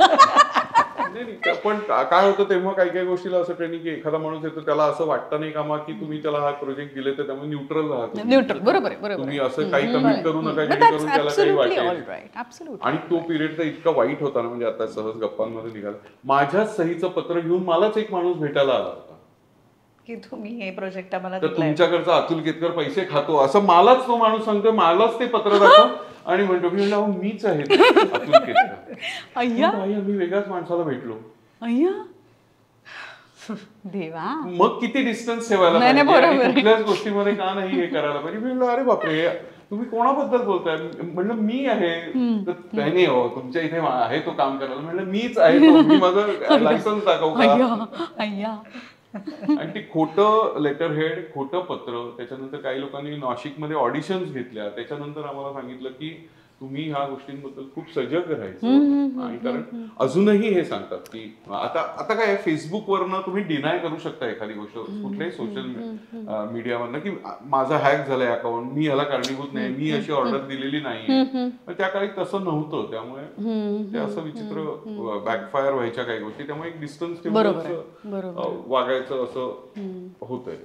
पण काय होतं तेव्हा काही काही गोष्टीला असं ट्रेनिंग की एखादा माणूस येतो त्याला असं वाटतं नाही का की तुम्ही त्याला हा प्रोजेक्ट दिले तर त्यामुळे न्यूट्रल राहतो. न्यूट्रल, बरोबर आहे, बरोबर तुम्ही आहे. असं काही कमिट करू नका But जेणेकरून that's त्याला काही absolutely all वाटेल. right, absolutely. आणि तो पिरियड तर इतका वाईट होता ना, म्हणजे आता सहज गप्पांमध्ये निघाला, माझ्याच सहीचं पत्र घेऊन मलाच एक माणूस भेटायला आला होता की तुम्ही हे प्रोजेक्ट आम्हाला तर दिलाय. तुमच्याकडचा अतुल केतकर पैसे खातो असं मलाच तो माणूस सांगतोय, मलाच ते पत्र दाखव आणि म्हणतो मी म्हणलं, अहो, मीच आहे ते अतुल केतकर. अय्या बाई, आम्ही वेगळ्याच माणसाला भेटलो. अय्या देवा. मग किती डिस्टन्स ठेवायला नाही, नाही, पाहिजे आणि बरोबर आहे. कुठल्याच गोष्टीमध्ये का नाही हे करायला पाहिजे. मी म्हणलं अरे बापरे, तुम्ही कोणाबद्दल बोलताय. म्हणलं मी आहे. तर नाही हो, तुमच्या इथे आहे तो काम करायला. म्हणलं मीच आहे तो, मी माझं लायसन्स दाखवू का. अय्या अय्या. आणि ते खोटं लेटर हेड, खोटं पत्र. त्याच्यानंतर काही लोकांनी नाशिकमध्ये ऑडिशन्स घेतल्या. त्याच्यानंतर आम्हाला सांगितलं की तुम्ही ह्या गोष्टींबद्दल खूप सजग राहायचं. आणि कारण अजूनही हे सांगतात की आता काय फेसबुकवरनं तुम्ही डिनाय करू शकता एखादी गोष्ट कुठल्याही सोशल मीडियावरनं की माझा हॅक झालाय अकाउंट, मी ह्याला कारणीभूत नाही, मी अशी ऑर्डर दिलेली नाही. त्या काळी तसं नव्हतं. त्यामुळे ते असं विचित्र बॅकफायर व्हायच्या काही गोष्टी. त्यामुळे एक डिस्टन्स ठेवून वागायचं असं होतंय.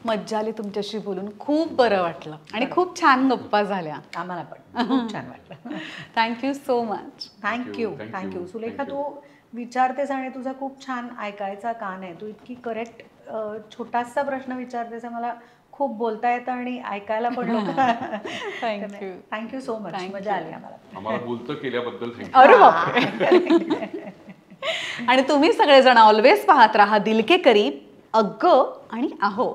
मज्जा आली तुमच्याशी बोलून, खूप बरं वाटलं आणि खूप छान गप्पा झाल्या. आम्हाला पण खूप छान वाटलं. Thank you so much. Thank you. Sulekha, तू विचारतेस आणि तुझा खूप छान ऐकायचा कान आहे. तू इतकी करेक्ट छोटासा प्रश्न विचारतेस, मला खूप बोलता येतं आणि ऐकायला पण थँक्यू. Thank you so much. मजा आली आम्हाला बोलतं केल्याबद्दल अरे बापरे. आणि तुम्ही सगळेजण ऑलवेज पाहत राहा दिल के करीब, अग्ग आणि आहो.